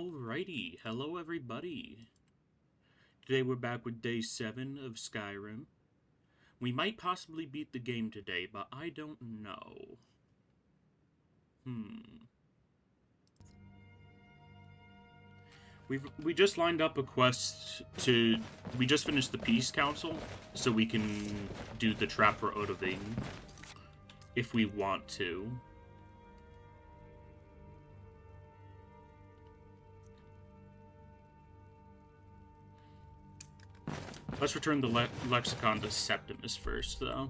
Alrighty, hello everybody. Today we're back with day 7 of Skyrim. We might possibly beat the game today, but I don't know. We just lined up a quest to... We just finished the Peace Council, so we can do the Trapper Odahviing, if we want to. Let's return the Lexicon to Septimus first, though.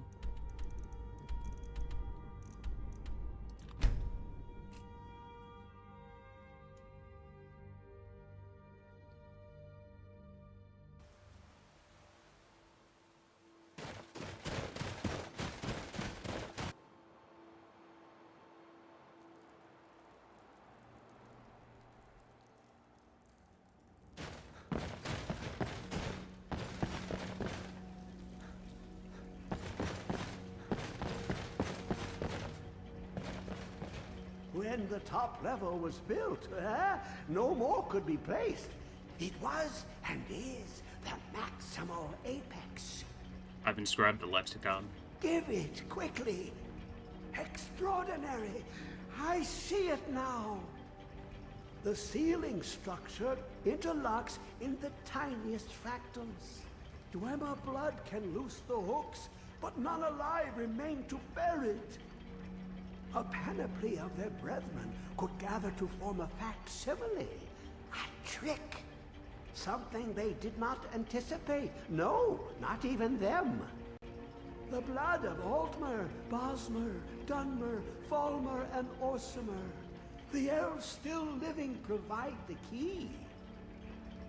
When the top level was built, no more could be placed. It was and is the maximal apex. I've inscribed the Lexicon. Give it quickly. Extraordinary. I see it now. The ceiling structure interlocks in the tiniest fractals. Dwemer blood can loose the hooks, but none alive remain to bear it. A panoply of their brethren could gather to form a facsimile. A trick. Something they did not anticipate. No, not even them. The blood of Altmer, Bosmer, Dunmer, Falmer, and Orsimer. The elves still living provide the key.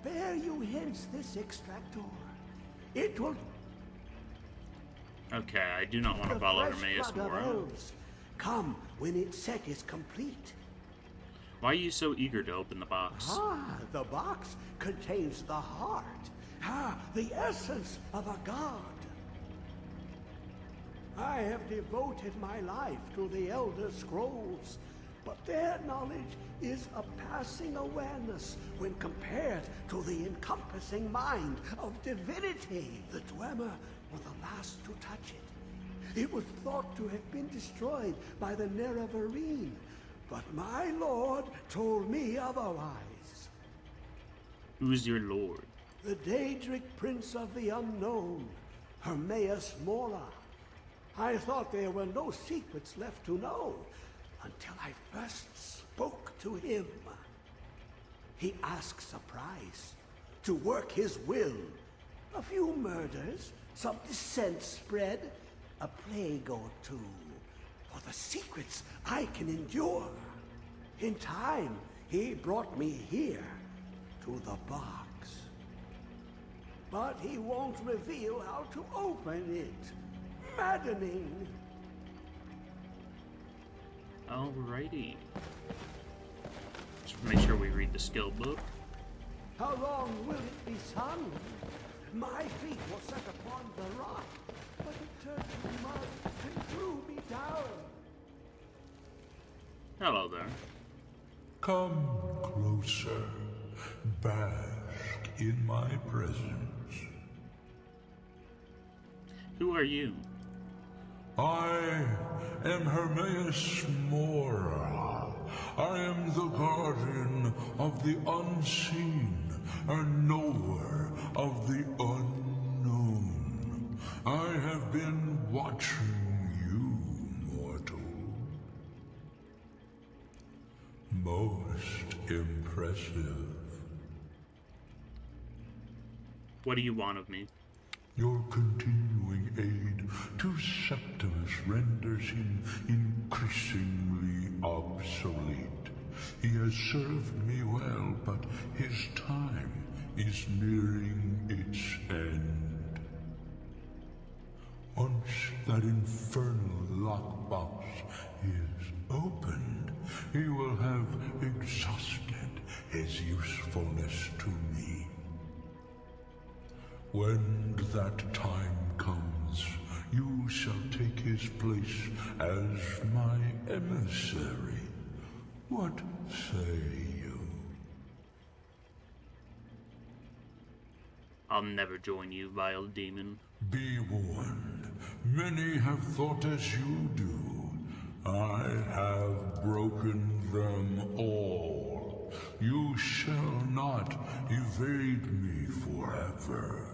Bear you hence this extractor. It will... Okay, I do not want to follow Hermaeus more. Come when its set is complete. Why are you so eager to open the box? The box contains the heart. The essence of a god. I have devoted my life to the Elder Scrolls, but their knowledge is a passing awareness when compared to the encompassing mind of divinity. The Dwemer were the last to touch it. It was thought to have been destroyed by the Nerevarine, but my lord told me otherwise. Who's your lord? The Daedric Prince of the Unknown, Hermaeus Mora. I thought there were no secrets left to know until I first spoke to him. He asks a price to work his will. A few murders, some dissent spread, a plague or two, for the secrets I can endure. In time, he brought me here, to the box. But he won't reveal how to open it. Maddening. Alrighty. Just make sure we read the skill book. How long will it be sung? My feet were set upon the rock, but it turned to mud and threw me down. Hello there. Come closer. Bask in my presence. Who are you? I am Hermaeus Mora. I am the guardian of the unseen, a knower of the unknown. I have been watching you, mortal. Most impressive. What do you want of me? Your continuing aid to Septimus renders him increasingly obsolete. He has served me well, but his time is nearing its end. Once that infernal lockbox is opened, he will have exhausted his usefulness to me. When that time comes, you shall take his place as my emissary. What say you? I'll never join you, vile demon. Be warned. Many have thought as you do. I have broken them all. You shall not evade me forever.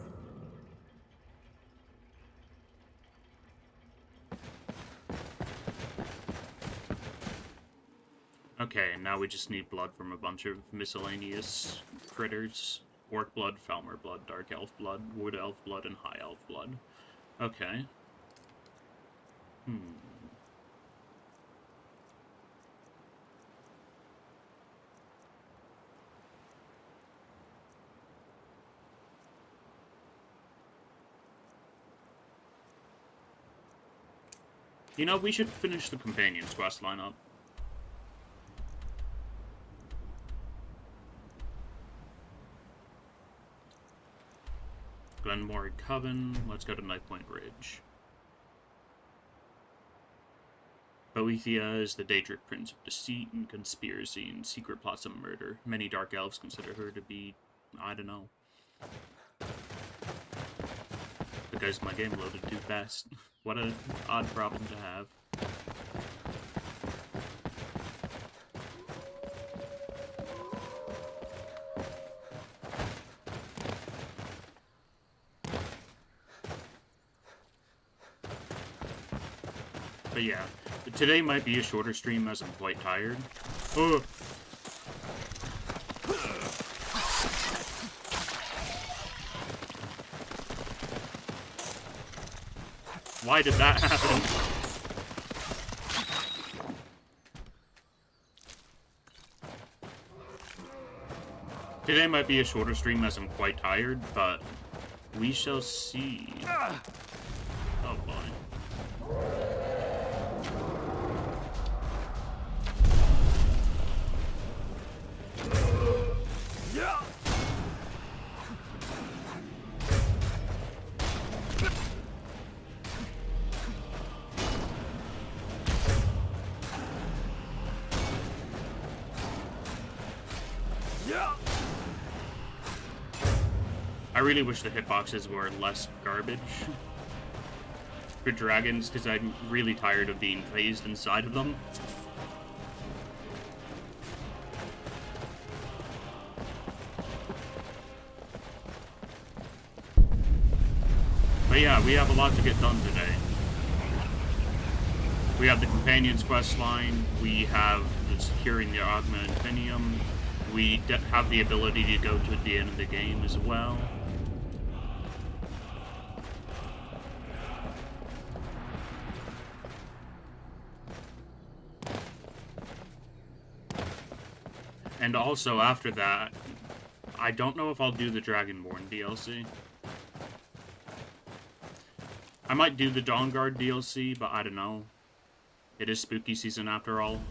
Okay, now we just need blood from a bunch of miscellaneous critters. Orc blood, Falmer blood, Dark Elf blood, Wood Elf blood, and High Elf blood. Okay. You know, we should finish the Companions quest lineup. Glenmore Coven, let's go to Knife Point Ridge. Boethia is the Daedric Prince of Deceit and Conspiracy and Secret Plots of Murder. Many Dark Elves consider her to be, I don't know. Because my game loaded too fast. What an odd problem to have. But yeah, today might be a shorter stream as I'm quite tired. Oh. Why did that happen? Today might be a shorter stream as I'm quite tired, but we shall see. Oh boy. I really wish the hitboxes were less garbage for dragons, because I'm really tired of being phased inside of them. But yeah, we have a lot to get done today. We have the Companions quest line, we have the securing the Ogma Infinium, we have the ability to go to the end of the game as well. And also, after that, I don't know if I'll do the Dragonborn DLC. I might do the Dawnguard DLC, but I don't know. It is spooky season after all.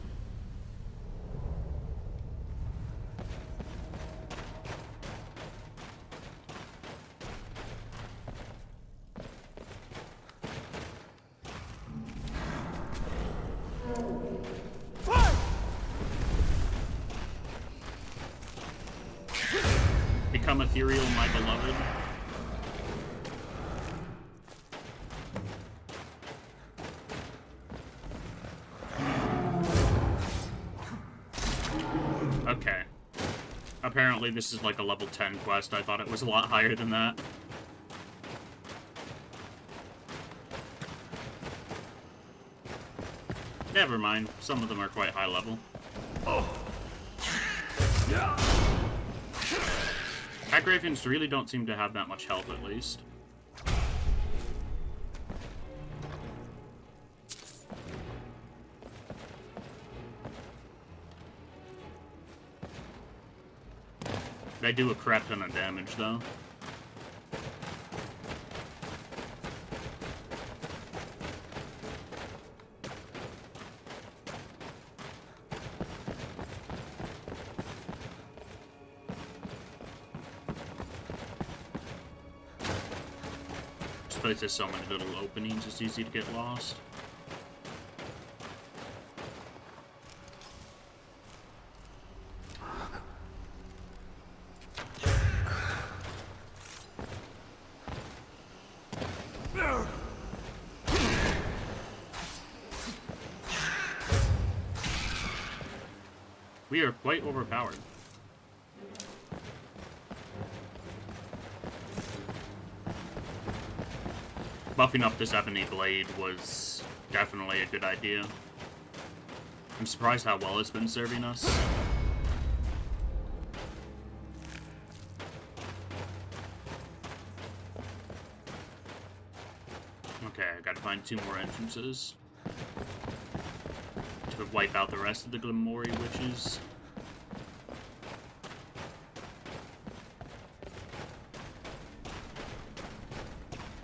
Become ethereal, my beloved. Okay. Apparently this is like a level 10 quest. I thought it was a lot higher than that. Never mind. Some of them are quite high level. Hagravens really don't seem to have that much health, at least. They do a crap ton of damage, though. This place has so many little openings, it's easy to get lost. We are quite overpowered. Buffing up this Ebony Blade was definitely a good idea. I'm surprised how well it's been serving us. Okay, I gotta find 2 more entrances to wipe out the rest of the Glenmorry witches.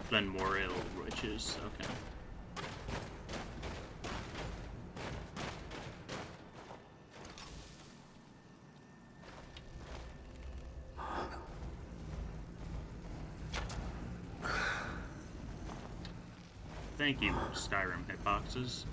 Glenmorriel witches, okay. Thank you, Skyrim hitboxes.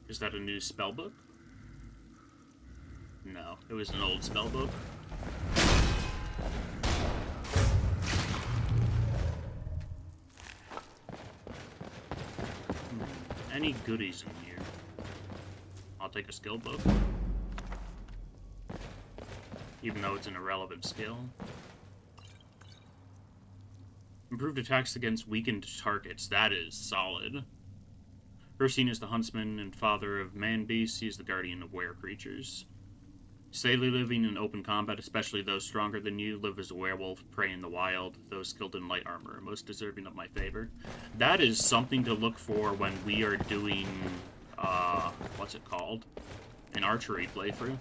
Is that a new spellbook? No, it was an old spellbook. Any goodies in here? I'll take a skill book. Even though it's an irrelevant skill. Improved attacks against weakened targets. That is solid. First seen as the huntsman and father of man-beasts, he is the guardian of were creatures. Safely living in open combat, especially those stronger than you, live as a werewolf, prey in the wild. Those skilled in light armor are most deserving of my favor. That is something to look for when we are doing, what's it called? An archery playthrough.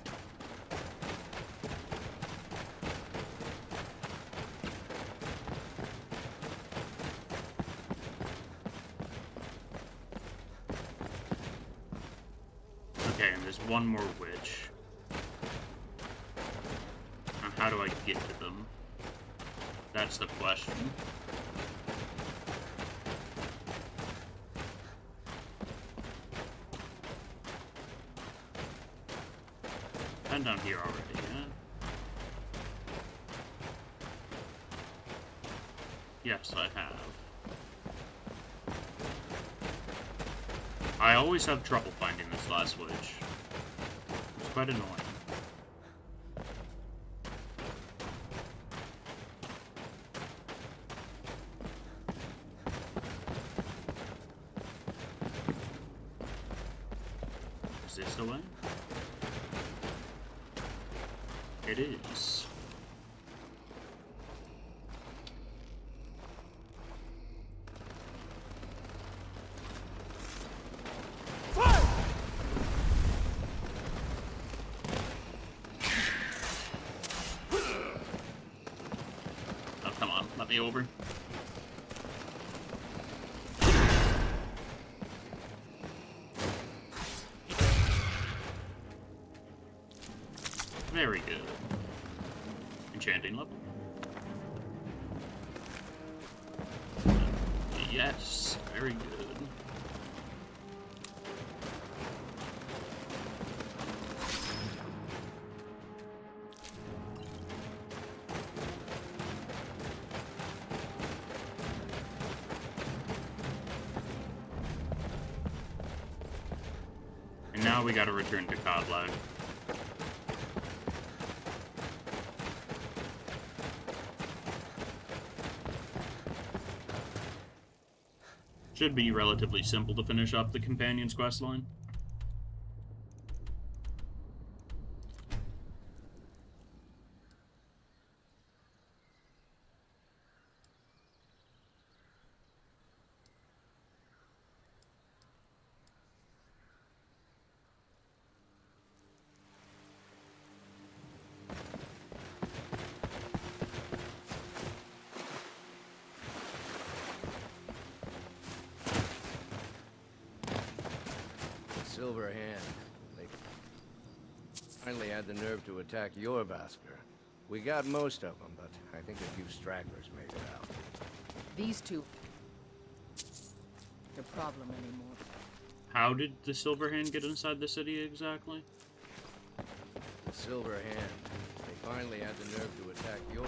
Okay, and there's one more witch. Now, how do I get to them? That's the question. Been down here already, yeah? Yes, I have. I always have trouble finding this last witch. It's quite annoying. Is this the way? It is. Oh, come on. Let me over. Very good. Enchanting level. Yes, very good. And now we gotta return to Kodlag. Should be relatively simple to finish up the companion's quest line. Silver Hand. They finally had the nerve to attack your Vasker. We got most of them, but I think a few stragglers made it out. These two... the problem anymore. How did the Silver Hand get inside the city exactly? The Silver Hand. They finally had the nerve to attack your...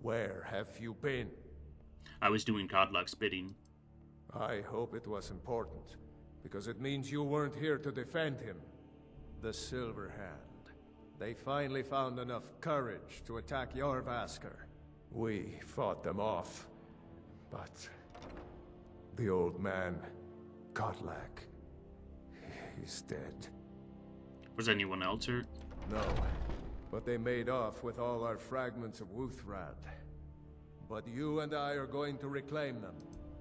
Where have you been? I was doing Kodlak's bidding. I hope it was important, because it means you weren't here to defend him. The Silver Hand. They finally found enough courage to attack Jorrvaskr. We fought them off, but... the old man, Kodlak, he's dead. Was anyone else hurt? No, but they made off with all our fragments of Wuthrad. But you and I are going to reclaim them.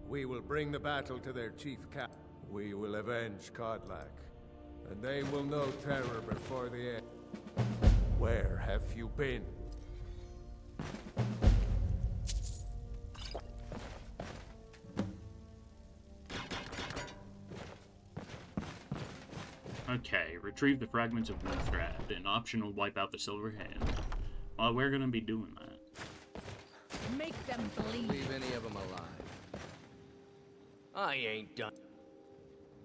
We will bring the battle to their chief cap. We will avenge Kodlak, and they will know terror before the end. Where have you been? Okay, retrieve the fragments of Wuthrad, and optional wipe out the Silver Hand. Well, we're gonna be doing that. Make them bleed. Leave any of them alive. I ain't done.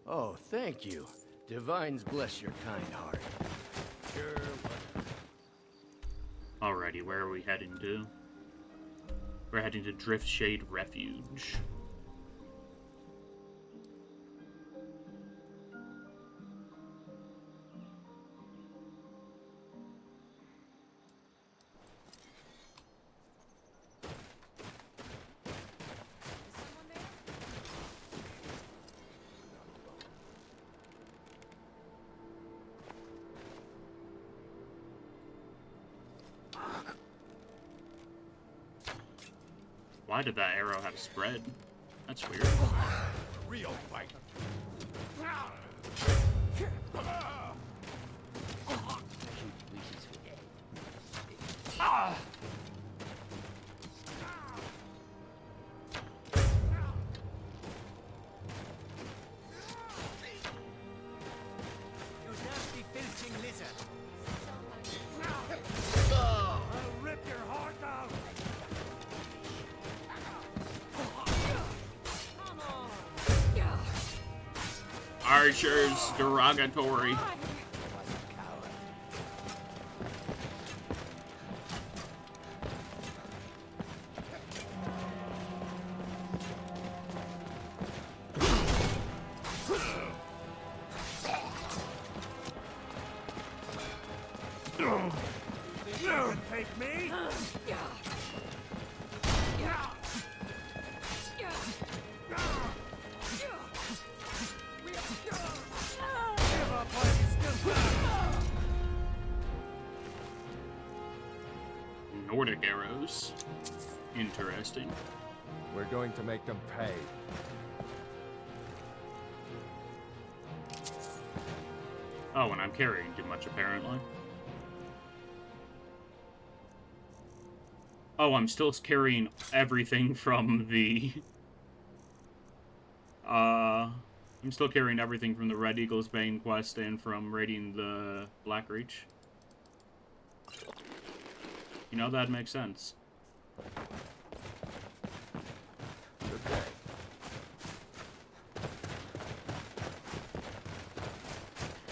Oh, thank you. Divines bless your kind heart. Sure. Alrighty, where are we heading to? We're heading to Driftshade Refuge. Why did that arrow have spread? That's weird. Real fight. You nasty, filching lizard! I'll rip your heart out! Archer's derogatory. You can take me? Give up while you still can. Nordic arrows. Interesting. We're going to make them pay. Oh, and I'm carrying too much, apparently. Oh, I'm still carrying everything from the... I'm still carrying everything from the Red Eagle's Bane quest and from raiding the Blackreach. You know, that makes sense. Good day.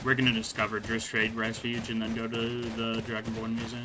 We're gonna discover Driftshade Refuge and then go to the Dragonborn Museum.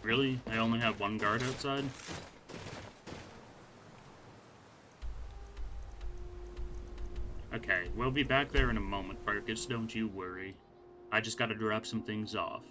Really? I only have one guard outside? Okay, we'll be back there in a moment, Farkas, don't you worry. I just gotta drop some things off.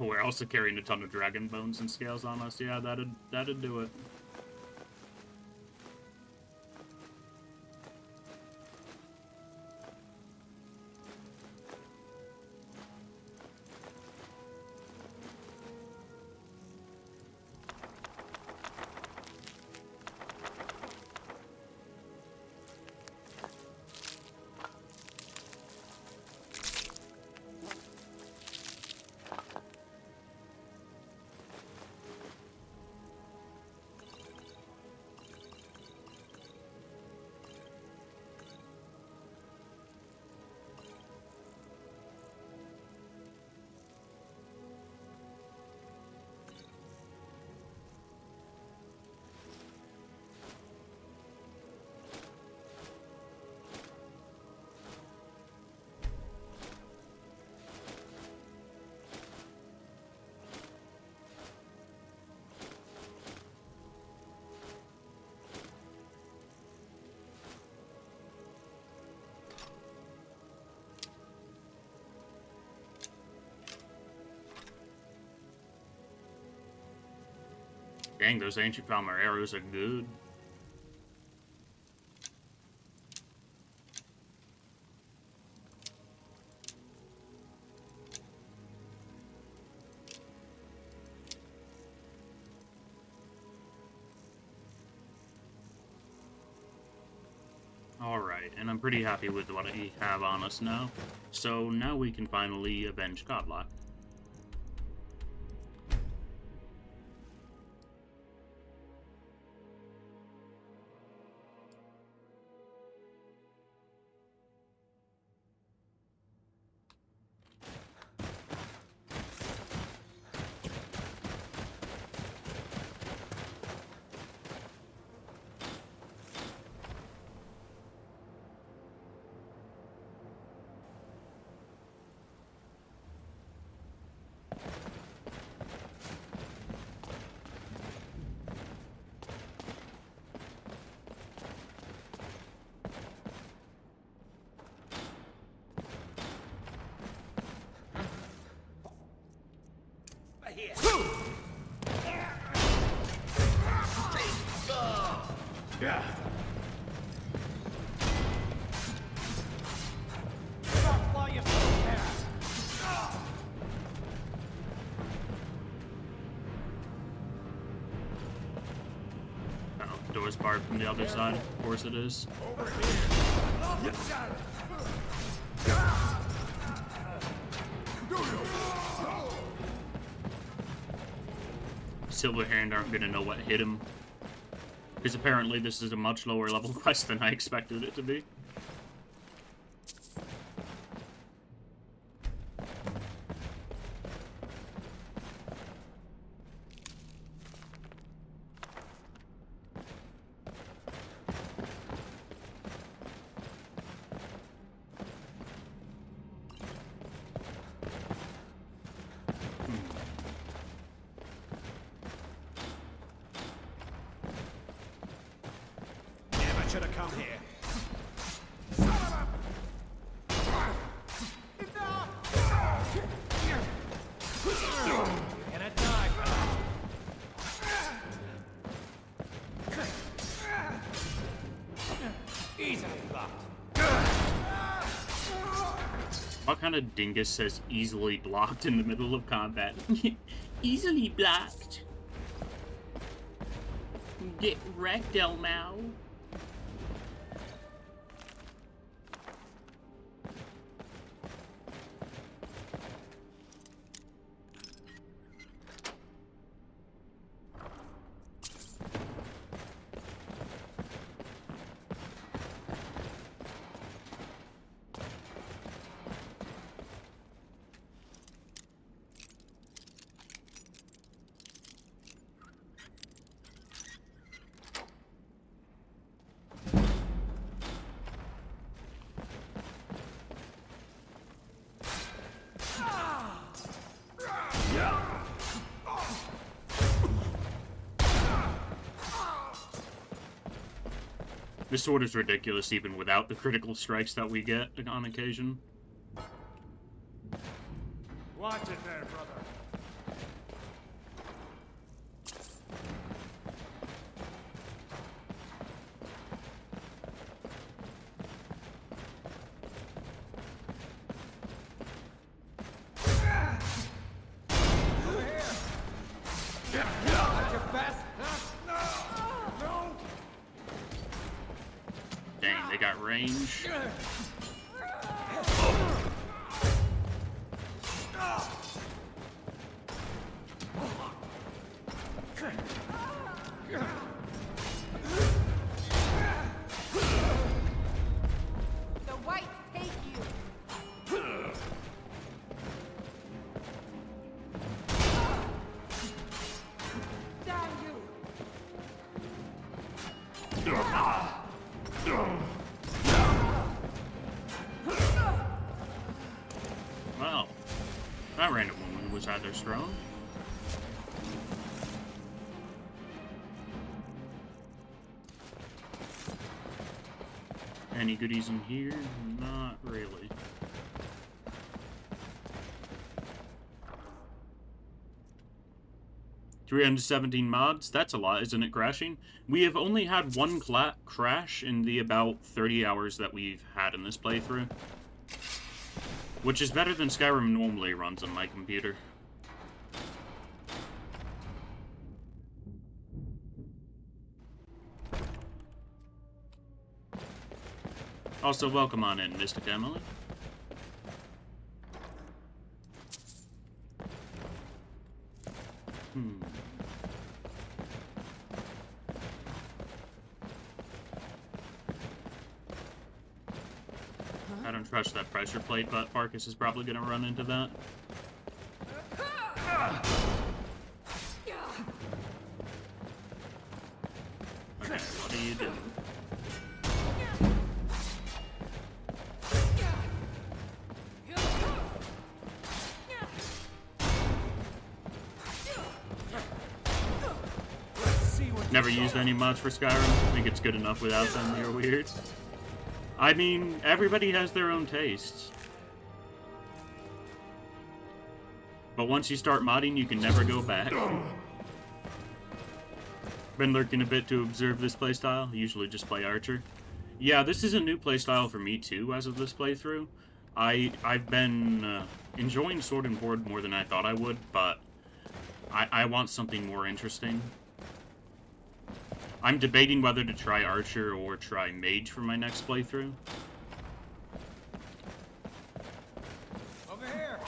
We're also carrying a ton of dragon bones and scales on us. Yeah, that'd do it. Dang, those ancient Palmer arrows are good. Alright, and I'm pretty happy with what we have on us now. So now we can finally avenge Godlock. Yeah. Oh, door's barred from the other side. Of course it is. Silverhand aren't gonna know what hit him. Because apparently this is a much lower level quest than I expected it to be. Should have come here. And it died. Easily blocked. What kind of dingus says easily blocked in the middle of combat? Easily blocked. Get wrecked, Elmao. This sword is ridiculous even without the critical strikes that we get on occasion. Watch it there, brother. range. The whites take you. Damn you. Well, that random woman was either strong. Any goodies in here? Not really. $317 mods? That's a lot, isn't it, crashing? We have only had one crash in the about 30 hours that we've had in this playthrough. Which is better than Skyrim normally runs on my computer. Also, welcome on in, Mystic Emily. I don't trust that pressure plate, but Farkas is probably going to run into that. Okay, what are you doing? Never used any mods for Skyrim. I think it's good enough without them. You're weird. I mean, everybody has their own tastes. But once you start modding, you can never go back. Been lurking a bit to observe this playstyle. Usually just play Archer. Yeah, this is a new playstyle for me too, as of this playthrough. I've been enjoying Sword and Board more than I thought I would, but I want something more interesting. I'm debating whether to try Archer or try Mage for my next playthrough. Over here!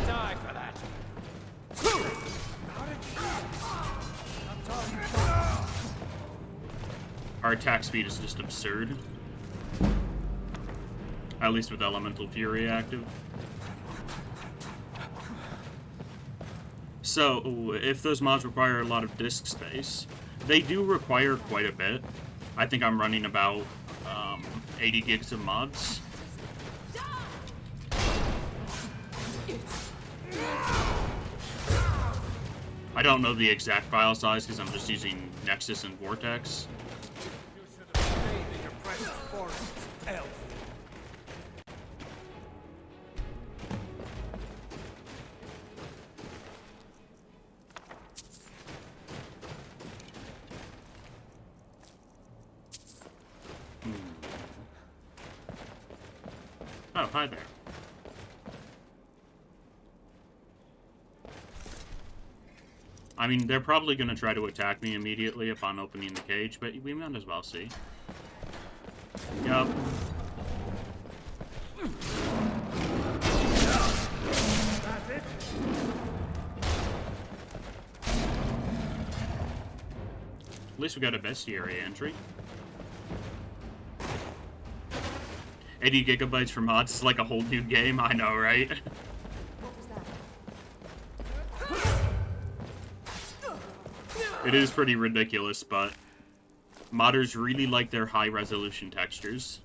Die for that! Our attack speed is just absurd. At least with Elemental Fury active. So, if those mods require a lot of disk space, they do require quite a bit. I think I'm running about 80 gigs of mods. I don't know the exact file size because I'm just using Nexus and Vortex. You should have stayed in your precious forest, elf. Oh, hi there. I mean, they're probably going to try to attack me immediately upon opening the cage, but we might as well see. Yup. At least we got a bestiary entry. 80 gigabytes for mods is like a whole new game, I know, right? It is pretty ridiculous, but modders really like their high-resolution textures.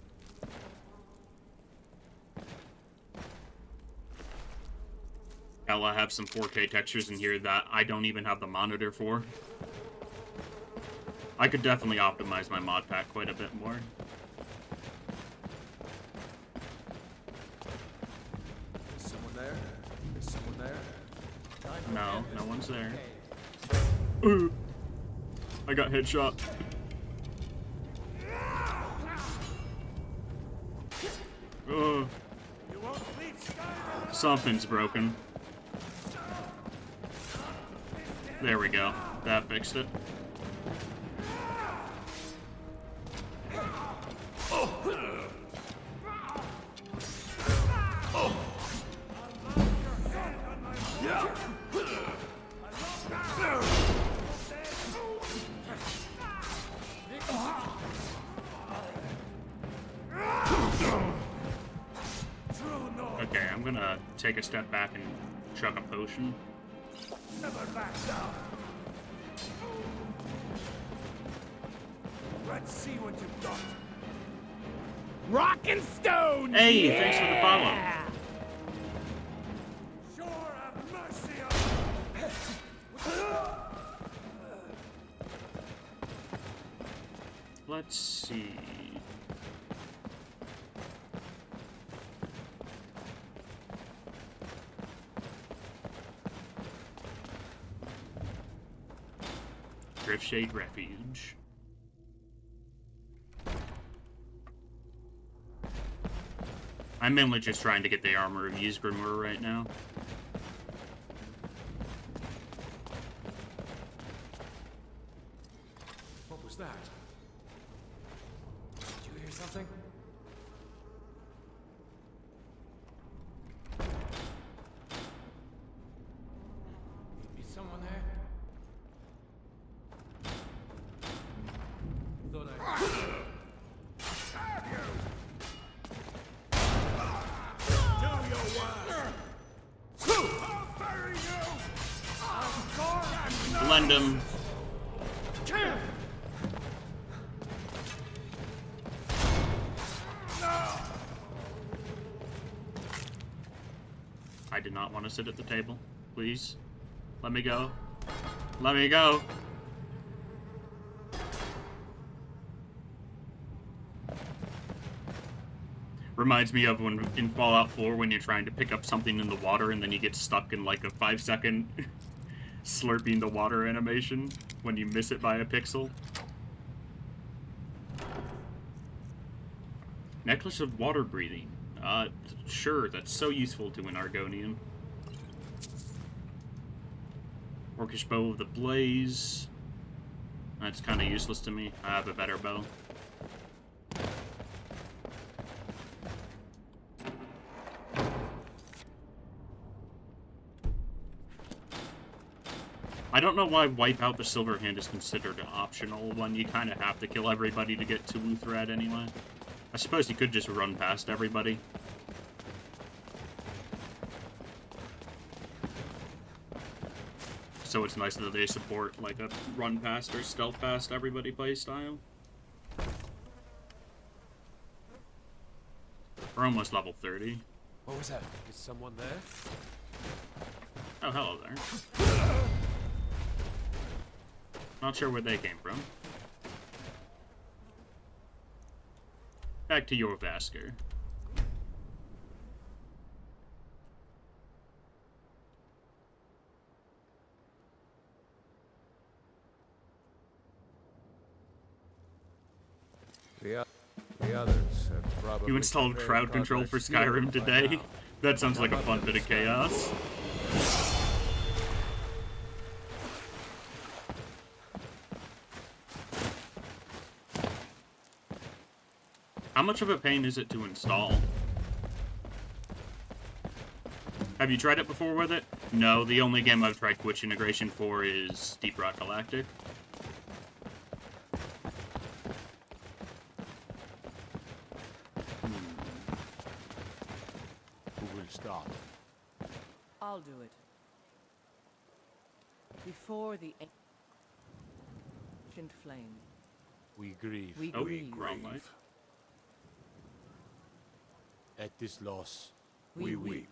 Hell, I have some 4K textures in here that I don't even have the monitor for. I could definitely optimize my mod pack quite a bit more. Is someone there? Is someone there? No, no one's there. I got headshot. Something's broken. There we go. That fixed it. Okay, I'm gonna take a step back and chug a potion. Never back down. Let's see what you've got. Rock and stone! Hey, thanks for the follow. Sure have mercy on. Let's see. Driftshade Refuge. I'm mainly just trying to get the armor of Ysgrimur right now. What was that? Did you hear something? Is someone there? Thought I... Do your work. I'll bury you. I'll score and Blend him. I did not want to sit at the table. Please. Let me go. Let me go. Reminds me of when in Fallout 4 when you're trying to pick up something in the water and then you get stuck in like a 5-second slurping the water animation when you miss it by a pixel. Necklace of water breathing. Sure, that's so useful to an Argonian. Orcish bow of the blaze. That's kind of useless to me. I have a better bow. I don't know why Wipe Out the Silver Hand is considered optional when you kind of have to kill everybody to get to Uthred anyway. I suppose you could just run past everybody. So it's nice that they support like a run past or stealth past everybody playstyle. We're almost level 30. What was that? Is someone there? Oh, hello there. Not sure where they came from. Back to your Vasker. The others have probably... You installed crowd control for Skyrim today? That sounds like a fun bit of chaos. How much of a pain is it to install? Have you tried it before with it? No, the only game I've tried Twitch integration for is Deep Rock Galactic. Who will start? I'll do it. Before the ancient flame, We grieve. we Oh, grieve. wrong mic. At this loss, We weep.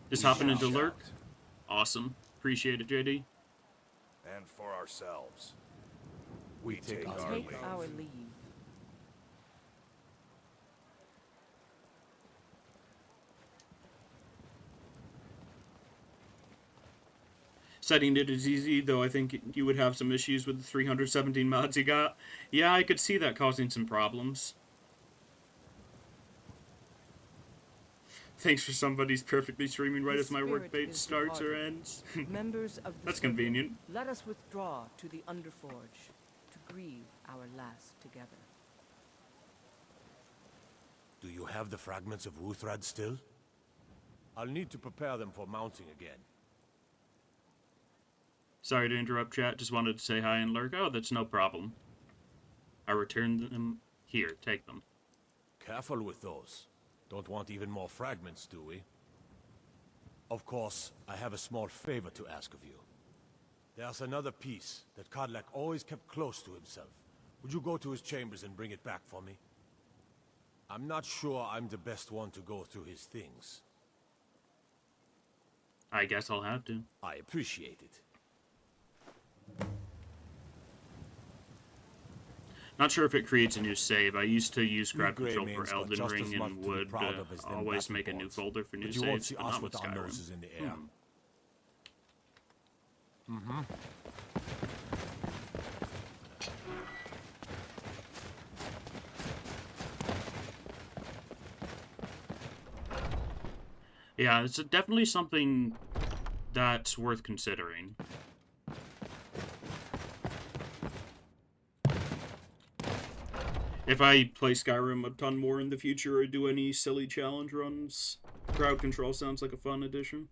Just hopping into Lurk. Awesome. Appreciate it, JD. And for ourselves. we take our Take leave. our leave. Setting it is easy, though I think you would have some issues with the 317 mods you got. Yeah, I could see that causing some problems. Thanks for somebody's perfectly streaming right His as my spirit workday is starts or departed. ends. Members of the That's Circle, convenient. let us withdraw to the Underforge to grieve our last together. Do you have the fragments of Wuthrad still? I'll need to prepare them for mounting again. Sorry to interrupt, chat. Just wanted to say hi and lurk. Oh, that's no problem. I returned them. Here, take them. Careful with those. Don't want even more fragments, do we? Of course, I have a small favor to ask of you. There's another piece that Kodlak always kept close to himself. Would you go to his chambers and bring it back for me? I'm not sure I'm the best one to go through his things. I guess I'll have to. I appreciate it. Not sure if it creates a new save. I used to use grab Grey control Mane's for got Elden just as Ring much and to be would proud of as them always battle make a new bots. folder for new But you won't saves, see but us not with with our Skyrim. noses in the air. Yeah, it's definitely something that's worth considering. If I play Skyrim a ton more in the future or do any silly challenge runs, crowd control sounds like a fun addition.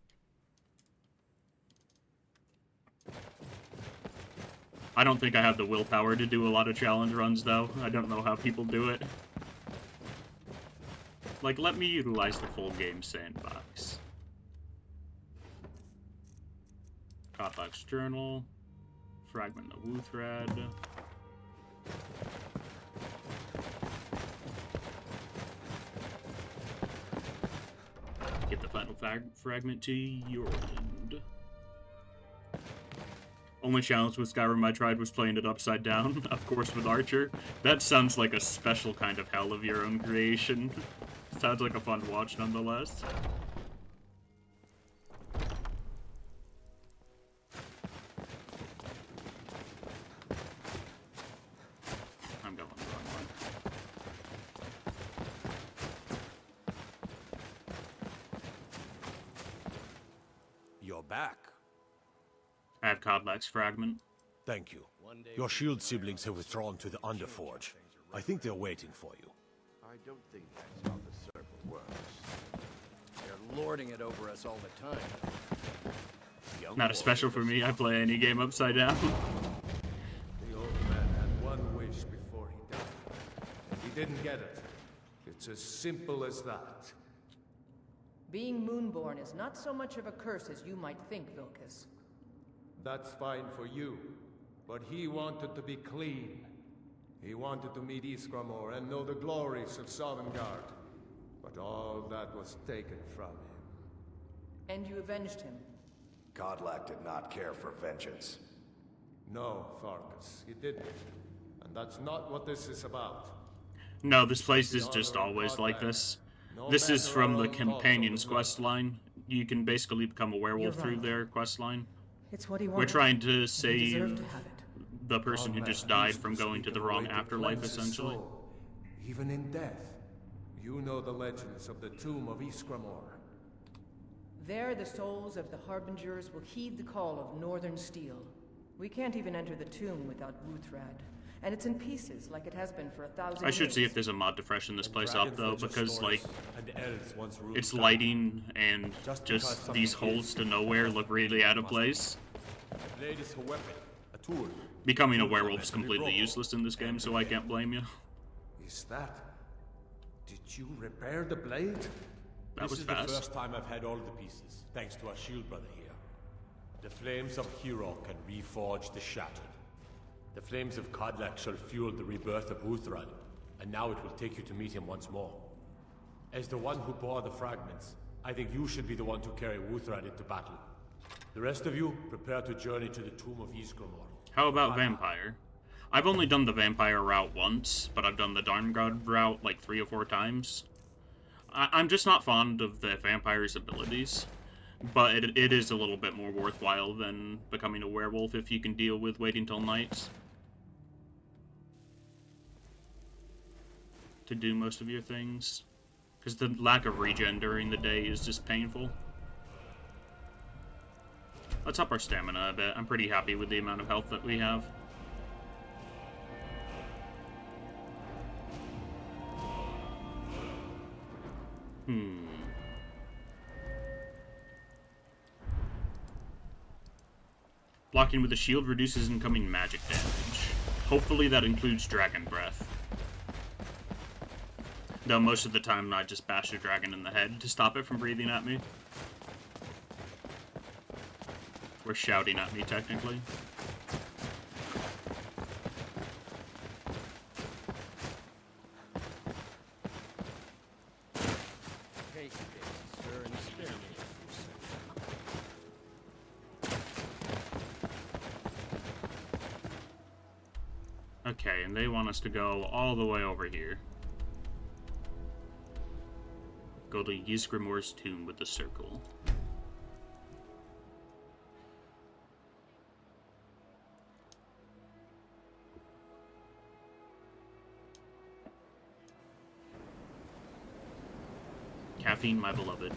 I don't think I have the willpower to do a lot of challenge runs, though. I don't know how people do it. Like, let me utilize the full game sandbox. Kodlak's Journal. Fragment of Wuthrad. Get the final fragment to Yorland. Only challenge with Skyrim I tried was playing it upside down, of course with Archer. That sounds like a special kind of hell of your own creation. Sounds like a fun watch nonetheless. I'm going the wrong way. You're back. I have Kodlak's fragment. Thank you. Your shield siblings have withdrawn to the Underforge. I think they're waiting for you. I don't think that's how the circle works. They're lording it over us all the time. Young Not a special for me, I play any game upside down. The old man had one wish before he died, and he didn't get it. It's as simple as that. Being Moonborn is not so much of a curse as you might think, Vilkas. That's fine for you, but he wanted to be clean. He wanted to meet Ysgramor and know the glories of Sovngarde. But all that was taken from him. And you avenged him. Kodlak did not care for vengeance. No, Farkas, he didn't. And that's not what this is about. No, this place is just always like this. This is from the Companion's quest line. You can basically become a werewolf through their quest line. It's what he wanted. We're trying to He deserved save to have it. the person who just died from going to the wrong afterlife, essentially. Even in death. You know the legends of the tomb of Ysgramor. There, the souls of the Harbingers will heed the call of Northern Steel. We can't even enter the tomb without Wuthrad. And it's in pieces, like it has been for 1,000 years. I should see if there's a mod to freshen this place up, though, because, like, And elves once ruled its Skyrim. lighting and just these holes to nowhere look really out of place. A blade is a weapon, a tool. Becoming a werewolf is completely useless in this game, so I can't blame you. Is that... Did you repair the blade? That was This is the fast. first time I've had all the pieces, thanks to our shield brother here. The flames of Hero can reforge the shattered. The flames of Kodlak shall fuel the rebirth of Wuthrad, and now it will take you to meet him once more. As the one who bore the fragments, I think you should be the one to carry Wuthrad into battle. The rest of you, prepare to journey to the tomb of Ysgramor. How about Vampire? I've only done the Vampire route once, but I've done the Darngard route like 3 or 4 times. I'm just not fond of the Vampire's abilities, but it is a little bit more worthwhile than becoming a werewolf if you can deal with waiting till night to do most of your things. Because the lack of regen during the day is just painful. Let's up our stamina a bit. I'm pretty happy with the amount of health that we have. Blocking with a shield reduces incoming magic damage. Hopefully that includes Dragon Breath. Though most of the time I just bash a dragon in the head to stop it from breathing at me. Or shouting at me, technically. Take this, sir, and spare me a few seconds. Okay, and they want us to go all the way over here. Go to Ysgramor's tomb with the circle. Caffeine, my beloved.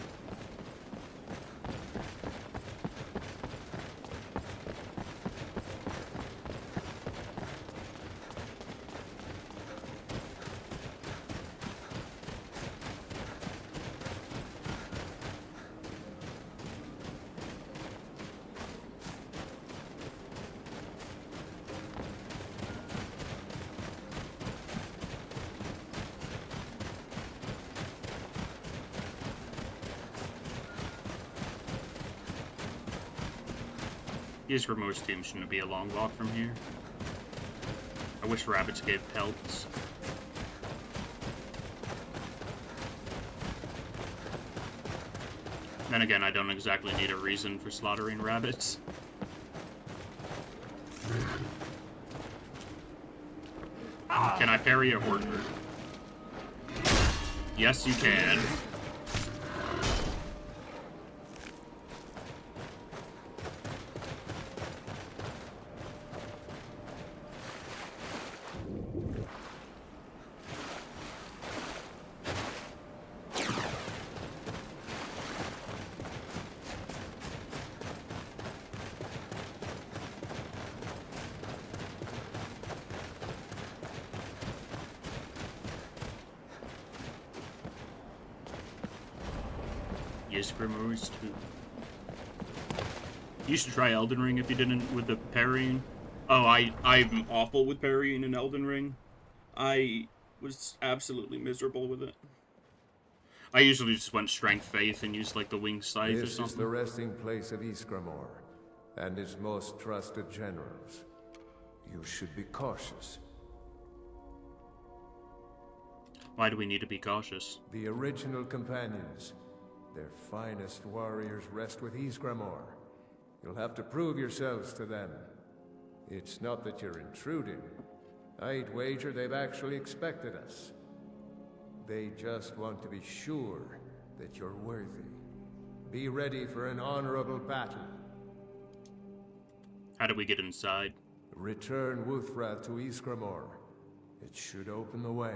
Ysgramor's tomb shouldn't be a long walk from here. I wish rabbits gave pelts. Then again, I don't exactly need a reason for slaughtering rabbits. Can I parry a hoarder? Yes, you can. Ysgramor's tomb. You should try Elden Ring if you didn't with the parrying. Oh, I'm awful with parrying in Elden Ring. I was absolutely miserable with it. I usually just went strength faith and used like the winged scythe or This something. is the resting place of Ysgramor, and his most trusted generals. You should be cautious. Why do we need to be cautious? The original companions, their finest warriors, rest with Ysgramor. You'll have to prove yourselves to them. It's not that you're intruding. I'd wager they've actually expected us. They just want to be sure that you're worthy. Be ready for an honorable battle. How do we get inside? Return Wuthrath to Ysgramor. It should open the way.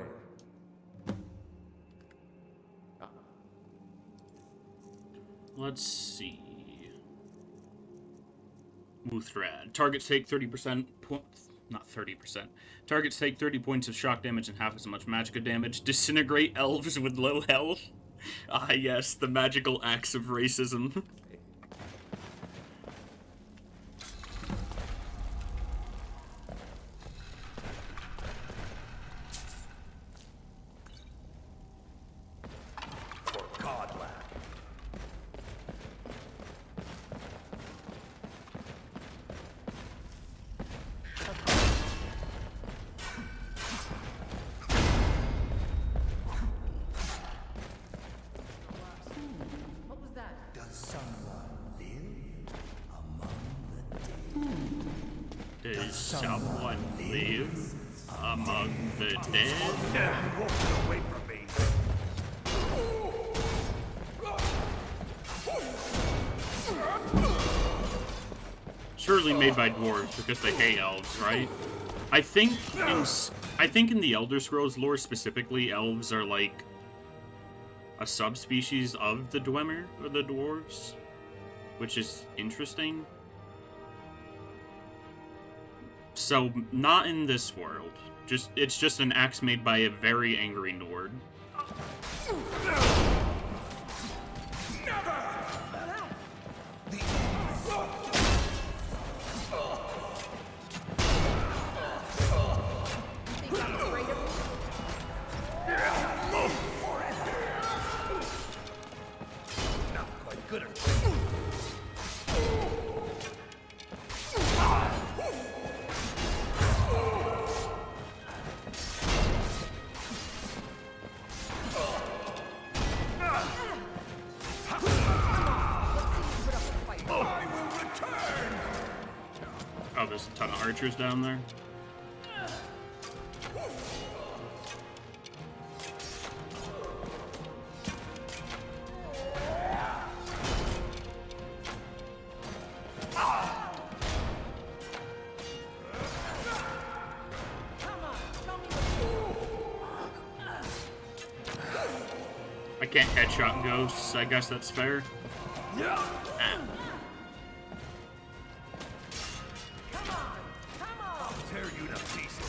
Let's see. Wuthrath. Targets take 30%. Not 30%. Targets take 30 points of shock damage and half as much magical damage. Disintegrate elves with low health. Ah, yes, the magical acts of racism. For Godlack. What was that? Does someone live among the dead? Does someone live among the dead? Walk away from me. Surely made by dwarves because they hate elves, right? I think in the Elder Scrolls lore specifically, elves are like a subspecies of the Dwemer, or the dwarves, which is interesting. So, not in this world. It's just an axe made by a very angry Nord. Oh, there's a ton of archers down there. I can't headshot ghosts, I guess that's fair. Ah. Tear you to pieces.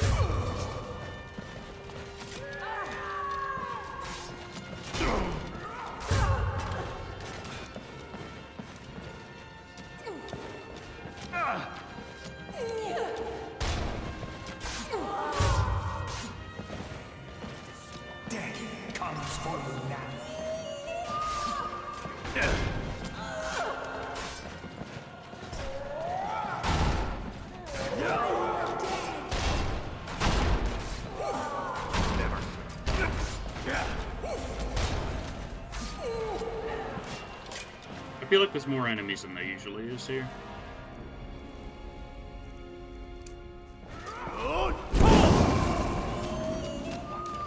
Death comes for you now. I feel like there's more enemies than there usually is here.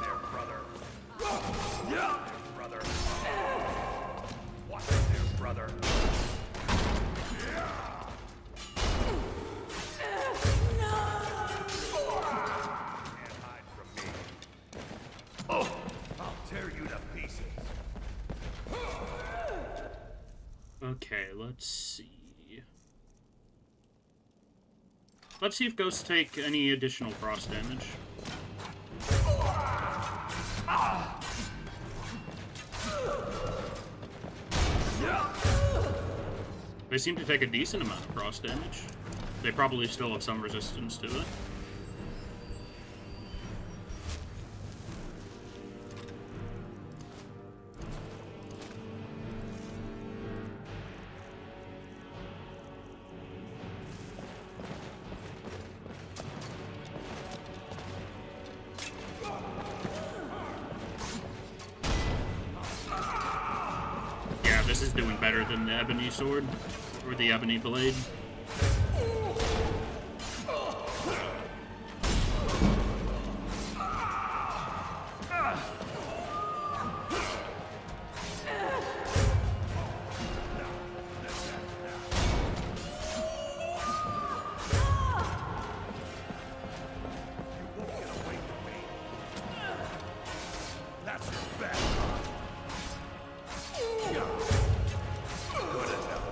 There, brother. Yeah, brother. Watch it there, brother. Can't hide from me. Oh, I'll tear you to pieces. Okay, let's see. Let's see if ghosts take any additional frost damage. They seem to take a decent amount of frost damage. They probably still have some resistance to it. Yeah, this is doing better than the ebony sword, or the ebony blade. That's your best. Good enough.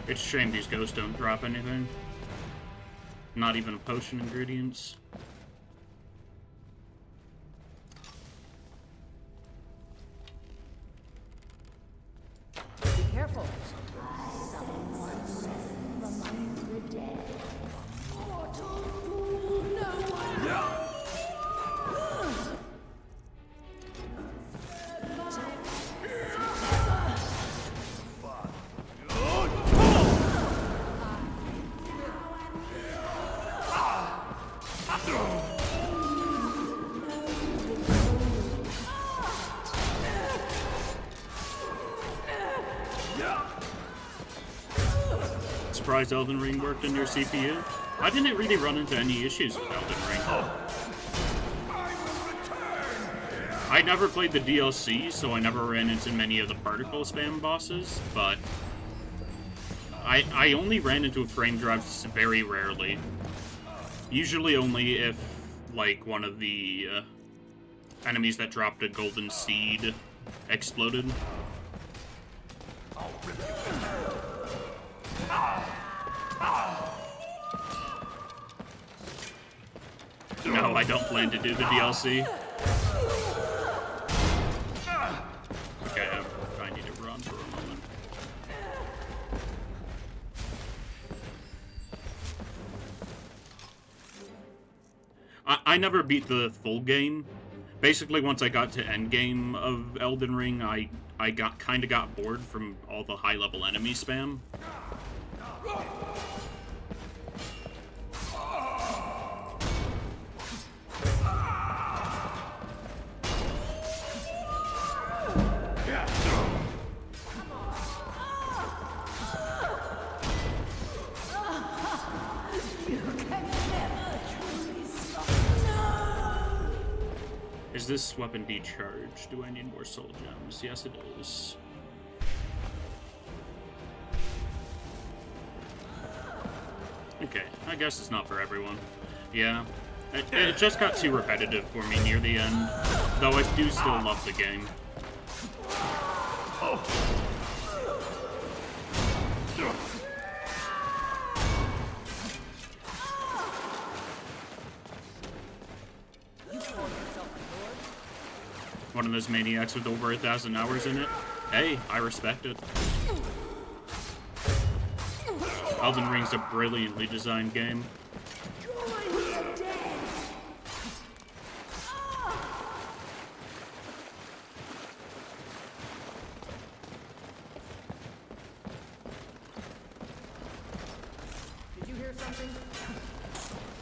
It's a shame these ghosts don't drop anything. Not even potion ingredients. Be careful. Surprised Elden Ring worked on your CPU? I didn't really run into any issues with Elden Ring. I never played the DLC, so I never ran into many of the particle spam bosses, but I only ran into frame drops very rarely. Usually only if, like, one of the enemies that dropped a golden seed exploded. No, I don't plan to do the DLC. Okay, I need to run for a moment. I never beat the full game. Basically, once I got to endgame of Elden Ring, I kind of got bored from all the high-level enemy spam. Is this weapon decharged? Do I need more soul gems? Yes, it is. Okay, I guess it's not for everyone. Yeah, it just got too repetitive for me near the end, though I do still love the game. One of those maniacs with over 1,000 hours in it. Hey, I respect it. Elden Ring's a brilliantly designed game. Did you hear something?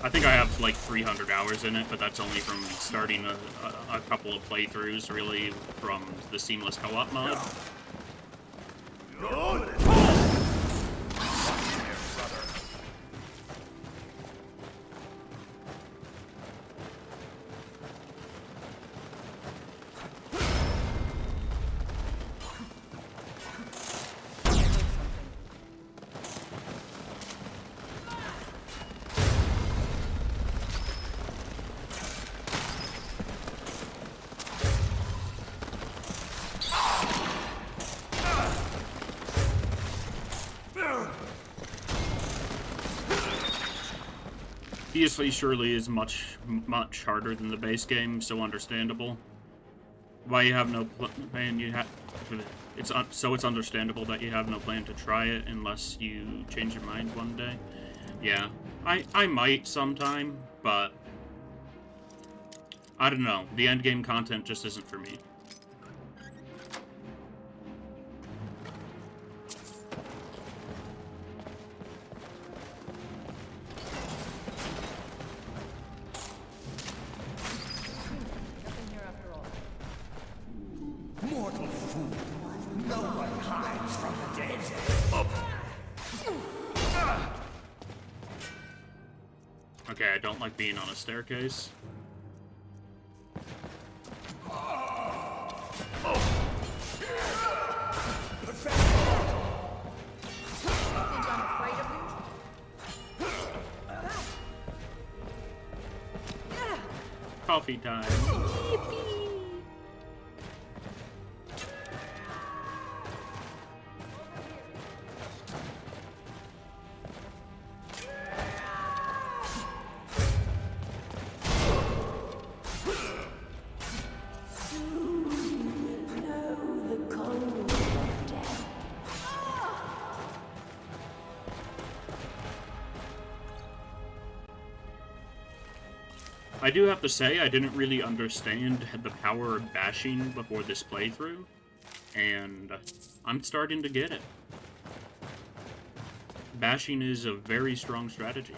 I think I have like 300 hours in it, but that's only from starting a couple of playthroughs, really, from the seamless co-op mod. PS3 surely is much harder than the base game, so understandable. Why you have no plan? It's understandable that you have no plan to try it unless you change your mind one day. Yeah, I might sometime, but I don't know. The endgame content just isn't for me. Okay, I don't like being on a staircase. Coffee time. I do have to say, I didn't really understand the power of bashing before this playthrough, and I'm starting to get it. Bashing is a very strong strategy.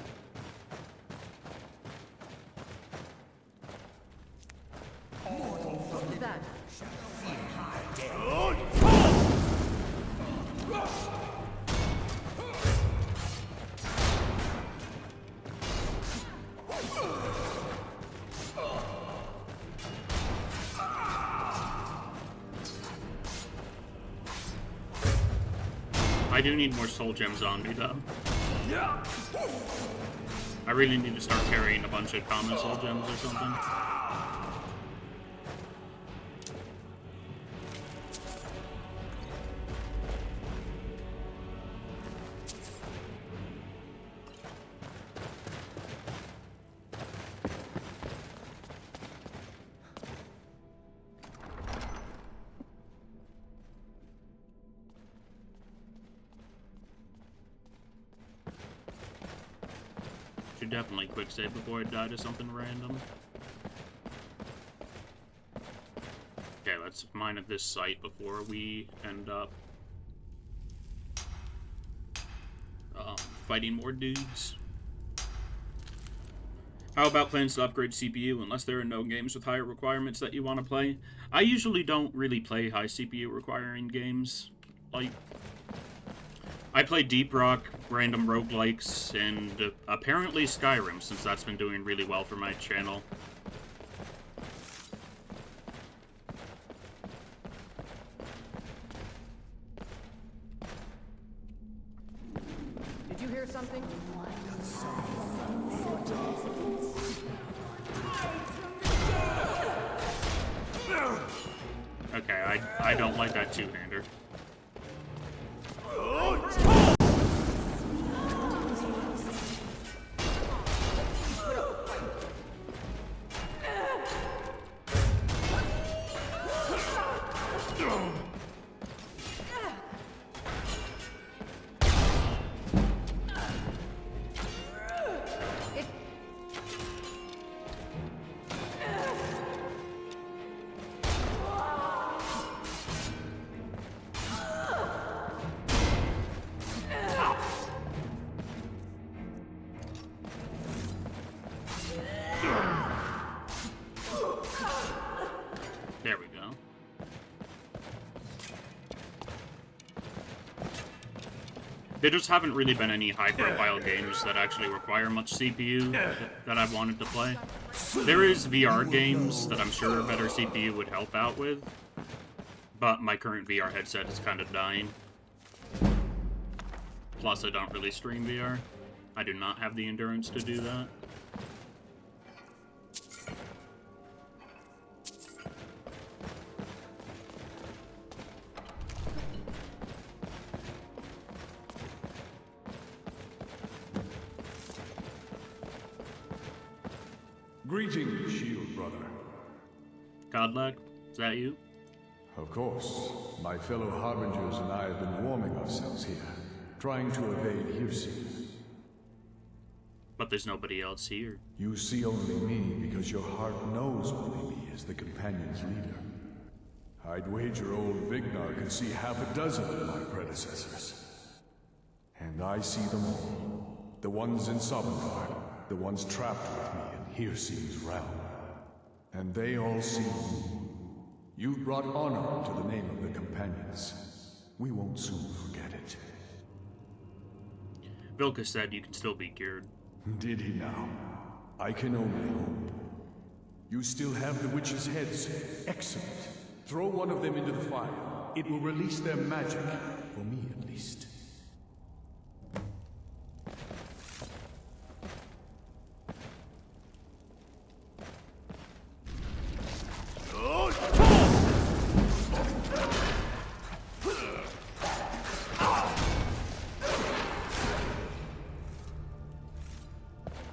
What was that? I do need more soul gems on me, though. I really need to start carrying a bunch of common soul gems or something. Should definitely quick save before I die to something random. Okay, let's mine at this site before we end up fighting more dudes. How about plans to upgrade CPU unless there are no games with higher requirements that you want to play? I usually don't really play high CPU requiring games. Like, I play Deep Rock, random roguelikes, and apparently Skyrim, since that's been doing really well for my channel. Did you hear something? Okay, I don't like that two-hander. There we go. There just haven't really been any high-profile games that actually require much CPU that I've wanted to play. There is VR games that I'm sure a better CPU would help out with, but my current VR headset is kind of dying. Plus, I don't really stream VR. I do not have the endurance to do that. Greetings, Shield Brother. Godlag, is that you? Of course. My fellow Harbingers and I have been warming ourselves here, trying to evade Hircine. But there's nobody else here. You see only me because your heart knows only me as the Companion's leader. I'd wager old Vignar could see half a dozen of my predecessors. And I see them all. The ones in Sovngarde, the ones trapped with me in Hircine's realm. And they all see you. You've brought honor to the name of the Companions. We won't soon forget it. Vilka said you can still be cured. Did he now? I can only hope. You still have the witches' heads. Excellent. Throw one of them into the fire. It will release their magic. For me, at least.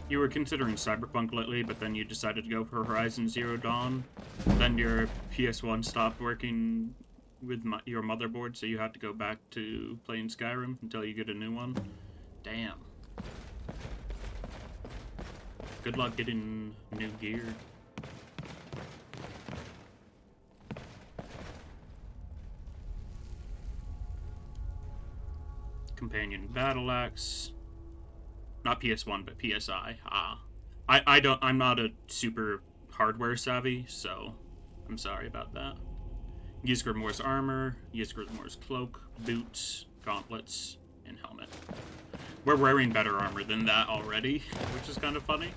You were considering Cyberpunk lately, but then you decided to go for Horizon Zero Dawn. Then your PS1 stopped working with your motherboard, so you had to go back to playing Skyrim until you get a new one. Damn. Good luck getting new gear. Companion Battle Axe. Not PS1, but PSI. I'm not a super hardware savvy, so I'm sorry about that. Ysgramor's armor, Ysgramor's cloak, boots, gauntlets, and helmet. We're wearing better armor than that already, which is kind of funny,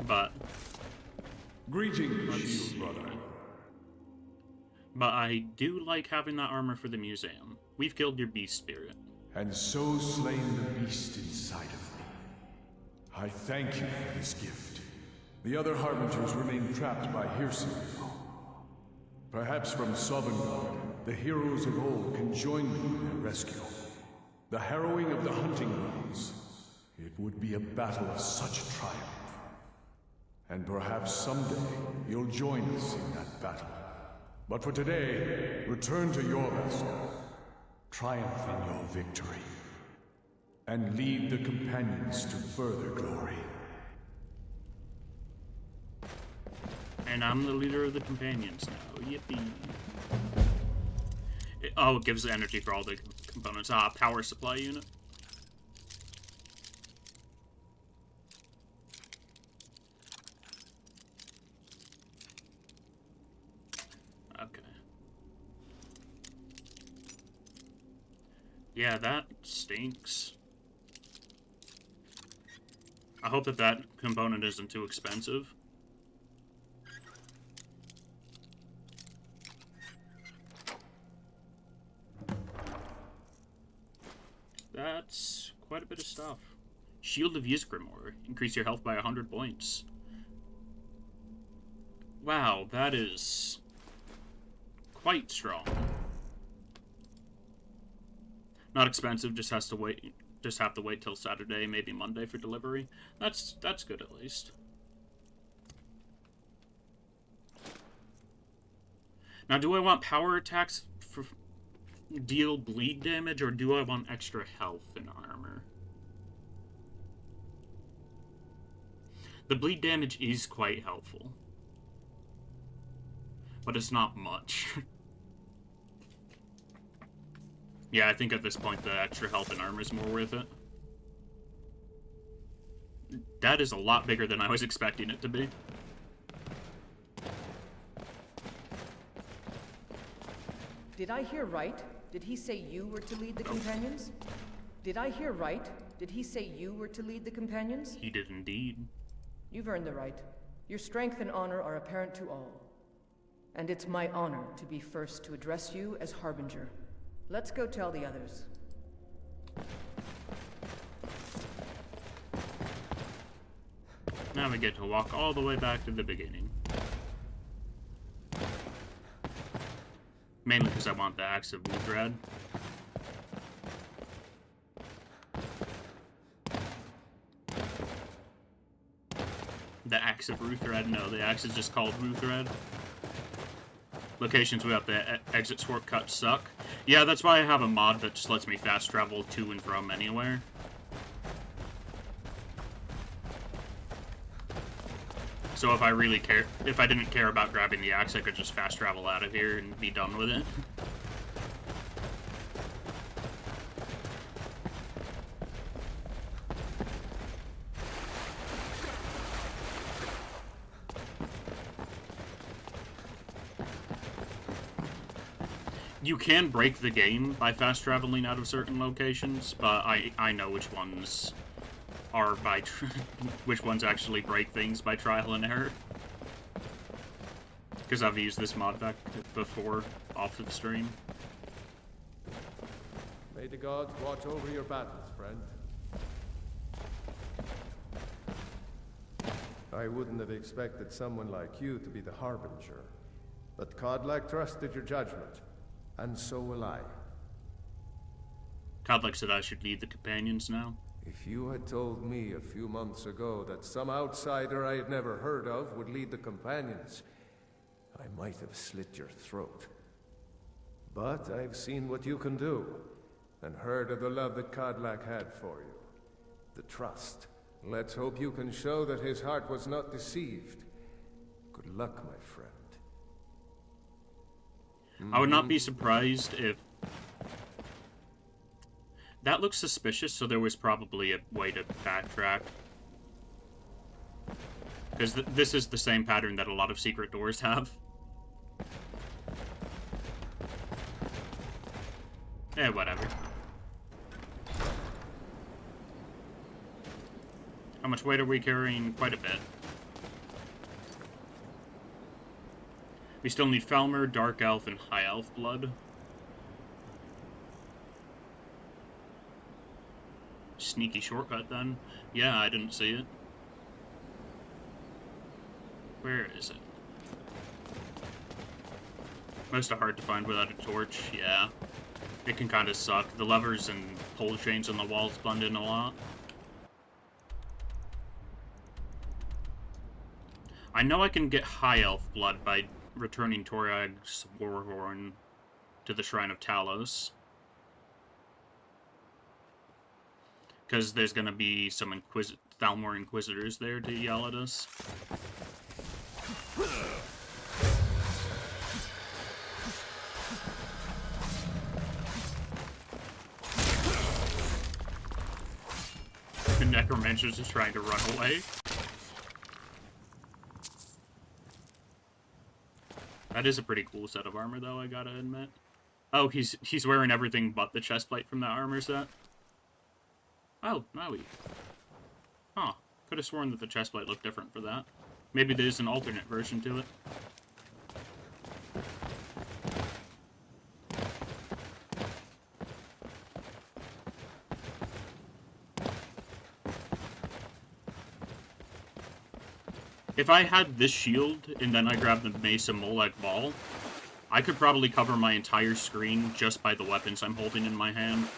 but... Greetings, Shield Brother. But I do like having that armor for the museum. We've killed your beast spirit. And so slain the beast inside of me. I thank you for this gift. The other Harbingers remain trapped by Hircine. Perhaps from Sovngarde, the heroes of old can join me in their rescue. The harrowing of the hunting grounds. It would be a battle of such triumph. And perhaps someday you'll join us in that battle. But for today, return to Jorrvaskr. Triumph in your victory. And lead the Companions to further glory. And I'm the leader of the companions now. Yippee. It gives energy for all the components. Power supply unit. Okay. Yeah, that stinks. I hope that component isn't too expensive. That's quite a bit of stuff. Shield of Ysgrimor. Increase your health by 100 points. Wow, that is quite strong. Not expensive, just have to wait till Saturday, maybe Monday for delivery. That's good at least. Now, do I want power attacks for deal bleed damage, or do I want extra health and armor? The bleed damage is quite helpful, but it's not much. Yeah, I think at this point the extra health and armor is more worth it. That is a lot bigger than I was expecting it to be. Did I hear right? Did he say you were to lead the companions? Did I hear right? Did he say you were to lead the companions? He did indeed. You've earned the right. Your strength and honor are apparent to all. And it's my honor to be first to address you as Harbinger. Let's go tell the others. Now we get to walk all the way back to the beginning. Mainly because I want the Axe of Uthrad. The Axe of Ruthrad? No, the axe is just called Ruthrad. Locations without the exit shortcuts suck. Yeah, that's why I have a mod that just lets me fast travel to and from anywhere. So if I didn't care about grabbing the axe, I could just fast travel out of here and be done with it. You can break the game by fast traveling out of certain locations, but I know which ones are which ones actually break things by trial and error. Because I've used this mod back before off of stream. May the gods watch over your battles, friend. I wouldn't have expected someone like you to be the Harbinger, but Kodlak trusted your judgment. And so will I. Kodlak said I should lead the companions now. If you had told me a few months ago that some outsider I had never heard of would lead the companions, I might have slit your throat. But I've seen what you can do, and heard of the love that Kodlak had for you. The trust. Let's hope you can show that his heart was not deceived. Good luck, my friend. I would not be surprised if... That looks suspicious, so there was probably a way to backtrack. Because this is the same pattern that a lot of secret doors have. Eh, whatever. How much weight are we carrying? Quite a bit. We still need Falmer, Dark Elf, and High Elf blood. Sneaky shortcut, then. Yeah, I didn't see it. Where is it? Most are hard to find without a torch, yeah. It can kind of suck. The levers and pole chains on the walls blend in a lot. I know I can get High Elf blood by returning Torag's Warhorn to the Shrine of Talos. Because there's gonna be some Thalmor Inquisitors there to yell at us. The necromancer's just trying to run away. That is a pretty cool set of armor, though, I gotta admit. Oh, he's wearing everything but the chestplate from that armor set. Oh, Maui. Huh. Could have sworn that the chestplate looked different for that. Maybe there's an alternate version to it. If I had this shield, and then I grabbed the Mesa Molag Ball, I could probably cover my entire screen just by the weapons I'm holding in my hand.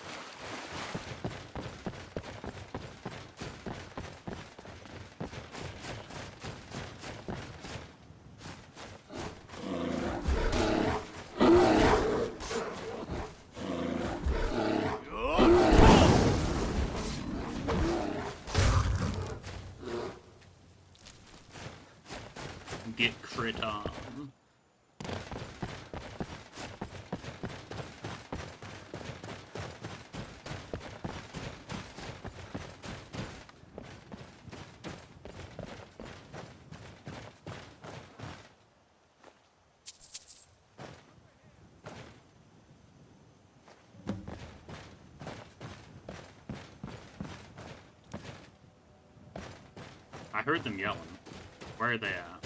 Get crit on. I heard them yelling. Where are they at?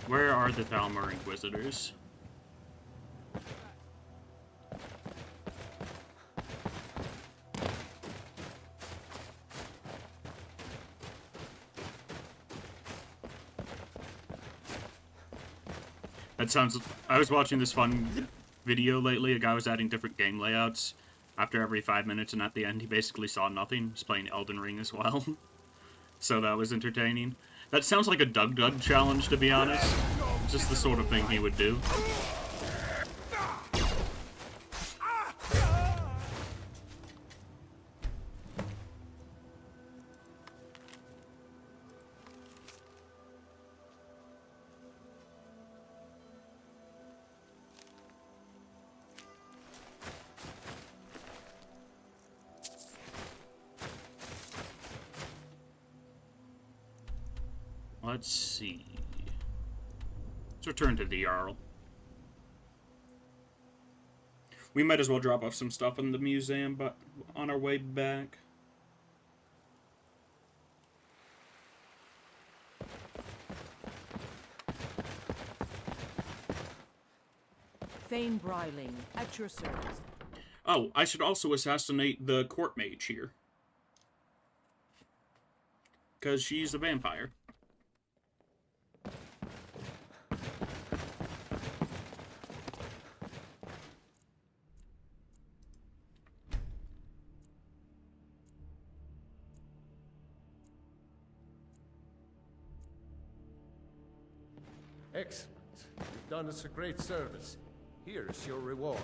Where are the Thalmor Inquisitors? That sounds... I was watching this fun video lately. A guy was adding different game layouts after every 5 minutes, and at the end he basically saw nothing. He's playing Elden Ring as well. So that was entertaining. That sounds like a Doug Doug challenge, to be honest. Just the sort of thing he would do. Let's see. Let's return to the Jarl. We might as well drop off some stuff in the museum, but on our way back. Thane Bryling, at your service. Oh, I should also assassinate the court mage here. Because she's a vampire. Excellent. You've done us a great service. Here's your reward.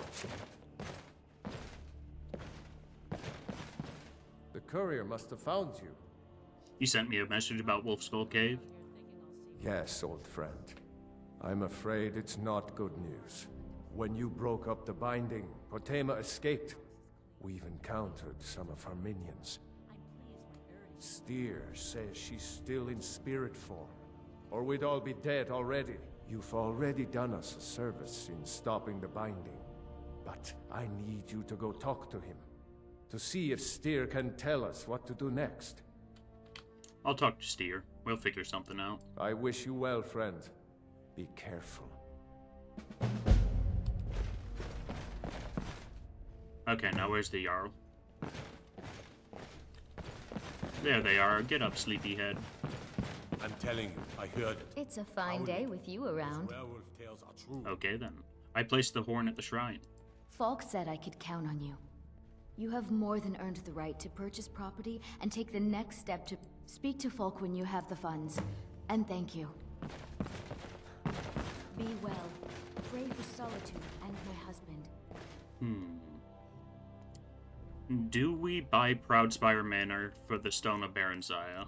The courier must have found you. You sent me a message about Wolfskull Cave? Yes, old friend. I'm afraid it's not good news. When you broke up the binding, Potema escaped. We've encountered some of her minions. Steer says she's still in spirit form, or we'd all be dead already. You've already done us a service in stopping the binding, but I need you to go talk to him, to see if Steer can tell us what to do next. I'll talk to Steer. We'll figure something out. I wish you well, friend. Be careful. Okay, now where's the Jarl? There they are. Get up, sleepyhead. I'm telling you, I heard it. It's a fine day with you around. Werewolf tales are true. Okay then. I placed the horn at the shrine. Falk said I could count on you. You have more than earned the right to purchase property and take the next step to speak to Falk when you have the funds. And thank you. Be well. Pray for Solitude and my husband. Do we buy Proudspire Manor for the Stone of Baron Zaya?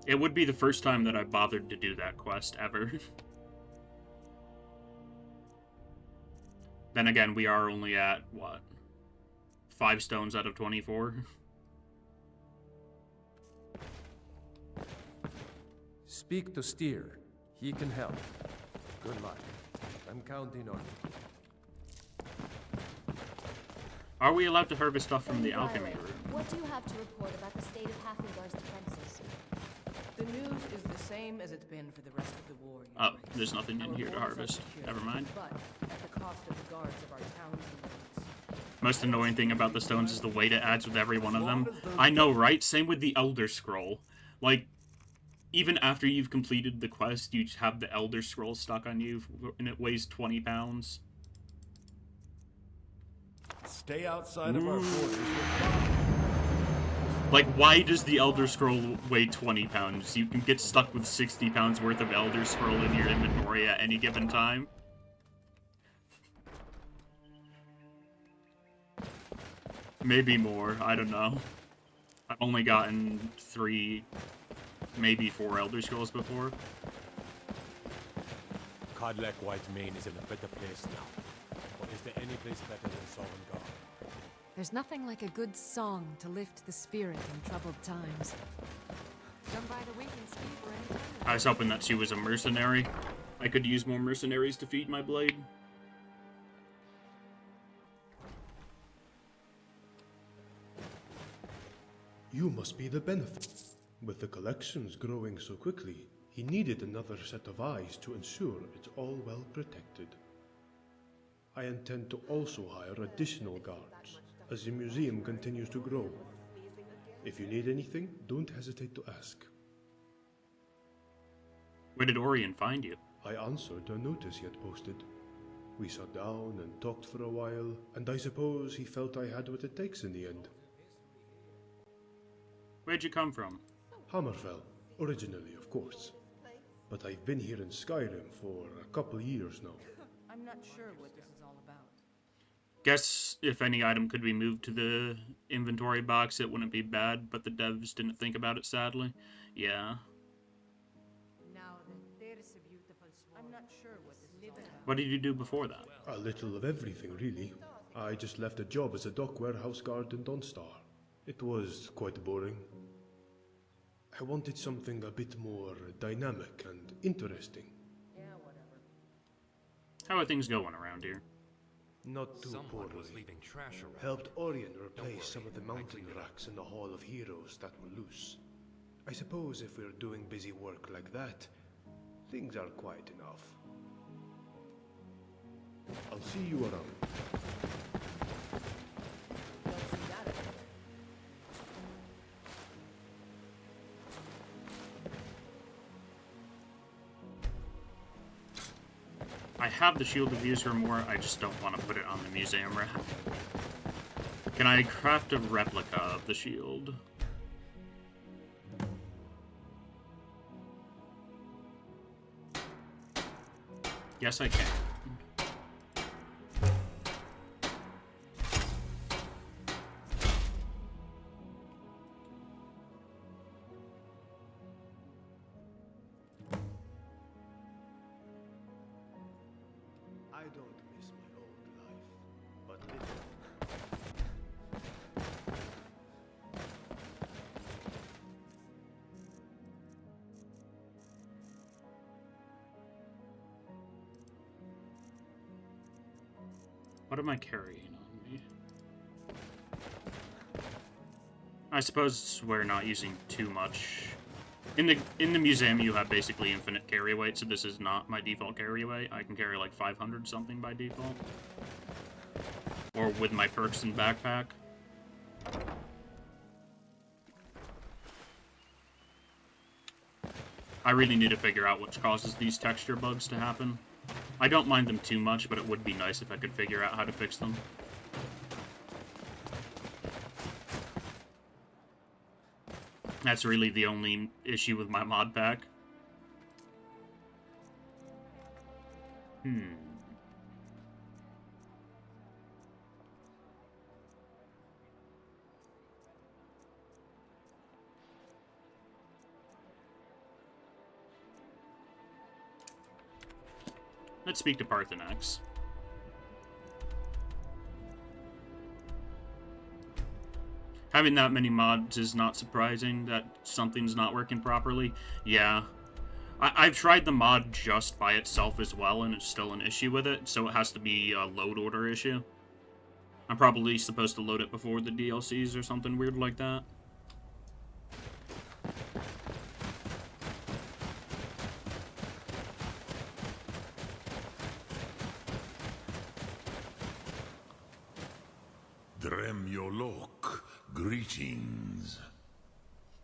It would be the first time that I bothered to do that quest ever. Then again, we are only at, what? 5 stones out of 24? Speak to Steer. He can help. Good luck. I'm counting on you. Are we allowed to harvest stuff from the alchemy Violet, room? what do you have to report about the state of Hafingar's defenses? The news is the same as it's been for the rest of the war. Your Oh, Grace. there's nothing in Our here to borders are harvest. secure, Never mind. But at the cost of the guards of our towns and roads. Most annoying thing about the stones is the weight it adds with every one of them. I know, right? Same with the Elder Scroll. Like, even after you've completed the quest, you just have the Elder Scroll stuck on you, and it weighs 20 pounds. Stay outside of our borders. Like, why does the Elder Scroll weigh 20 pounds? You can get stuck with 60 pounds worth of Elder Scroll in your inventory at any given time. Maybe more, I don't know. I've only gotten 3, maybe 4 Elder Scrolls before. Kodlek White Mane is in a better place now. But is there any place better than Sovngarde? There's nothing like a good song to lift the spirit in troubled times. Done by the weak and speed for any time. I was hoping that she was a mercenary. I could use more mercenaries to feed my blade. You must be the benefit. With the collections growing so quickly, he needed another set of eyes to ensure it's all well protected. I intend to also hire additional guards as the museum continues to grow. If you need anything, don't hesitate to ask. Where did Orion find you? I answered a notice he had posted. We sat down and talked for a while, and I suppose he felt I had what it takes in the end. Where'd you come from? Hammerfell, originally, of course. But I've been here in Skyrim for a couple years now. I'm not sure what this is all about. Guess if any item could be moved to the inventory box, it wouldn't be bad, but the devs didn't think about it, sadly. Yeah. I'm not sure what this is all about. What did you do before that? A little of everything, really. I just left a job as a dock warehouse guard in Dawnstar. It was quite boring. I wanted something a bit more dynamic and interesting. Yeah, whatever. How are things going around here? Not too Someone poorly. was leaving trash around. Helped Orion replace some of the mountain racks in the Hall of Heroes that were loose. I suppose if we're doing busy work like that, things are quiet enough. I'll see you around. Don't see that again. I have the Shield of Ysgramor, I just don't want to put it on the museum rack. Can I craft a replica of the shield? Yes, I can. I don't miss my old life, but little. What am I carrying on me? I suppose we're not using too much. In the museum, you have basically infinite carry weight, so this is not my default carry weight. I can carry like 500 something by default. Or with my perks and backpack. I really need to figure out what causes these texture bugs to happen. I don't mind them too much, but it would be nice if I could figure out how to fix them. That's really the only issue with my mod pack. Let's speak to Parthenax. Having that many mods is not surprising that something's not working properly. Yeah. I've tried the mod just by itself as well, and it's still an issue with it, so it has to be a load order issue. I'm probably supposed to load it before the DLCs or something weird like that. Dremyolok, greetings.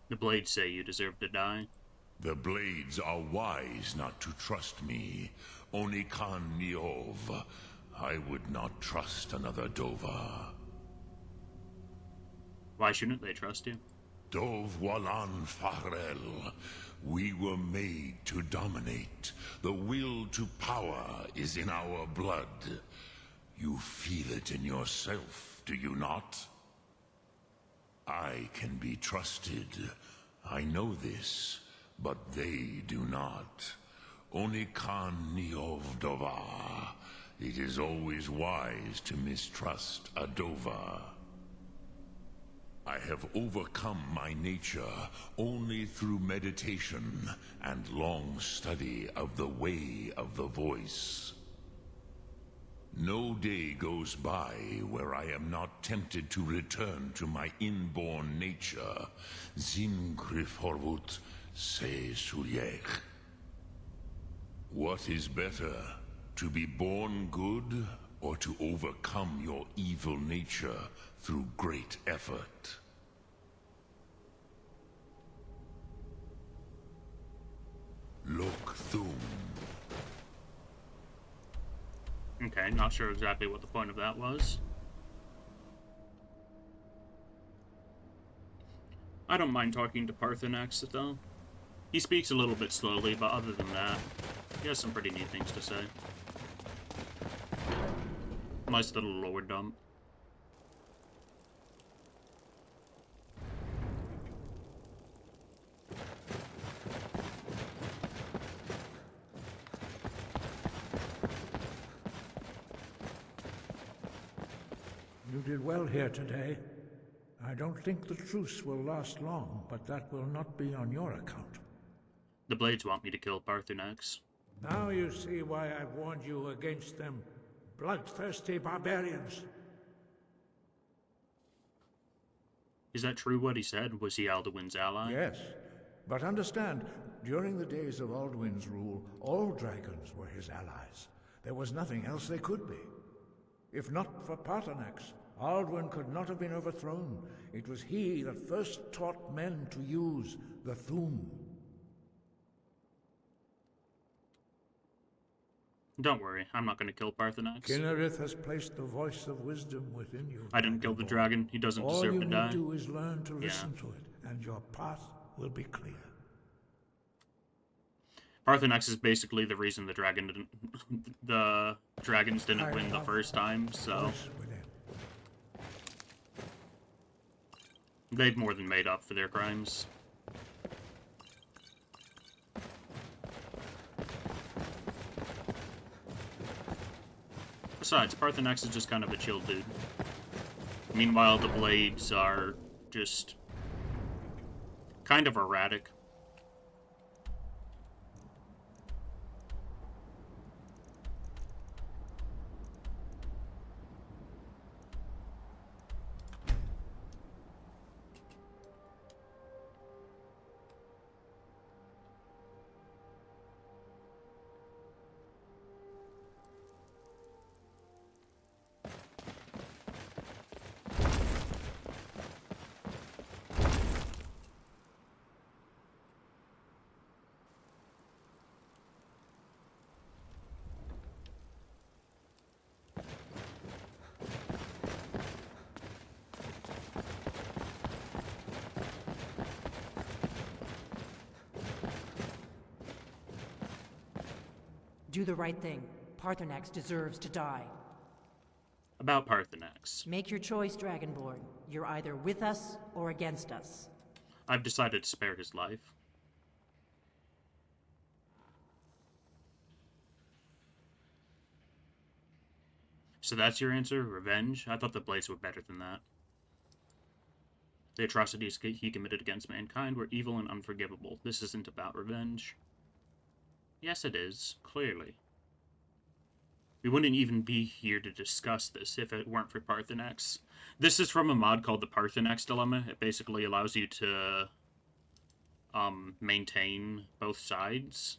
The Blades say you deserve to die. The Blades are wise not to trust me. Onikan Niov. I would not trust another Dova. Why shouldn't they trust you? Dov Walan Farel. We were made to dominate. The will to power is in our blood. You feel it in yourself, do you not? I can be trusted. I know this, but they do not. Onikan Niov Dova. It is always wise to mistrust a Dova. I have overcome my nature only through meditation and long study of the way of the voice. No day goes by where I am not tempted to return to my inborn nature. Zimgriforvut se Sulyech. What is better, to be born good or to overcome your evil nature through great effort? Lok Thum. Okay, not sure exactly what the point of that was. I don't mind talking to Parthenax, though. He speaks a little bit slowly, but other than that, he has some pretty neat things to say. Nice little lore dump. You did well here today. I don't think the truce will last long, but that will not be on your account. The Blades want me to kill Parthenax. Now you see why I warned you against them. Bloodthirsty barbarians. Is that true what he said? Was he Alduin's ally? Yes, but understand, during the days of Alduin's rule, all dragons were his allies. There was nothing else they could be. If not for Parthenax, Alduin could not have been overthrown. It was he that first taught men to use the Thum. Don't worry, I'm not going to kill Parthenax. Kynareth has placed the voice of wisdom within you. I didn't kill the dragon. He doesn't deserve to die. All you need do is learn to listen to it, and your path will be clear. Parthenax is basically the reason the dragons didn't win the first time, so they've more than made up for their crimes. Besides, Parthenax is just kind of a chill dude. Meanwhile, the Blades are just kind of erratic. Do the right thing. Parthenax deserves to die. About Parthenax. Make your choice, Dragonborn. You're either with us or against us. I've decided to spare his life. So that's your answer? Revenge? I thought the Blades were better than that. The atrocities he committed against mankind were evil and unforgivable. This isn't about revenge. Yes, it is. Clearly. We wouldn't even be here to discuss this if it weren't for Parthenax. This is from a mod called the Parthenax Dilemma. It basically allows you to maintain both sides,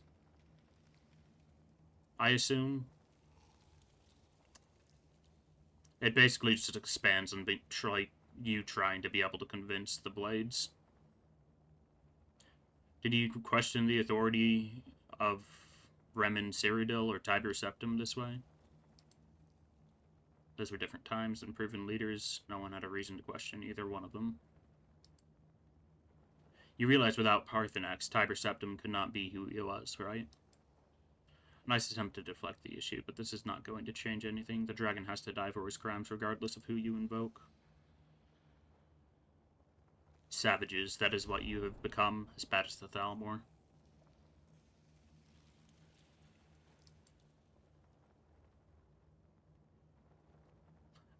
I assume. It basically just expands on you trying to be able to convince the Blades. Did you question the authority of Remen Cyrodiil or Tiber Septim this way? Those were different times and proven leaders. No one had a reason to question either one of them. You realize without Parthenax, Tiber Septim could not be who he was, right? Nice attempt to deflect the issue, but this is not going to change anything. The dragon has to die for his crimes regardless of who you invoke. Savages, that is what you have become, as bad as the Thalmor.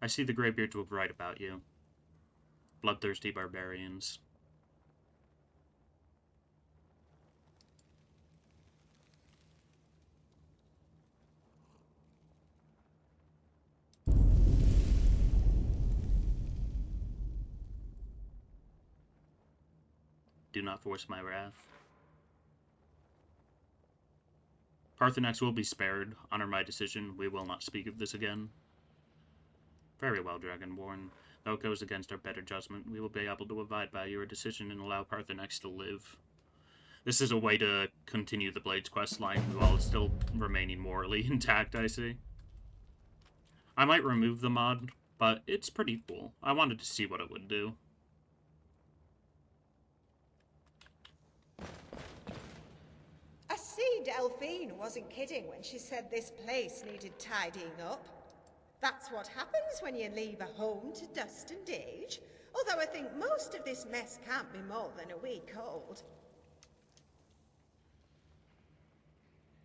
I see the Greybeards will write about you. Bloodthirsty barbarians. Do not force my wrath. Parthenax will be spared. Honor my decision. We will not speak of this again. Very well, Dragonborn. Though it goes against our better judgment, we will be able to abide by your decision and allow Parthenax to live. This is a way to continue the Blades quest line while still remaining morally intact, I see. I might remove the mod, but it's pretty cool. I wanted to see what it would do. I see Delphine wasn't kidding when she said this place needed tidying up. That's what happens when you leave a home to dust and age. Although I think most of this mess can't be more than a week old.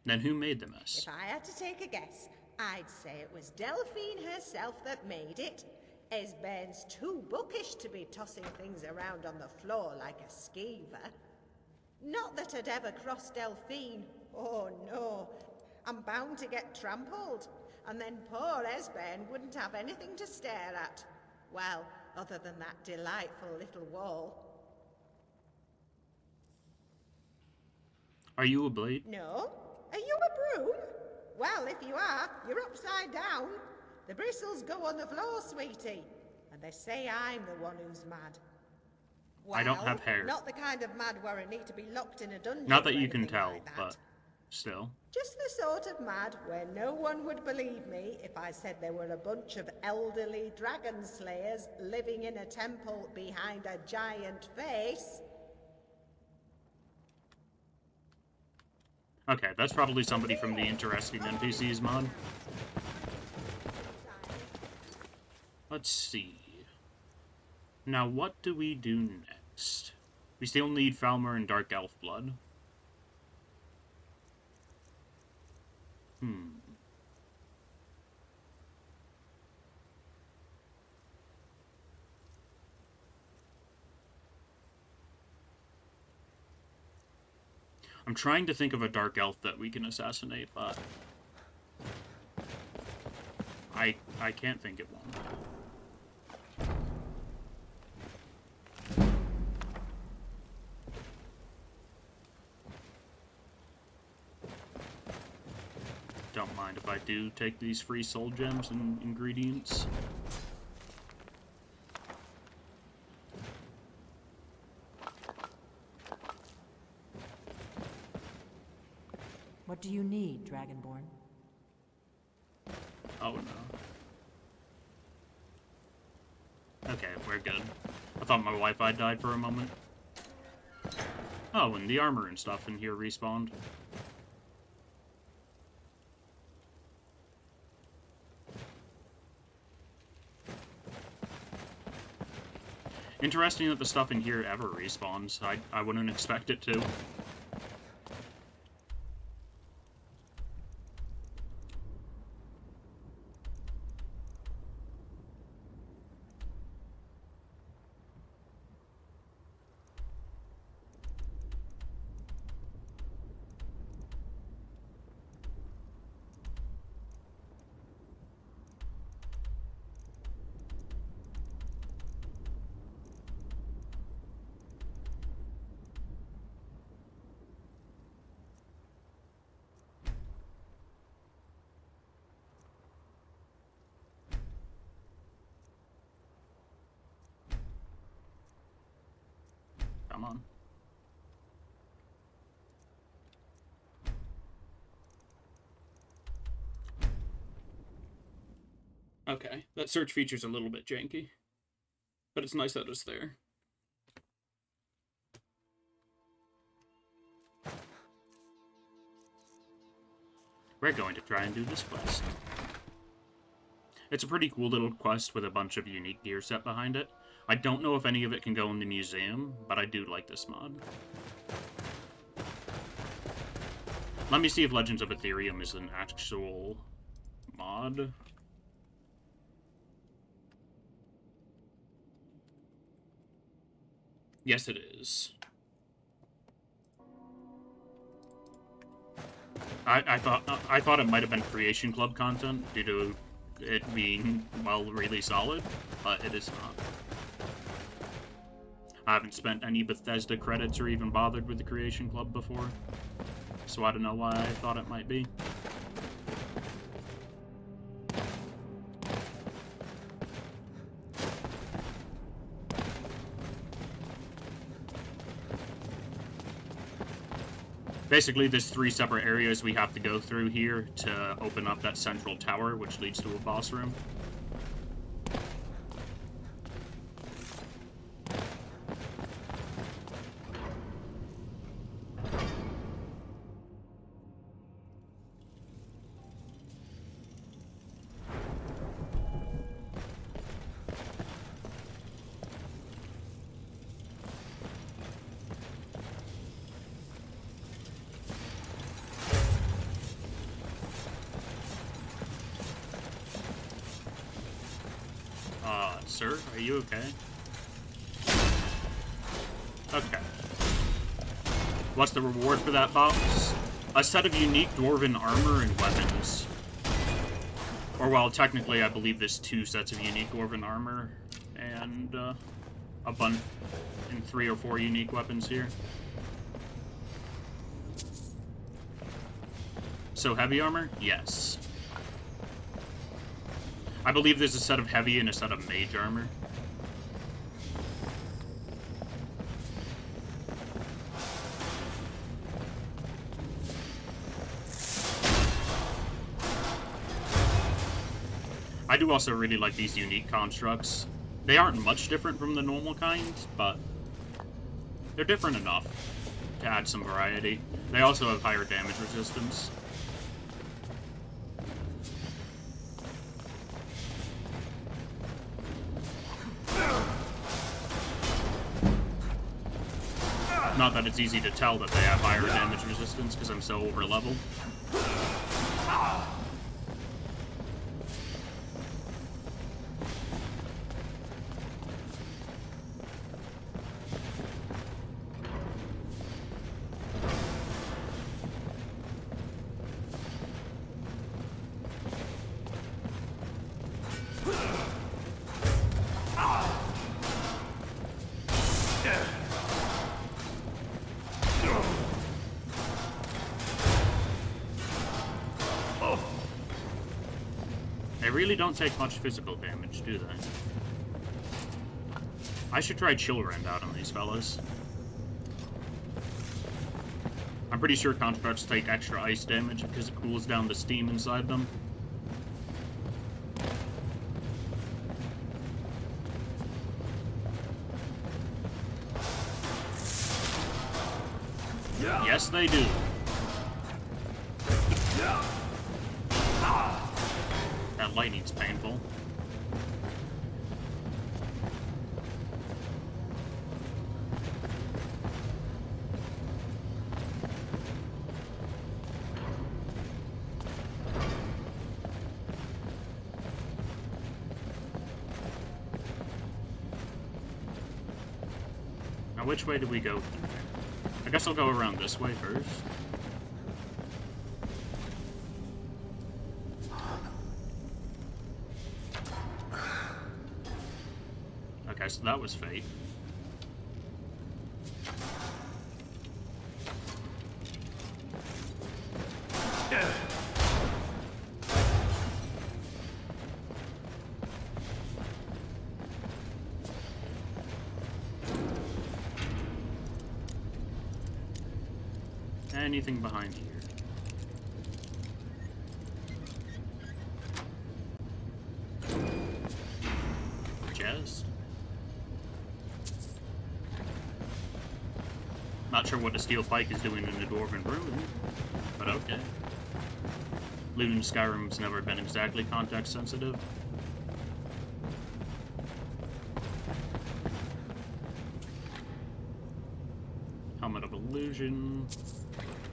Then who made the mess? If I had to take a guess, I'd say it was Delphine herself that made it. Esbern's too bookish to be tossing things around on the floor like a skeever. Not that I'd ever cross Delphine. Oh no, I'm bound to get trampled. And then poor Esbern wouldn't have anything to stare at. Well, other than that delightful little wall. Are you a blade? No? Are you a broom? Well, if you are, you're upside down. The bristles go on the floor, sweetie. And they say I'm the one who's mad. Well, I don't have hair. Not the kind of mad where I need to be locked in a dungeon. Not that you can tell, like but still. Just the sort of mad where no one would believe me if I said there were a bunch of elderly dragon slayers living in a temple behind a giant face. Okay, that's probably somebody from the Interesting NPCs mod. Let's see. Now, what do we do next? We still need Falmer and Dark Elf blood. I'm trying to think of a Dark Elf that we can assassinate, but I can't think of one. Don't mind if I do take these free soul gems and ingredients. What do you need, Dragonborn? Oh no. Okay, we're good. I thought my Wi-Fi died for a moment. Oh, and the armor and stuff in here respawned. Interesting that the stuff in here ever respawns. I wouldn't expect it to. come on. Okay, that search feature's a little bit janky, but it's nice that it's there. We're going to try and do this quest. It's a pretty cool little quest with a bunch of unique gear set behind it. I don't know if any of it can go in the museum, but I do like this mod. Let me see if Legends of Ethereum is an actual mod. Yes, it is. I thought it might have been Creation Club content due to it being, well, really solid, but it is not. I haven't spent any Bethesda credits or even bothered with the Creation Club before, so I don't know why I thought it might be. Basically, there's 3 separate areas we have to go through here to open up that central tower, which leads to a boss room. Sir, are you okay? Okay. What's the reward for that box? A set of unique dwarven armor and weapons. Or, well, technically, I believe there's 2 sets of unique dwarven armor and a bunch and 3 or 4 unique weapons here. So, heavy armor? Yes. I believe there's a set of heavy and a set of mage armor. I do also really like these unique constructs. They aren't much different from the normal kind, but they're different enough to add some variety. They also have higher damage resistance. Not that it's easy to tell that they have higher damage resistance because I'm so over-leveled. They really don't take much physical damage, do they? I should try Chill Rend out on these fellas. I'm pretty sure constructs take extra ice damage because it cools down the steam inside them. Yes, they do. That lightning's painful. Now, which way do we go? I guess I'll go around this way first. Okay, so that was fate. anything behind here? Chest? Not sure what a steel pike is doing in the Dwarven Ruin, but okay. Loot in Skyrim's never been exactly context sensitive. Helmet of Illusion,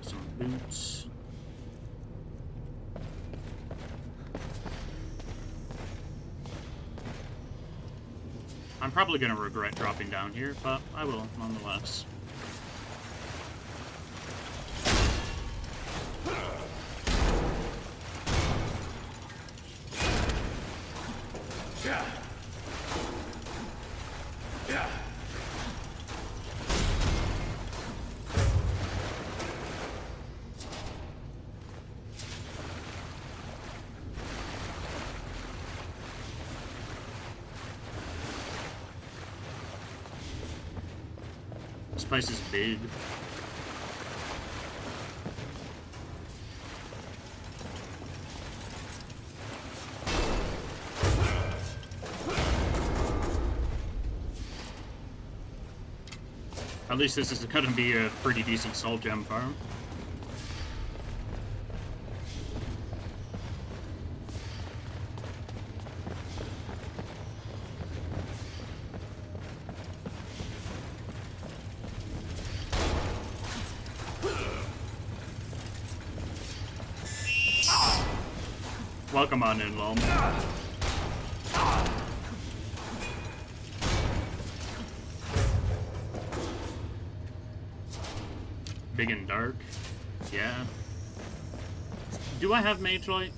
some boots. I'm probably gonna regret dropping down here, but I will nonetheless. This place is big. At least this is gonna be a pretty decent soul gem farm. Welcome on in, Lom. Big and dark. Yeah. Do I have Mage Light?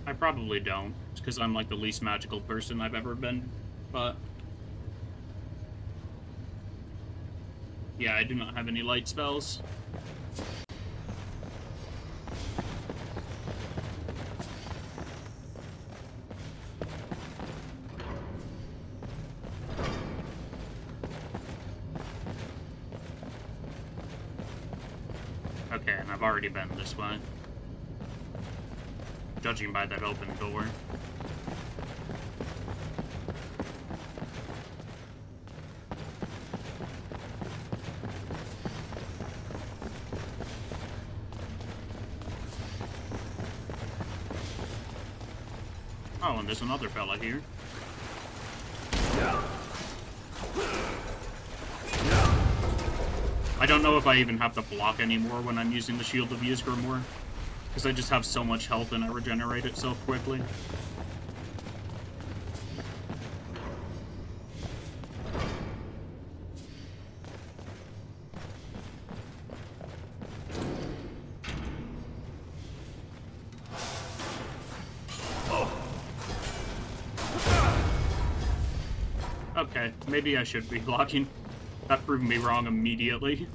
I probably don't. It's because I'm like the least magical person I've ever been. But yeah, I do not have any light spells. Okay, and I've already been this way. Judging by that open door. Oh, and there's another fella here. I don't know if I even have to block anymore when I'm using the Shield of Ysgramor, because I just have so much health and I regenerate it so quickly. Okay, maybe I should be blocking. That proved me wrong immediately.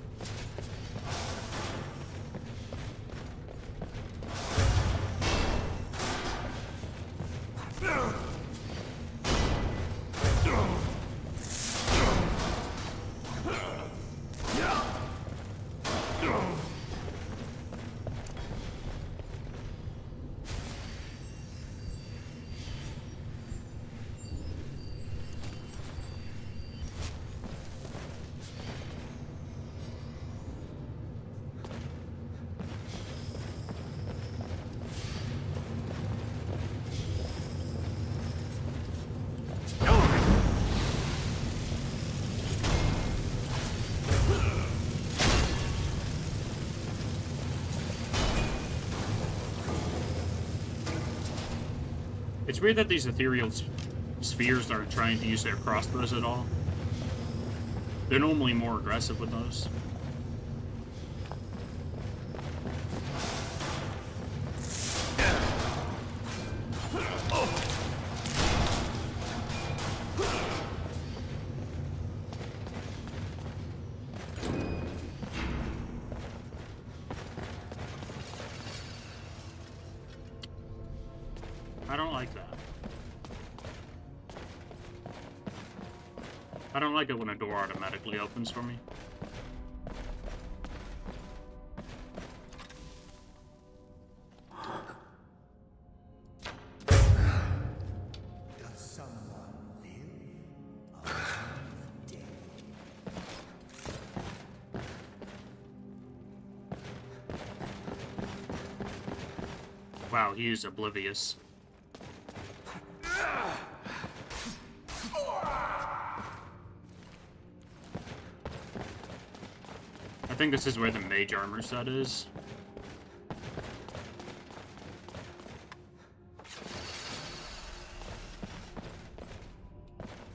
It's weird that these ethereal spheres aren't trying to use their crossbows at all. They're normally more aggressive with those. I don't like that. I don't like it when a door automatically opens for me. Wow, he is oblivious. I think this is where the mage armor set is.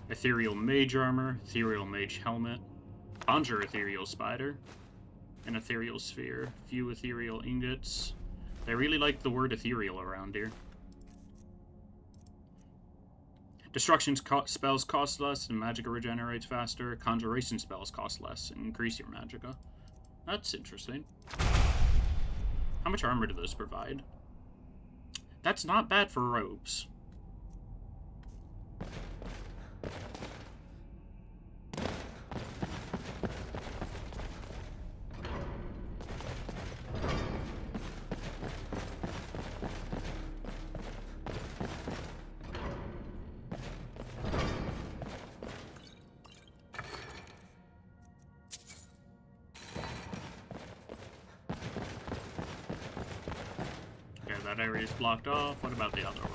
Ethereal mage armor, ethereal mage helmet, conjure ethereal spider, an ethereal sphere, few ethereal ingots. They really like the word ethereal around here. Destruction spells cost less and magicka regenerates faster. Conjuration spells cost less and increase your magicka. That's interesting. How much armor do those provide? That's not bad for robes. That area is blocked off. What about the other way?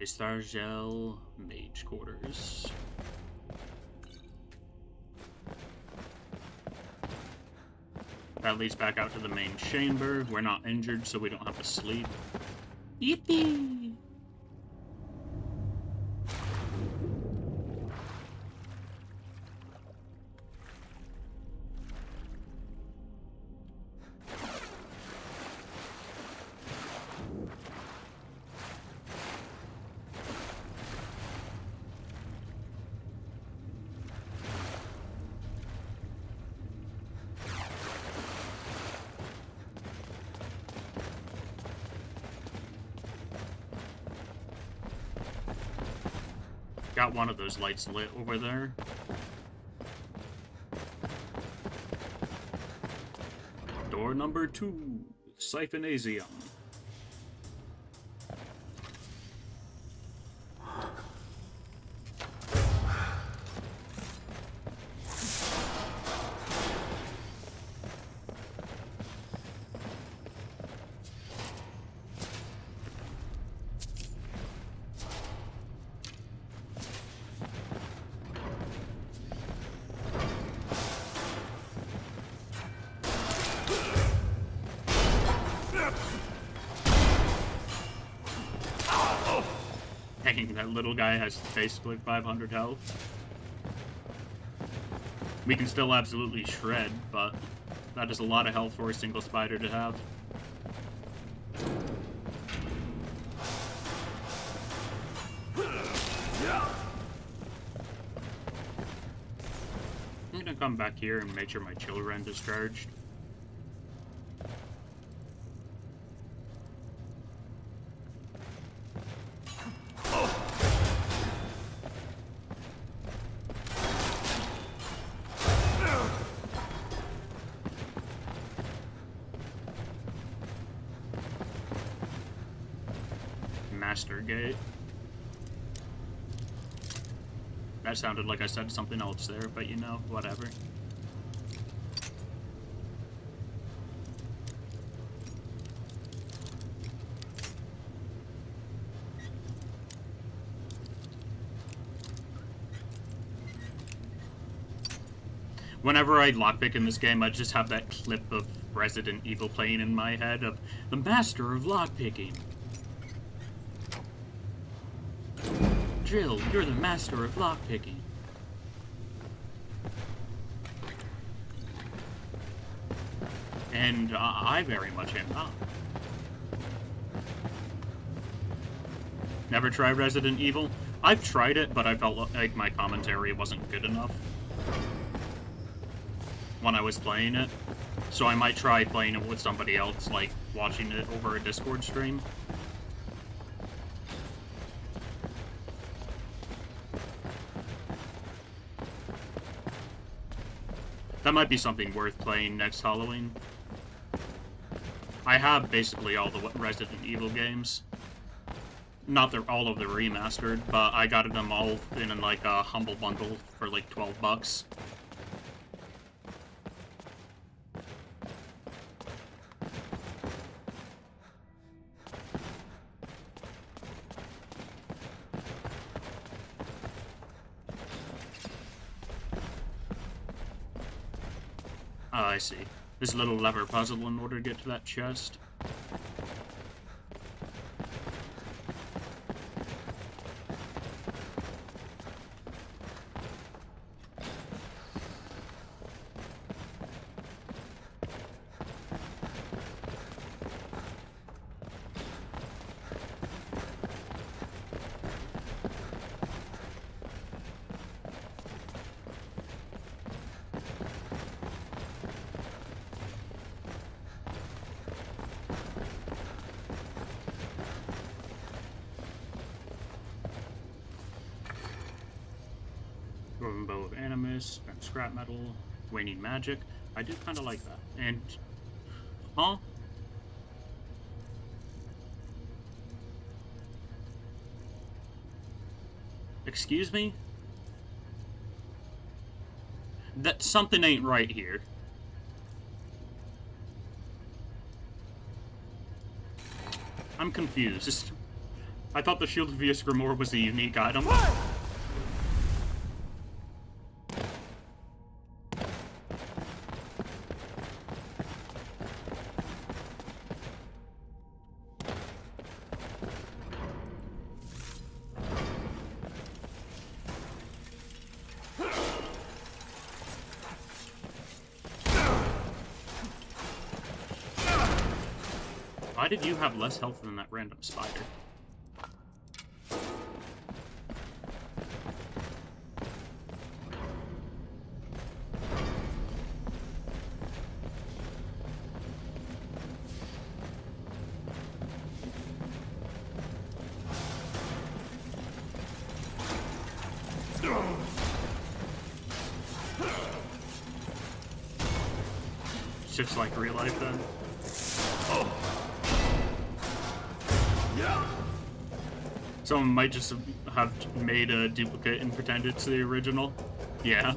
Istargel Mage Quarters. That leads back out to the main chamber. We're not injured, so we don't have to sleep. Yippee! Got one of those lights lit over there. Door number 2, Siphonasium. Dang, that little guy has basically 500 health. We can still absolutely shred, but that is a lot of health for a single spider to have. I'm gonna come back here and make sure my Chillren is charged. Master Gate. That sounded like I said something else there, but you know, whatever. Whenever I lockpick in this game, I just have that clip of Resident Evil playing in my head of the master of lockpicking. Jill, you're the master of lockpicking. And I very much am not. Never tried Resident Evil? I've tried it, but I felt like my commentary wasn't good enough when I was playing it. So I might try playing it with somebody else, like watching it over a Discord stream. That might be something worth playing next Halloween. I have basically all the Resident Evil games. not all of the remastered, but I got them all in like a humble bundle for like $12. Oh, I see. This little lever puzzle in order to get to that chest. Dwarven Bow of Animus, and Scrap Metal, Waning Magic. I do kind of like that. And... Huh? Excuse me? That something ain't right here. I'm confused. I thought the Shield of Vius Grimoire was a unique item. Why did you have less health than that random spider? It's just like real life then. Someone might just have made a duplicate and pretend it's the original. Yeah.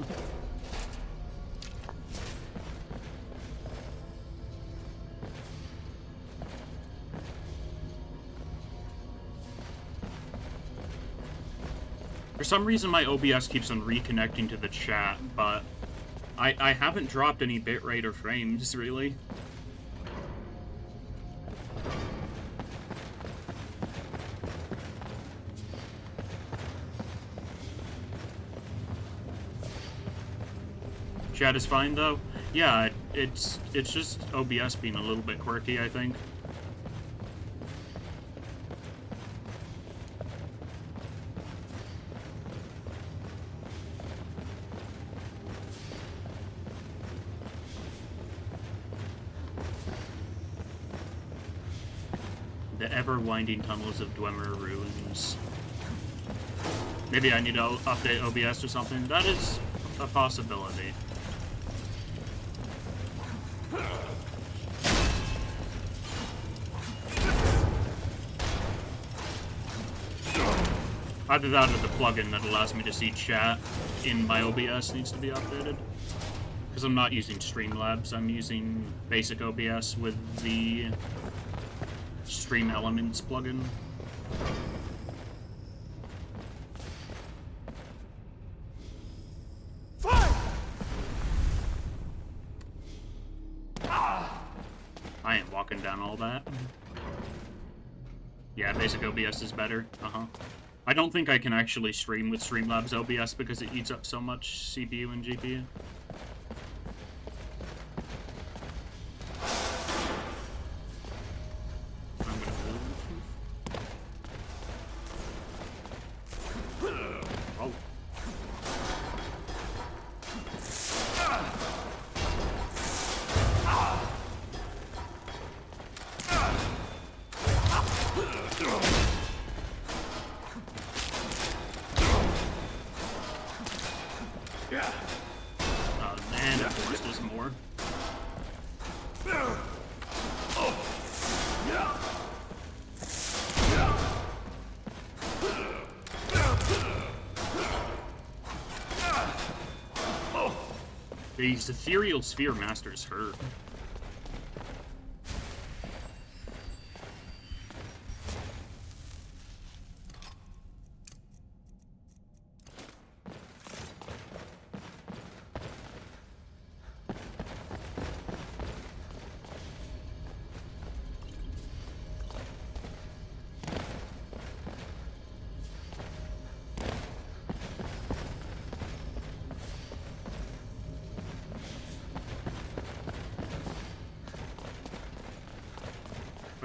For some reason my OBS keeps on reconnecting to the chat, but I haven't dropped any bitrate or frames, really. Chat is fine though. Yeah, it's just OBS being a little bit quirky, I think. The ever-winding tunnels of Dwemer ruins. Maybe I need to update OBS or something. That is a possibility. Either that or the plugin that allows me to see chat in my OBS needs to be updated. Because I'm not using Streamlabs, I'm using basic OBS with the Stream Elements plugin. I ain't walking down all that. Yeah, basic OBS is better. I don't think I can actually stream with Streamlabs OBS because it eats up so much CPU and GPU. Man, of course there's more. These ethereal sphere masters hurt.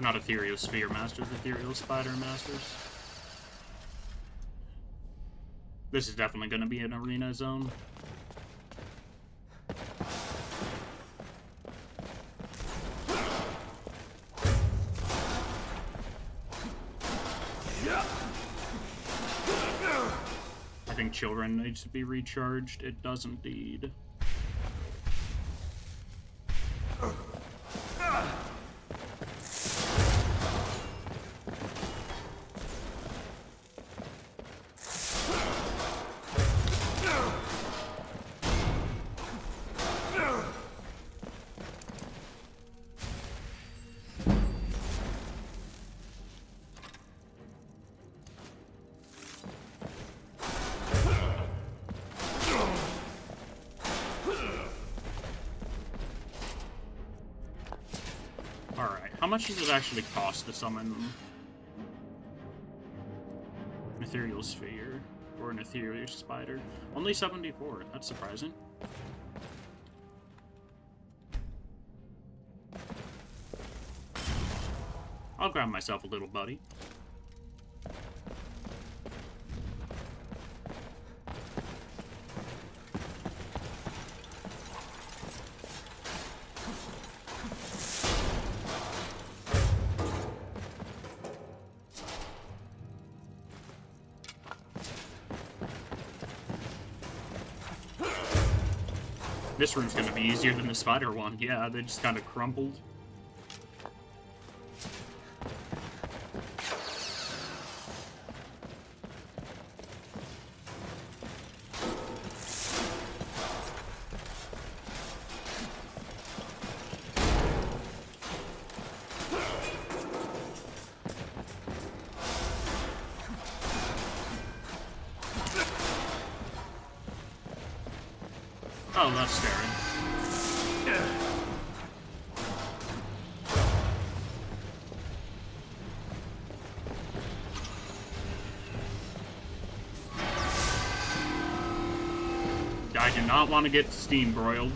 Not ethereal sphere masters, ethereal spider masters. This is definitely going to be an arena zone. I think children needs to be recharged. It does indeed. How much does it actually cost to summon an ethereal sphere or an ethereal spider? Only 74. That's surprising. I'll grab myself a little buddy. This room's gonna be easier than the spider one. Yeah, they just kind of crumbled. Oh, that's staring. I do not want to get steam broiled.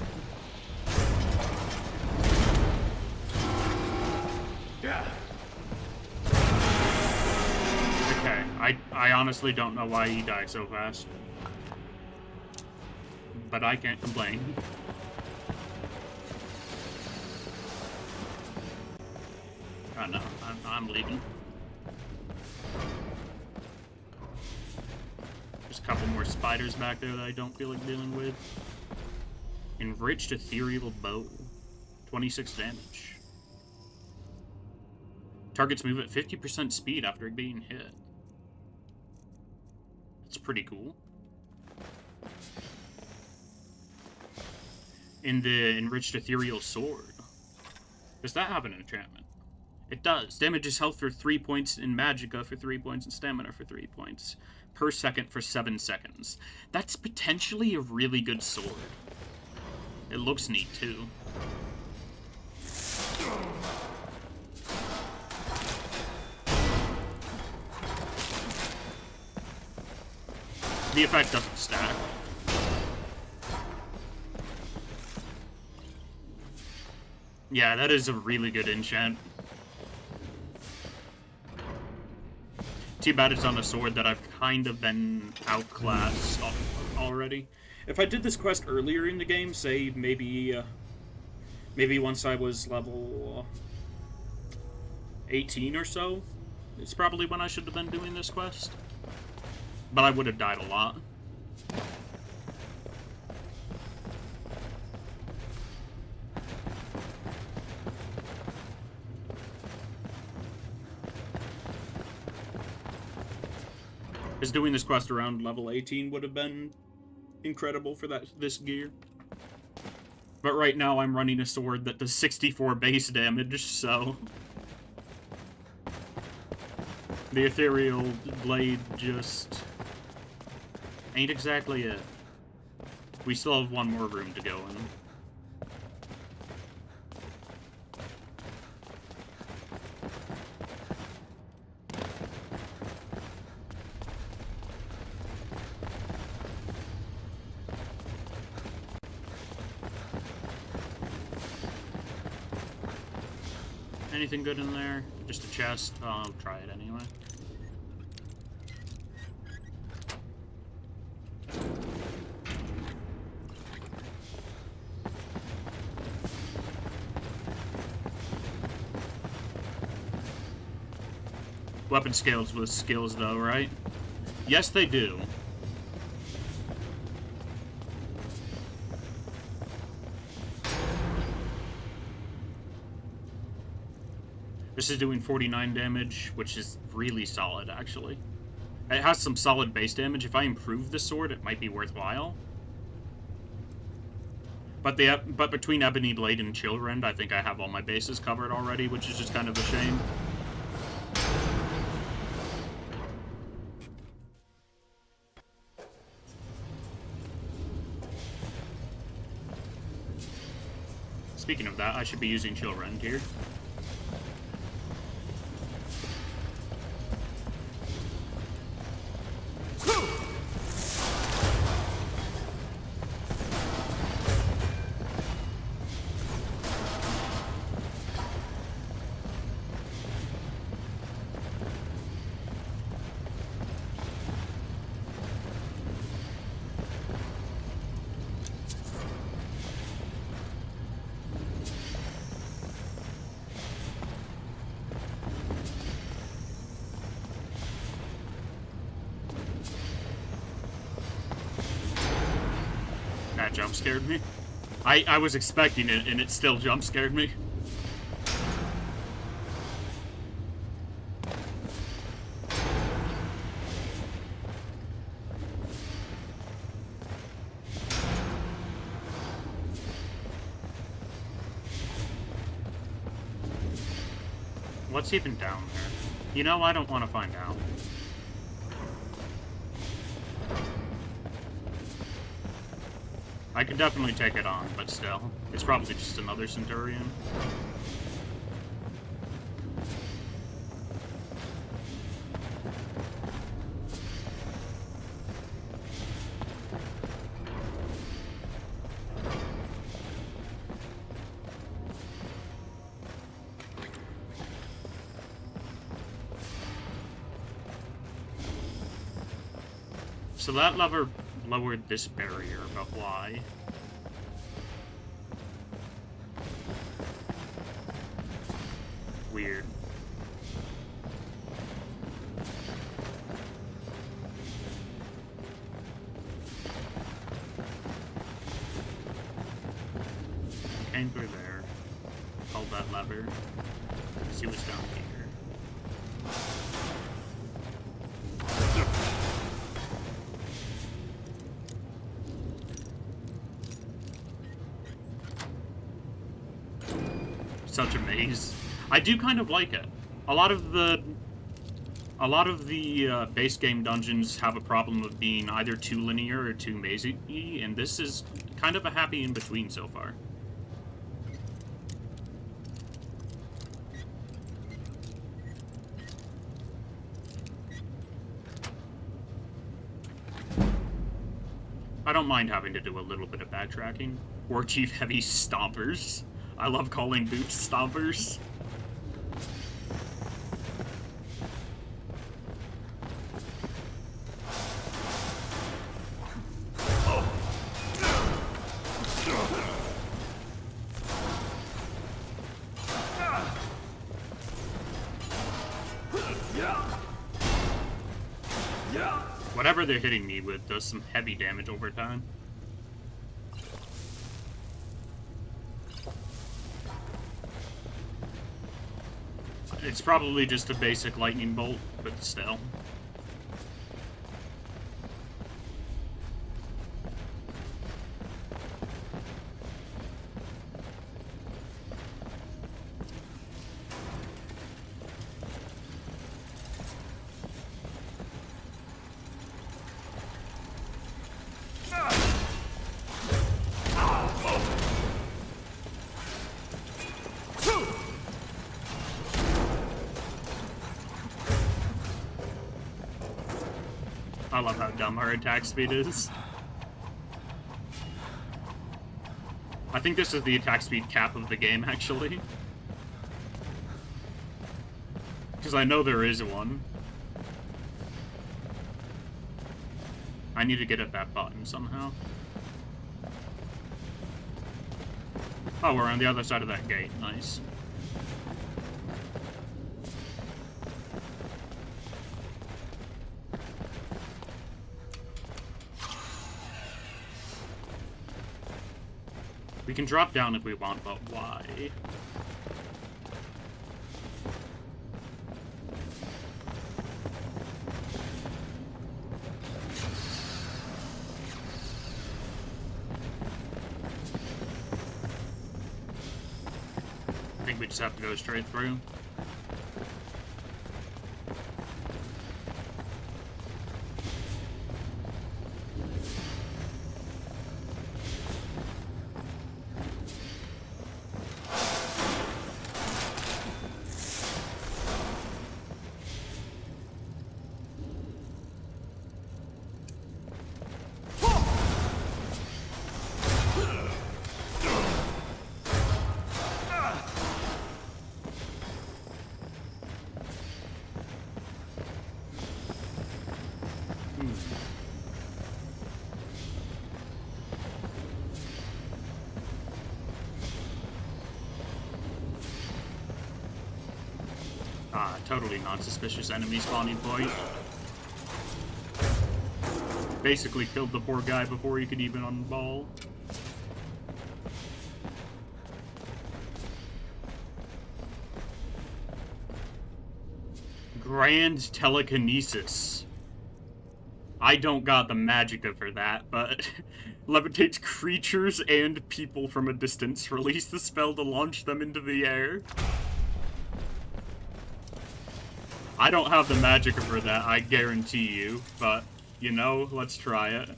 Okay, I honestly don't know why he died so fast. But I can't complain. Oh no, I'm leaving. There's a couple more spiders back there that I don't feel like dealing with. Enriched Ethereal Bow. 26 damage. Targets move at 50% speed after being hit. That's pretty cool. In the Enriched Ethereal Sword. Does that have an enchantment? It does. Damages health for 3 points in Magicka for 3 points and stamina for 3 points per second for 7 seconds. That's potentially a really good sword. It looks neat too. The effect doesn't stack. Yeah, that is a really good enchant. Too bad it's on a sword that I've kind of been outclassed already. If I did this quest earlier in the game, say maybe once I was level 18 or so, it's probably when I should have been doing this quest. But I would have died a lot. Because doing this quest around level 18 would have been incredible for this gear. But right now I'm running a sword that does 64 base damage, so... The ethereal blade just... ain't exactly it. We still have one more room to go in. Anything good in there? Just a chest? Oh, I'll try it anyway. Weapon scales with skills though, right? Yes, they do. This is doing 49 damage, which is really solid, actually. It has some solid base damage. If I improve the sword, it might be worthwhile. But between Ebony Blade and Chillrend, I think I have all my bases covered already, which is just kind of a shame. Speaking of that, I should be using Chillrend here. That jump scared me. I was expecting it, and it still jump scared me. What's even down there? You know, I don't want to find out. I could definitely take it on, but still. It's probably just another Centurion. So that lever lowered this barrier, but why? Weird. Came through there. Hold that lever. See what's down here. Such a maze. I do kind of like it. A lot of the base game dungeons have a problem of being either too linear or too mazy, and this is kind of a happy in between so far. I don't mind having to do a little bit of backtracking. Warchief Heavy Stompers. I love calling boots stompers. Whatever they're hitting me with does some heavy damage over time. It's probably just a basic lightning bolt, but still. I love how dumb her attack speed is. I think this is the attack speed cap of the game, actually. Because I know there is one. I need to get at that button somehow. Oh, we're on the other side of that gate. Nice. We can drop down if we want, but why? I think we just have to go straight through. Totally non-suspicious enemy spawning point. Basically killed the poor guy before he could even unball. Grand telekinesis. I don't got the magica for that, but levitates creatures and people from a distance. Release the spell to launch them into the air. I don't have the magica for that, I guarantee you, but, you know, let's try it.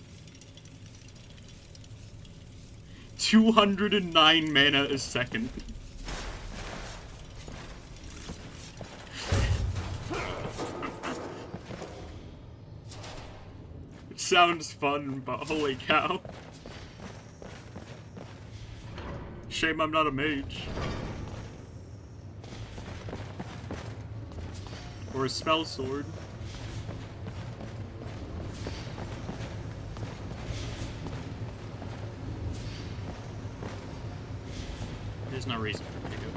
209 mana a second. It sounds fun, but holy cow. Shame I'm not a mage. Or a spell sword. There's no reason for me to go.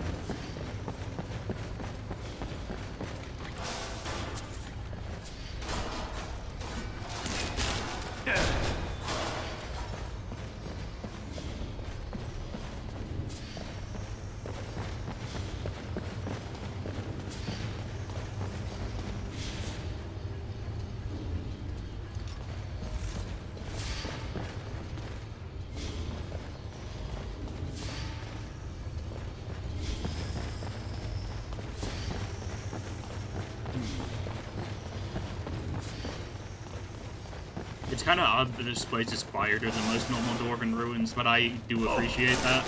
It's kind of odd that this place is quieter than most normal Dwarven ruins, but I do appreciate that.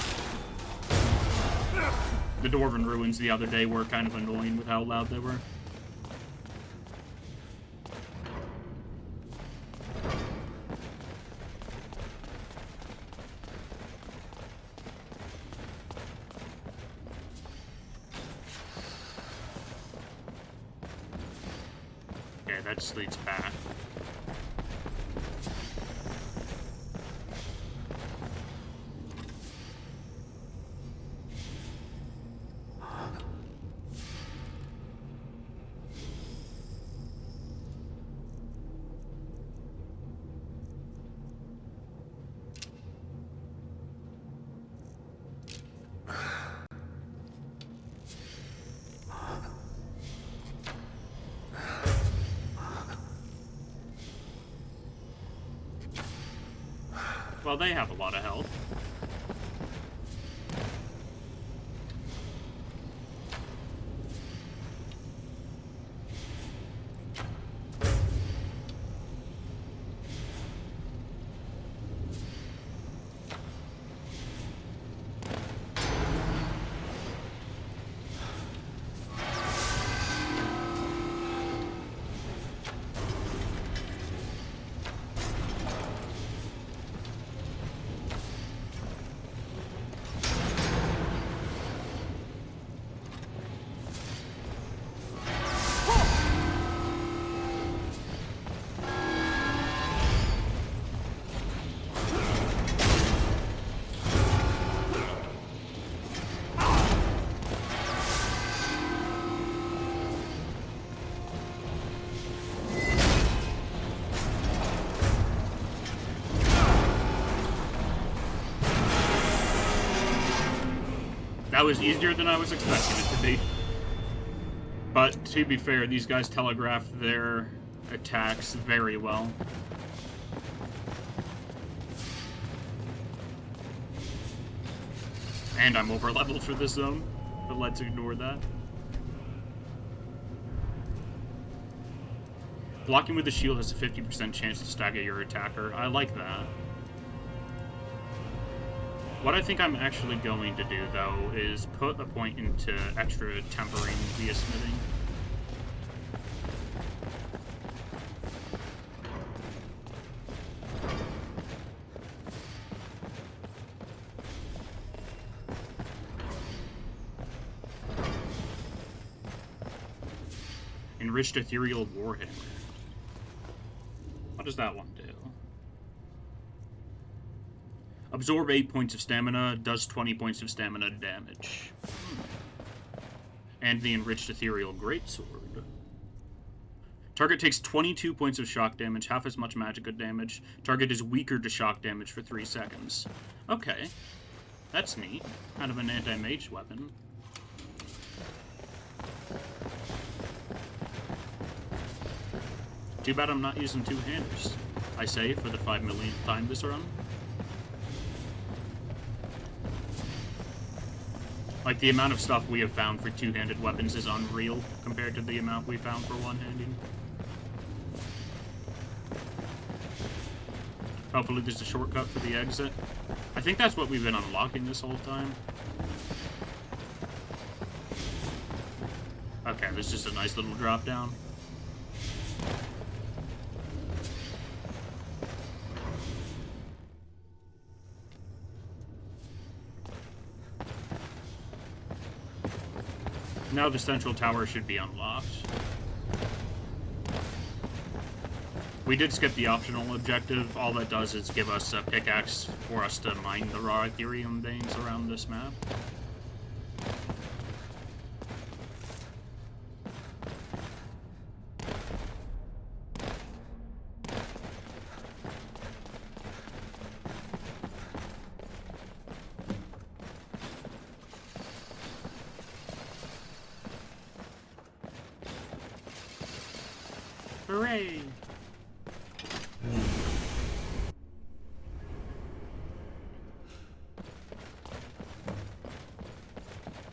The Dwarven ruins the other day were kind of annoying with how loud they were. Okay, that just leads back. Well, they have a lot of health. That was easier than I was expecting it to be. But to be fair, these guys telegraphed their attacks very well. And I'm over leveled for this zone, but let's ignore that. Blocking with the shield has a 50% chance to stagger your attacker. I like that. What I think I'm actually going to do, though, is put a point into extra tempering via smithing. Enriched Ethereal Warhammer. What does that one do? Absorb 8 points of stamina, does 20 points of stamina damage. And the Enriched Ethereal Greatsword. Target takes 22 points of shock damage, half as much magic damage. Target is weaker to shock damage for 3 seconds. Okay. That's neat. Kind of an anti-mage weapon. Too bad I'm not using two-handers. I say for the 5 millionth time this run. Like, the amount of stuff we have found for two-handed weapons is unreal compared to the amount we found for one-handing. Hopefully there's a shortcut for the exit. I think that's what we've been unlocking this whole time. Okay, there's just a nice little drop down. Now the central tower should be unlocked. We did skip the optional objective. All that does is give us a pickaxe for us to mine the raw Ethereum veins around this map. Hooray!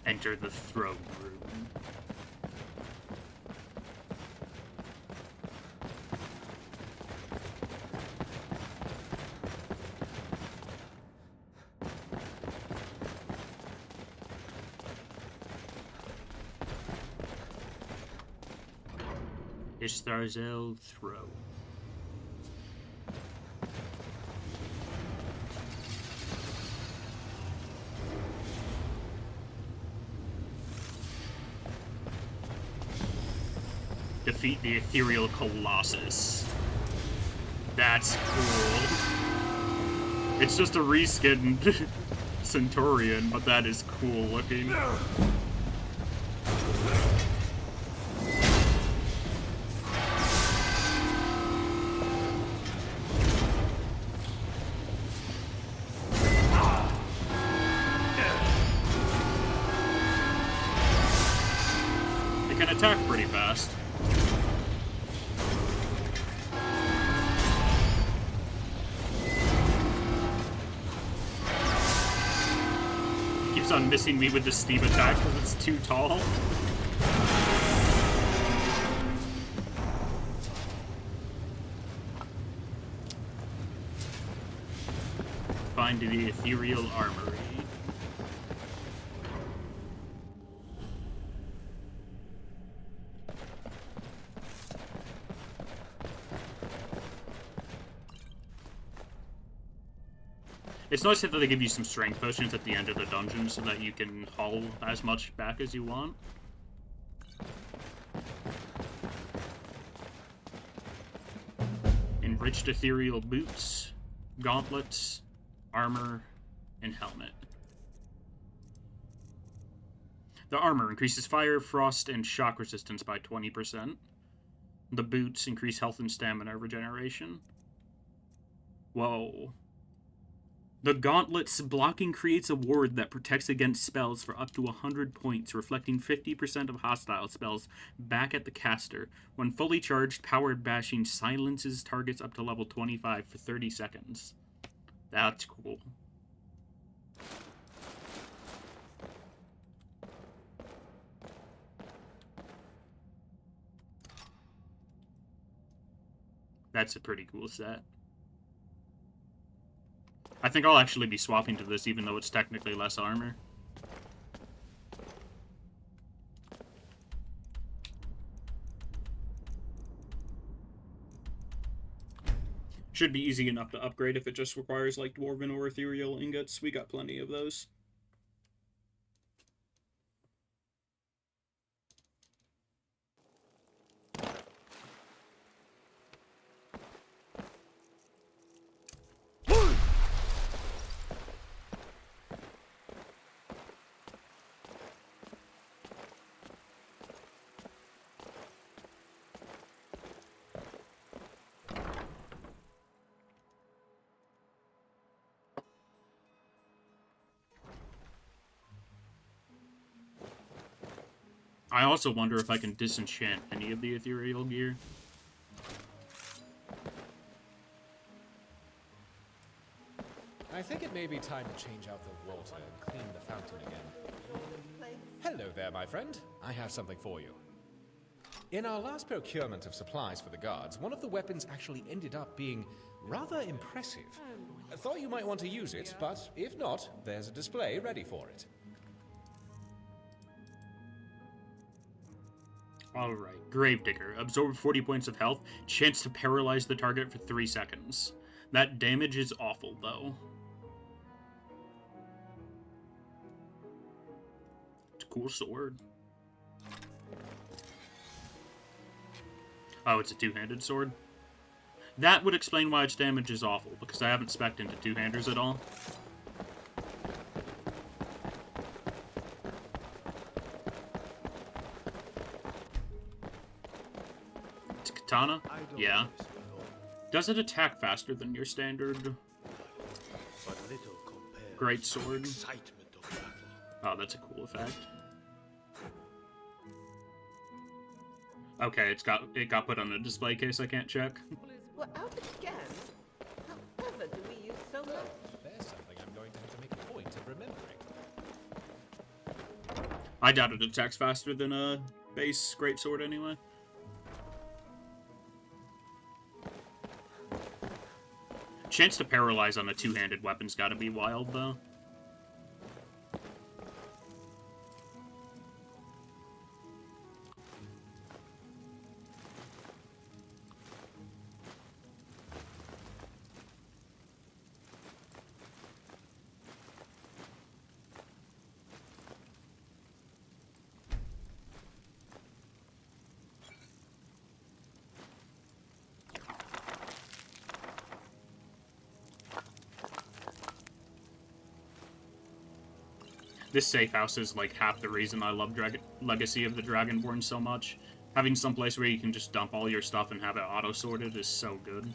Enter the throne room. Ishtarzel throne. Defeat the Ethereal Colossus. That's cool. It's just a reskinned Centaurian, but that is cool looking. Attack pretty fast. Keeps on missing me with the steam attack because it's too tall. Find the Ethereal Armory. It's nice that they give you some strength potions at the end of the dungeon so that you can haul as much back as you want. Enriched Ethereal Boots, Gauntlets, Armor, and Helmet. The armor increases fire, frost, and shock resistance by 20%. The boots increase health and stamina regeneration. Whoa. The Gauntlet's blocking creates a ward that protects against spells for up to 100 points, reflecting 50% of hostile spells back at the caster. When fully charged, Powered Bashing silences targets up to level 25 for 30 seconds. That's cool. That's a pretty cool set. I think I'll actually be swapping to this, even though it's technically less armor. Should be easy enough to upgrade if it just requires, like, Dwarven or Ethereal ingots. We got plenty of those. I also wonder if I can disenchant any of the ethereal gear. I think it may be time to change out the water and clean the fountain again. Hello there, my friend. I have something for you. In our last procurement of supplies for the guards, one of the weapons actually ended up being rather impressive. I thought you might want to use it, but if not, there's a display ready for it. Alright, Gravedigger. Absorb 40 points of health. Chance to paralyze the target for 3 seconds. That damage is awful, though. It's a cool sword. Oh, it's a two-handed sword? That would explain why its damage is awful, because I haven't spec'd into two-handers at all. Katana? Yeah. Does it attack faster than your standard great sword? Oh, that's a cool effect. Okay, it got put on a display case I can't check. We're out again. However, do we use so much? There's something I'm going to have to make a point of remembering. I doubt it attacks faster than a base greatsword anyway. Chance to paralyze on a two-handed weapon's gotta be wild, though. This safe house is like half the reason I love Legacy of the Dragonborn so much. Having some place where you can just dump all your stuff and have it auto-sorted is so good.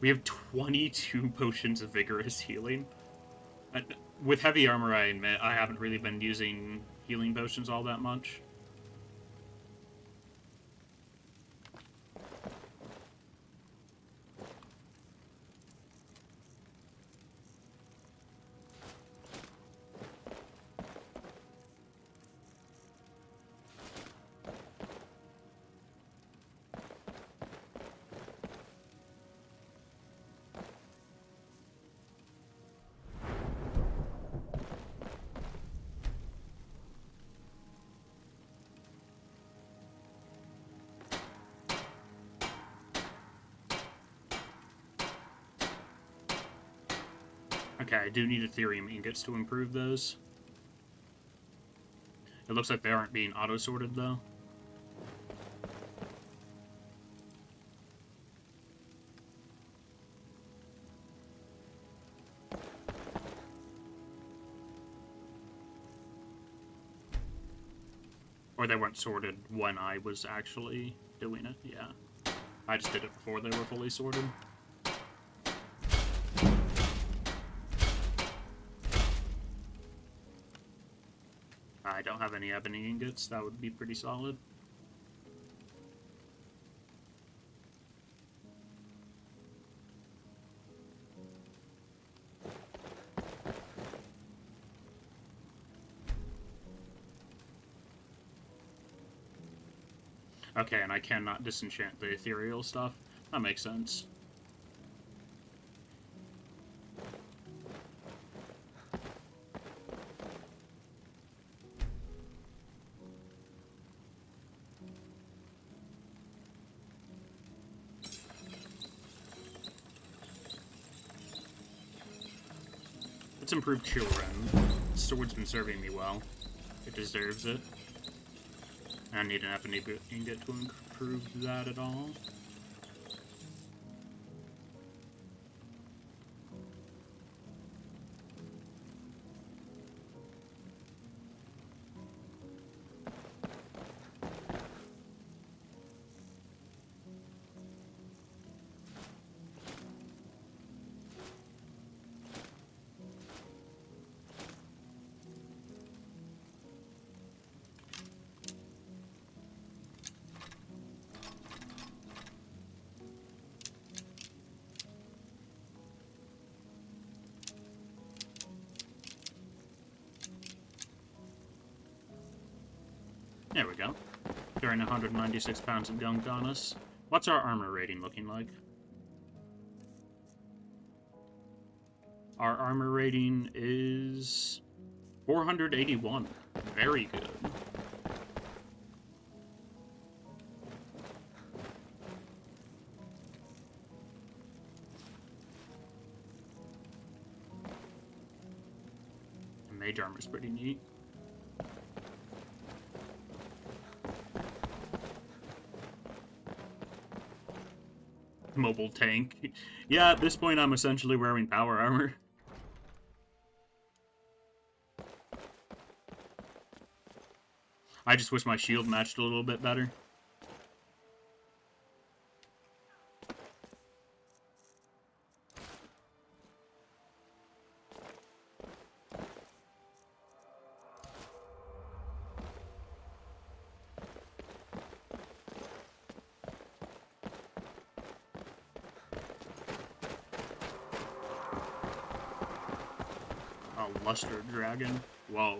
We have 22 potions of vigorous healing. With heavy armor, I admit, I haven't really been using healing potions all that much. Okay, I do need Ethereum ingots to improve those. It looks like they aren't being auto-sorted, though. Or they weren't sorted when I was actually doing it, yeah. I just did it before they were fully sorted. I don't have any ebony ingots. That would be pretty solid. Okay, and I cannot disenchant the ethereal stuff. That makes sense. Let's improve children. The sword's been serving me well. It deserves it. I need an ebony ingot to improve that at all. There we go. Carrying 196 pounds of gunk on us. What's our armor rating looking like? Our armor rating is 481. Very good. And mage armor's pretty neat. Mobile tank. Yeah, at this point I'm essentially wearing power armor. I just wish my shield matched a little bit better. Luster dragon. Whoa.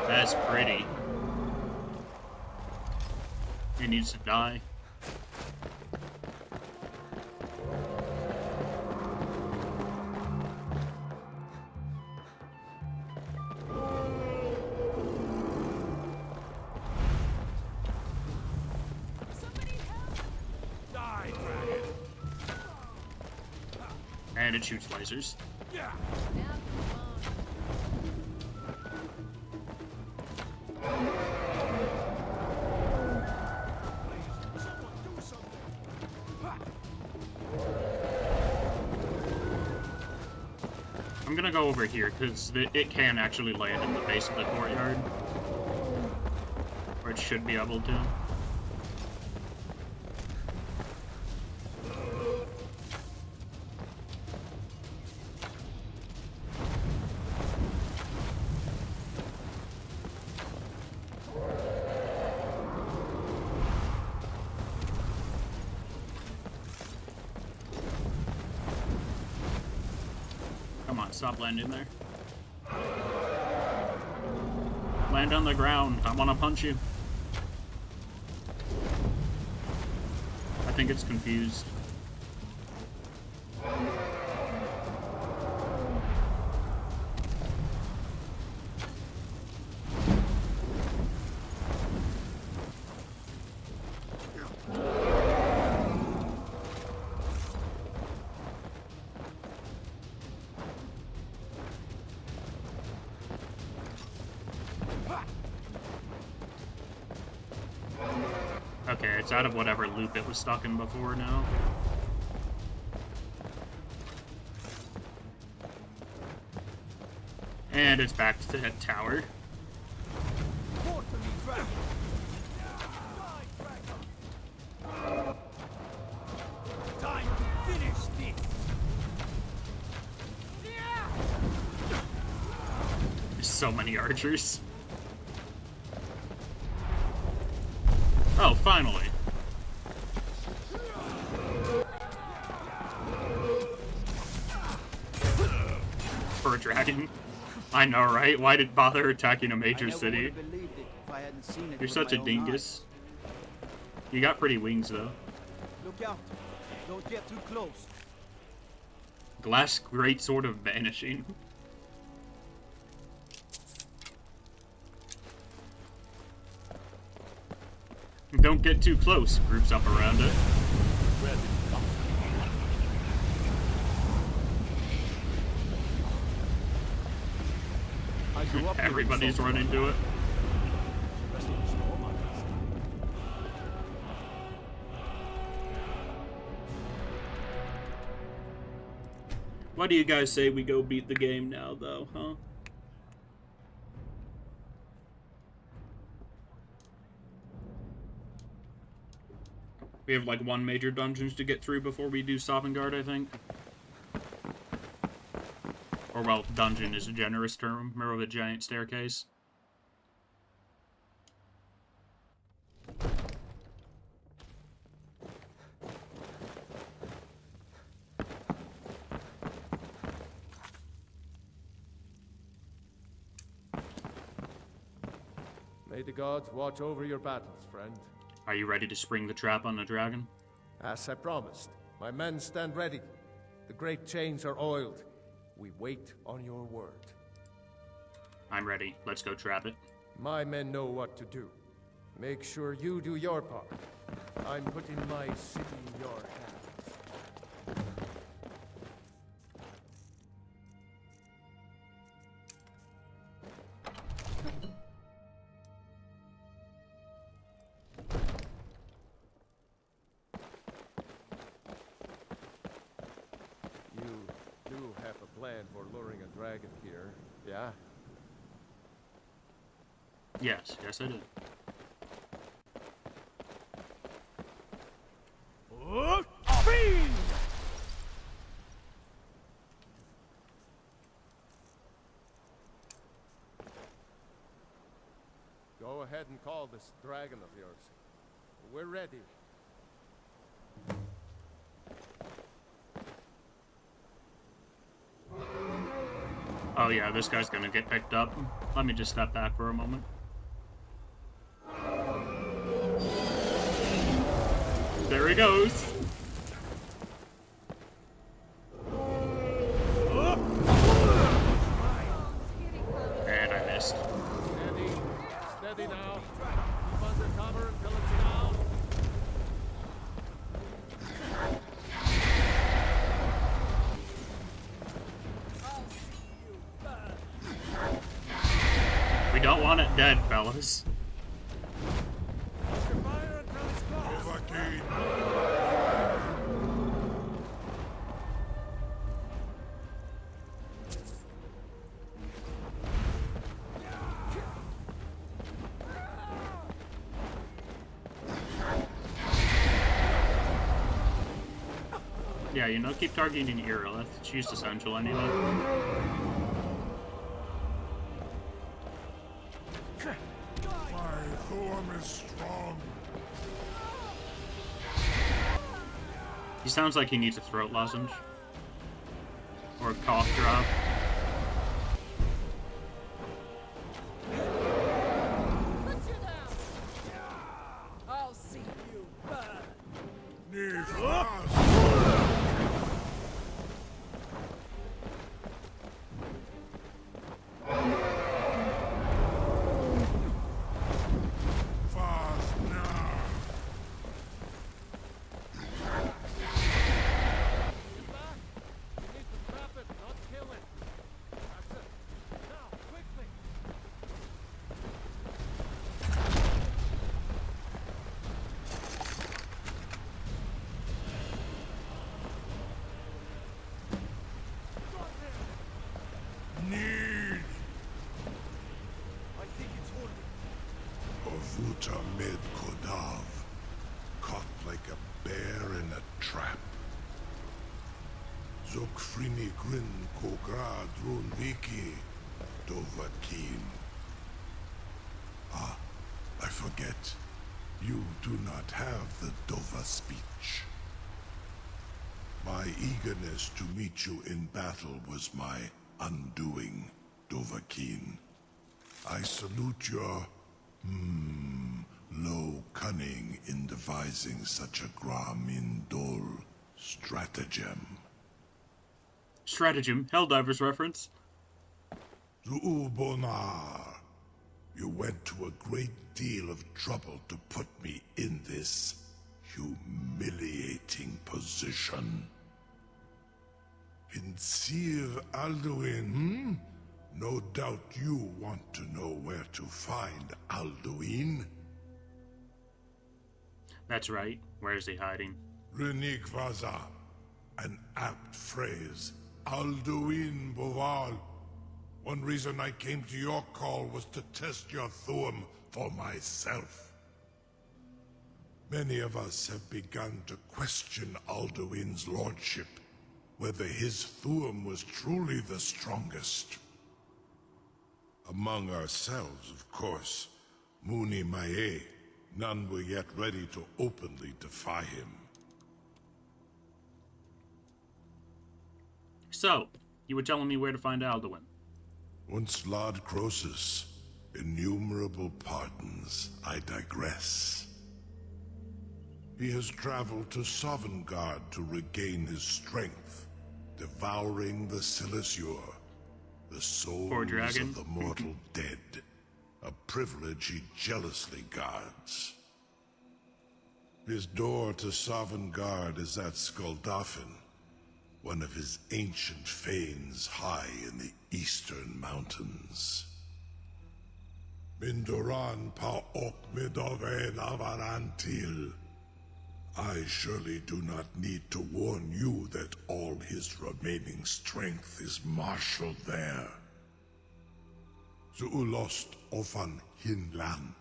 That's pretty. It needs to die. Die, dragon. And it shoots lasers. Yeah. I'm gonna go over here, because it can actually land in the base of the courtyard. Or it should be able to. Stop landing there. Land on the ground. I want to punch you. I think it's confused. Okay, it's out of whatever loop it was stuck in before now. And it's back to the tower. Time to finish this. There's so many archers. Oh, finally. For a dragon. I know, right? Why did bother attacking a major city? You're such a dingus. You got pretty wings, though. Look out. Don't get too close. Glass greatsword of vanishing. Don't get too close. Groups up around it. Everybody's running to it. Why do you guys say we go beat the game now, though, huh? We have like one major dungeons to get through before we do Sovngarde, I think. Or, well, dungeon is a generous term. Mirror of a giant staircase. May the gods watch over your battles, friend. Are you ready to spring the trap on the dragon? As I promised, my men stand ready. The great chains are oiled. We wait on your word. I'm ready. Let's go trap it. My men know what to do. Make sure you do your part. I'm putting my city in your hands. Plan for luring a dragon here, yeah? Yes, I did. Go ahead and call this dragon of yours. We're ready. Oh yeah, this guy's gonna get picked up. Let me just step back for a moment. There he goes. And I missed. Steady. Steady now. Keep under cover until it's down. We don't want it dead, fellas. Yeah, you know, keep targeting Irilith. She's essential anyway. My form is strong. He sounds like he needs a throat lozenge. Or a cough drop. I'll see you burn. Need fast. Ovuta Med Kodav, caught like a bear in a trap. Zokfrini Grin Kogra Drunviki Dovakin. Ah, I forget. You do not have the Dova speech. My eagerness to meet you in battle was my undoing, Dovahkiin. I salute your, low cunning in devising such a Gramin Dol stratagem. Stratagem, Helldivers reference. Zu'ulbonar, you went to a great deal of trouble to put me in this humiliating position. In Sir Alduin, No doubt you want to know where to find Alduin. That's right. Where is he hiding? Renik Vaza, an apt phrase. Alduin Boval. One reason I came to your call was to test your Thuum for myself. Many of us have begun to question Alduin's lordship, whether his Thuum was truly the strongest. Among ourselves, of course, Muni Mae, none were yet ready to openly defy him. So, you were telling me where to find Alduin. Once Lord Croesus, innumerable pardons, I digress. He has traveled to Sovngarde to regain his strength, devouring the Silesur, the souls of the mortal dead, a privilege he jealously guards. His door to Sovngarde is at Skuldafn, one of his ancient fanes high in the eastern mountains. Mindoran pa ok midoven avarantil. I surely do not need to warn you that all his remaining strength is marshaled there. Zuulost ofan hinlan.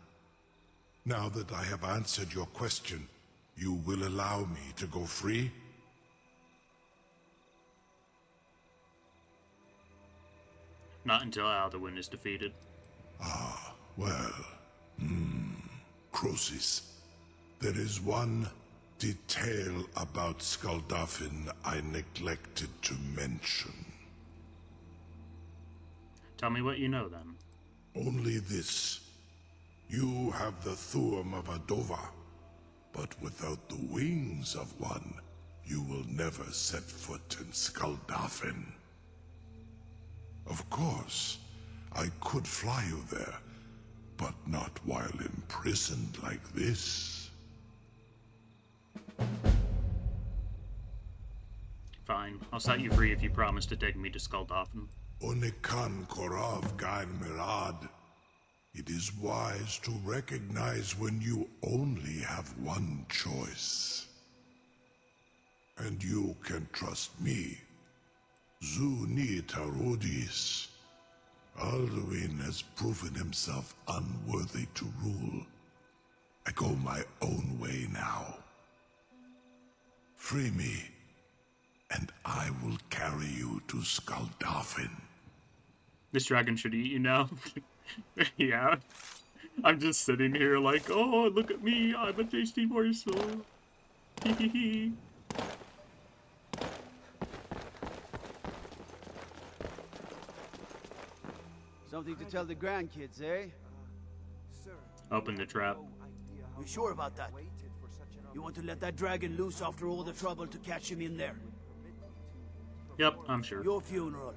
Now that I have answered your question, you will allow me to go free? Not until Alduin is defeated. Ah, well, Croesus, there is one detail about Skuldafn I neglected to mention. Tell me what you know, then. Only this. You have the Thuum of a Dova, but without the wings of one, you will never set foot in Skuldafn. Of course, I could fly you there, but not while imprisoned like this. Fine, I'll set you free if you promise to take me to Skuldafn. Onikan Korav Gain Mirad. It is wise to recognize when you only have one choice. And you can trust me. Zuni Tarudis. Alduin has proven himself unworthy to rule. I go my own way now. Free me, and I will carry you to Skuldafn. This dragon should eat you now. Yeah. I'm just sitting here like, oh, look at me, I'm a tasty morsel. Hee hee hee. Something to tell the grandkids, eh? Open the trap. You sure about that? You want to let that dragon loose after all the trouble to catch him in there? Yep, I'm sure. Your funeral.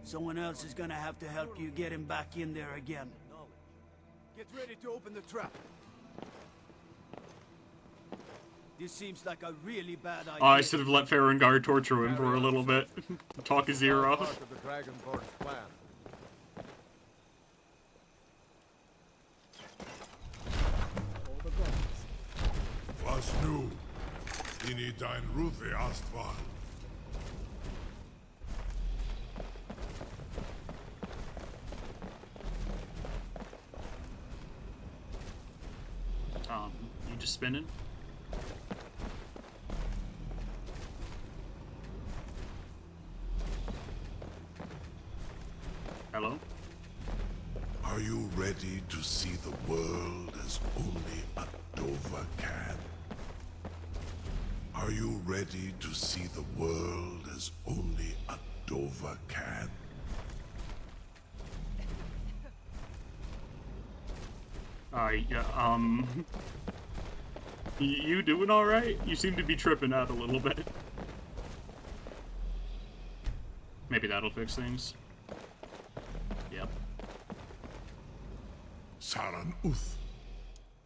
Someone else is gonna have to help you get him back in there again. Get ready to open the trap. This seems like a really bad idea. Oh, I should have let Farengar torture him for a little bit. Talk his ear off. Part of the Dragonborn's plan. Was nu? Ini dein Rufe Astval. You just spinning? Hello? Are you ready to see the world as only a Dovahkiin. Are you ready to see the world as only a Dovahkiin? Yeah, you doing alright? You seem to be tripping out a little bit. Maybe that'll fix things. Yep. Saran Uth,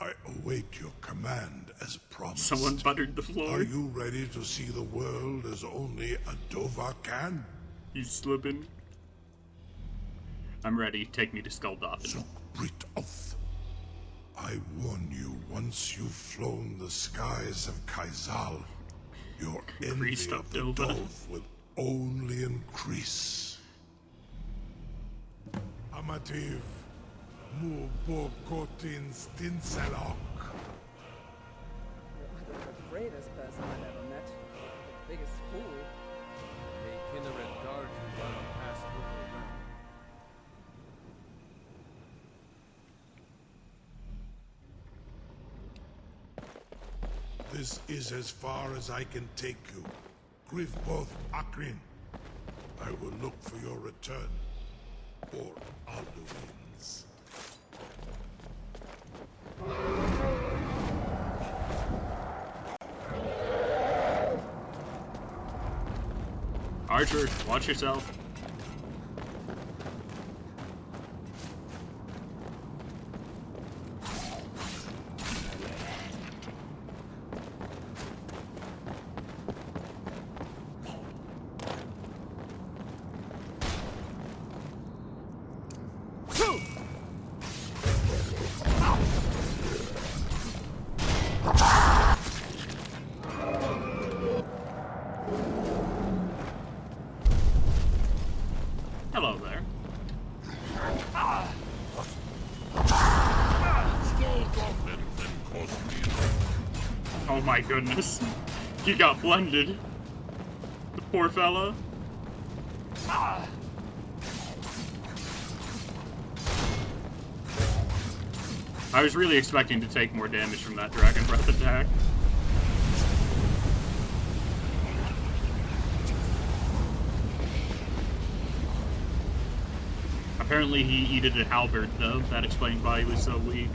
I await your command as promised. Someone buttered the floor. Are you ready to see the world as only a Dovahkiin? He's slipping. I'm ready. Take me to Skuldothan. Brit Uth, I warn you, once you've flown the skies of Kaizal, your envy of the Dove will only increase. Amativ, Mubokotin Stinselok. You're the bravest person I've ever met. The biggest fool. May Kinneret guard you while you pass through the realm. This is as far as I can take you. Grifboth Akrin. I will look for your return. Or Alduin's. Archer, watch yourself. Hello there. Oh my goodness. He got blended. The poor fella. I was really expecting to take more damage from that Dragon Breath attack. Apparently he needed a halberd, though. That explains why he was so weak.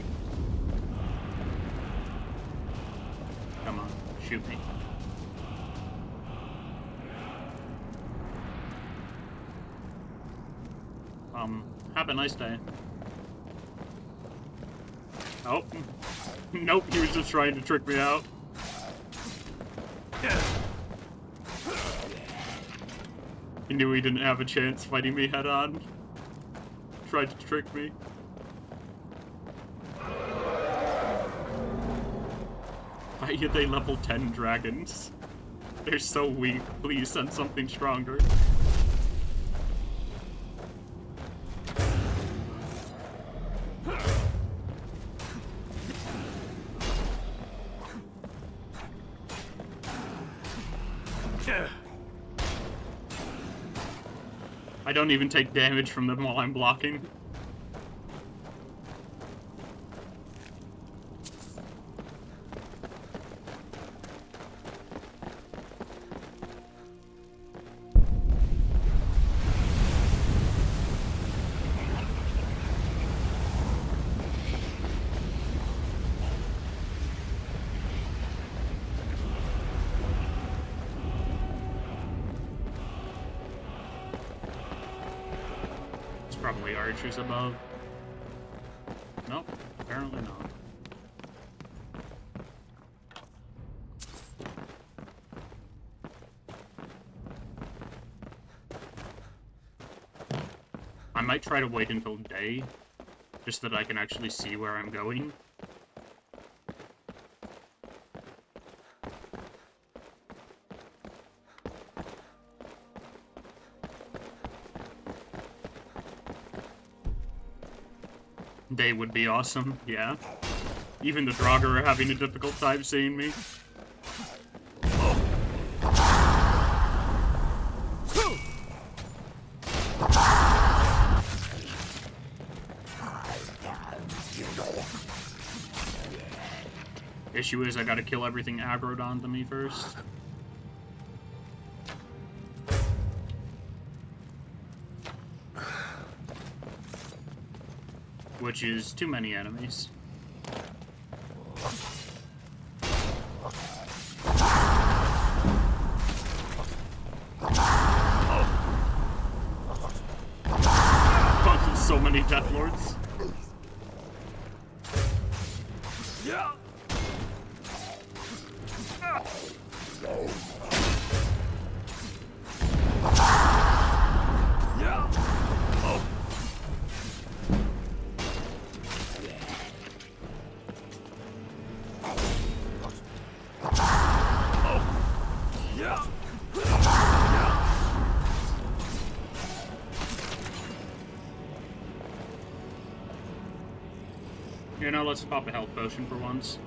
Come on, shoot me. Have a nice day. Oh. Nope, he was just trying to trick me out. He knew he didn't have a chance fighting me head on. Tried to trick me. Why are they level 10 dragons? They're so weak. Please send something stronger. I don't even take damage from them while I'm blocking. Probably archers above. Nope, apparently not. I might try to wait until day, just so that I can actually see where I'm going. Day would be awesome, yeah. Even the Draugr are having a difficult time seeing me. Issue is I gotta kill everything aggroed onto me first. Which is too many enemies. So many Death Lords. Yeah. You know, let's pop a health potion for once.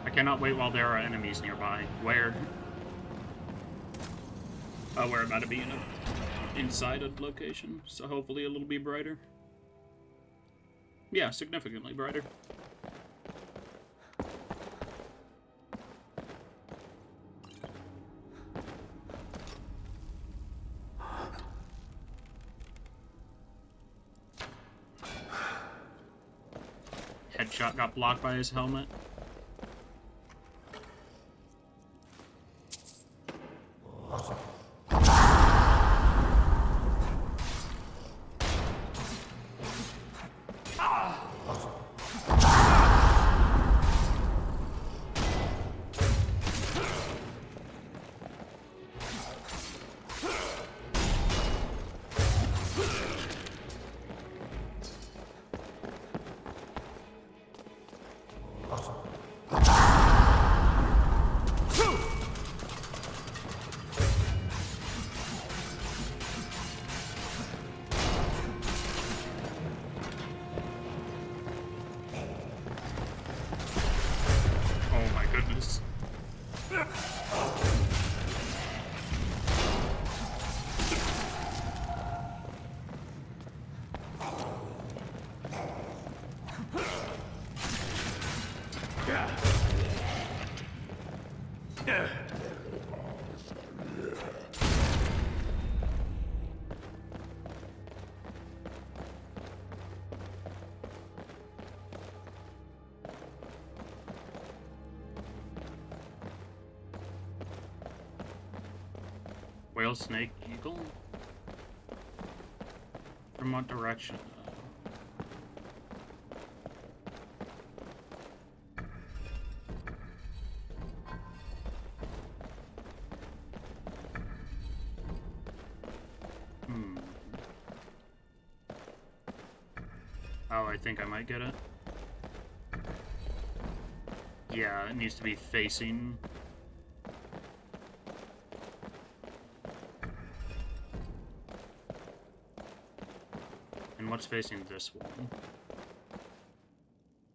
I cannot wait while there are enemies nearby. Where? Oh, we're about to be inside a location, so hopefully it'll be brighter. Yeah, significantly brighter. Headshot got blocked by his helmet. Whale, snake, eagle? From what direction? Oh, I think I might get it. Yeah, it needs to be facing. And what's facing this one?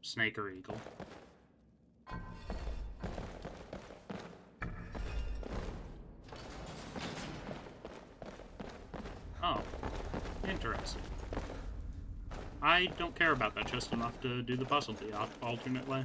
Snake or eagle? Oh, interesting. I don't care about that just enough to do the puzzle the alternate way.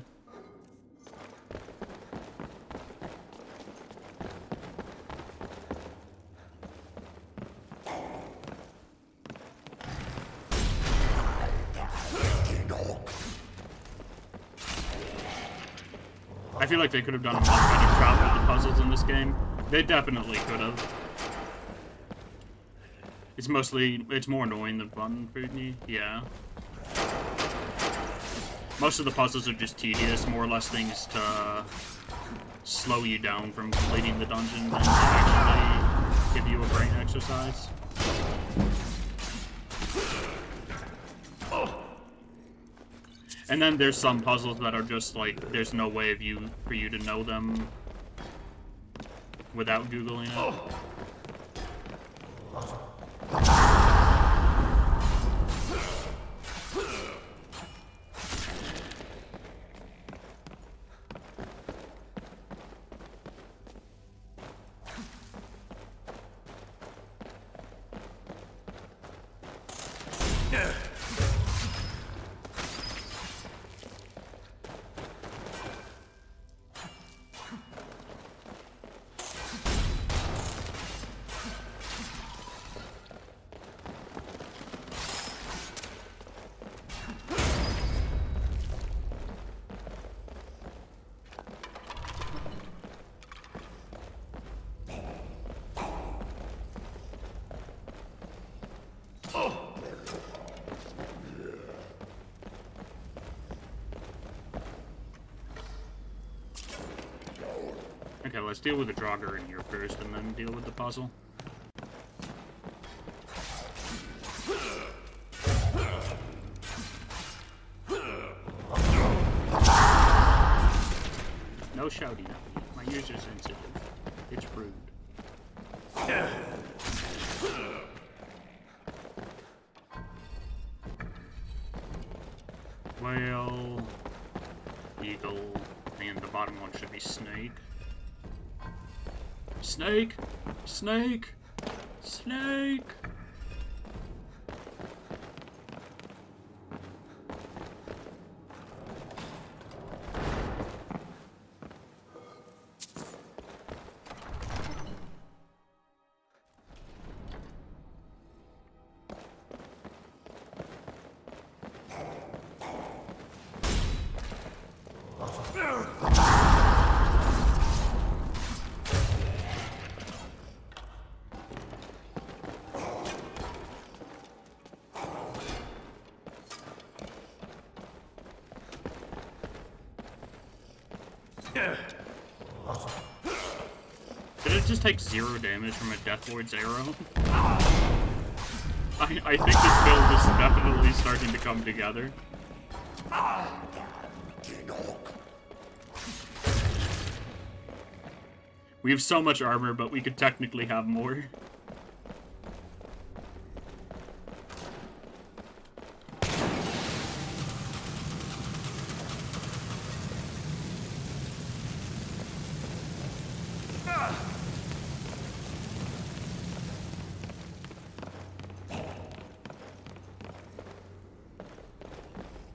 I feel like they could have done a much better job with the puzzles in this game. They definitely could have. It's more annoying than fun for me, yeah. Most of the puzzles are just tedious, more or less things to slow you down from completing the dungeon than to actually give you a brain exercise. And then there's some puzzles that are just like, there's no way for you to know them without Googling it. Okay, let's deal with the Draugr in here first, and then deal with the puzzle. No shouting at me. My ears are sensitive. It's rude. Whale, eagle, and the bottom one should be snake. Snake! Snake! Snake! Did it just take 0 damage from a Deathlord's arrow? I think this build is definitely starting to come together. We have so much armor, but we could technically have more.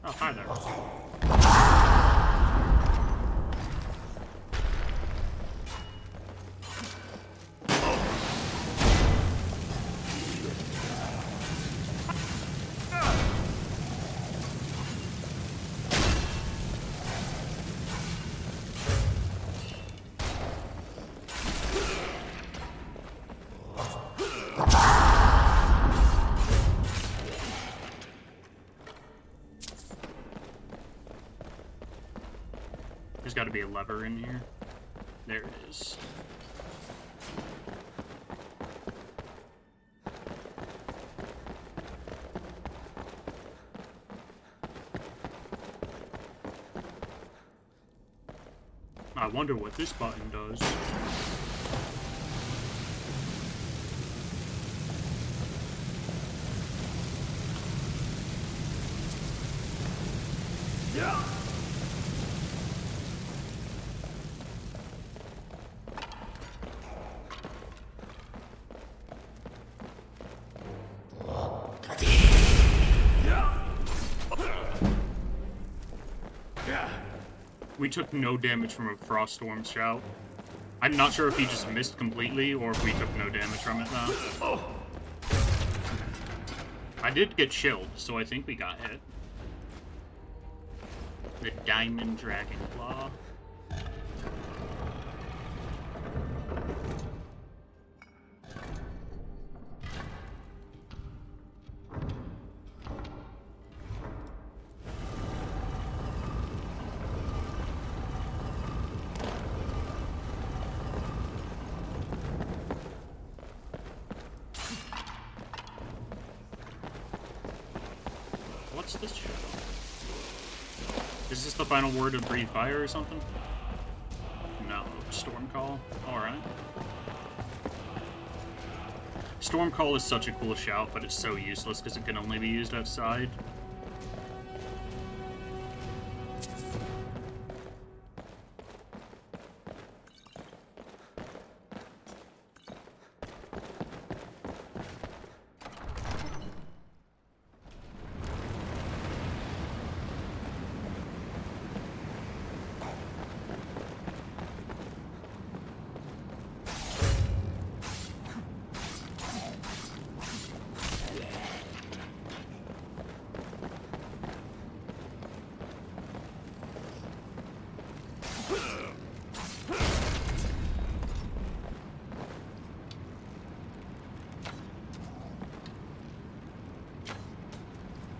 Oh, hi there. There's got to be a lever in here. There it is. I wonder what this button does. Yeah. We took no damage from a Froststorm shout. I'm not sure if he just missed completely or if we took no damage from it though. I did get chilled, so I think we got hit. The Diamond Dragon Claw. What's this shit? Is this the final word of Breathe Fire or something? No. Stormcall? Alright. Stormcall is such a cool shout, but it's so useless because it can only be used outside.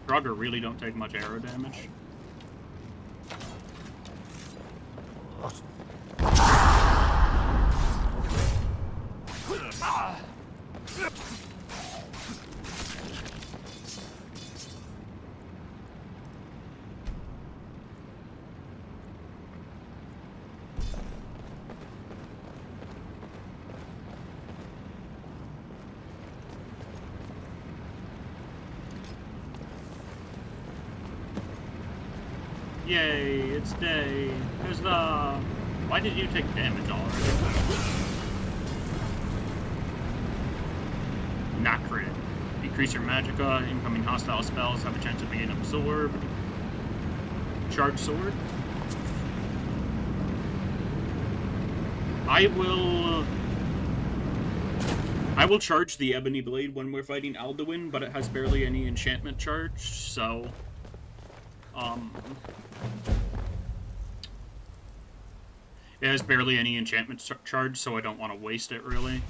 Draugr really don't take much arrow damage. Yay, it's day. There's the... Why did you take damage already? Not crit. Decrease your magicka. Incoming hostile spells have a chance of being absorbed. Charge sword. I will charge the Ebony Blade when we're fighting Alduin, but it has barely any enchantment charge, so... It has barely any enchantment charge, so I don't want to waste it, really.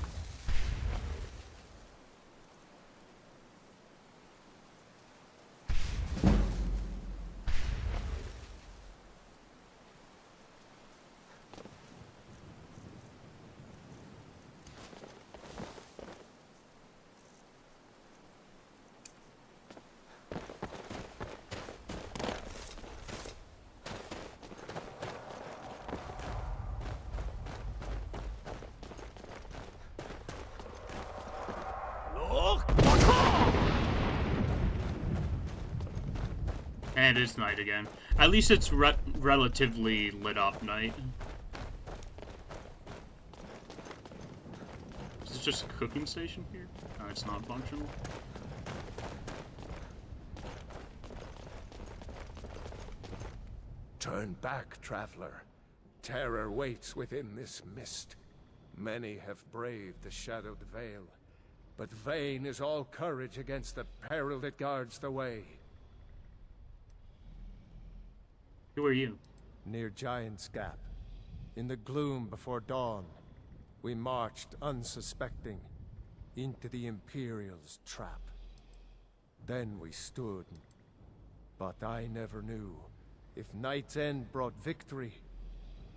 And it's night again. At least it's relatively lit up night. Is this just a cooking station here? Oh, it's not functional. Turn back, traveler. Terror waits within this mist. Many have braved the shadowed veil, but vain is all courage against the peril that guards the way. Who are you? Near Giant's Gap, in the gloom before dawn, we marched unsuspecting into the Imperial's trap. Then we stood, but I never knew if Night's End brought victory.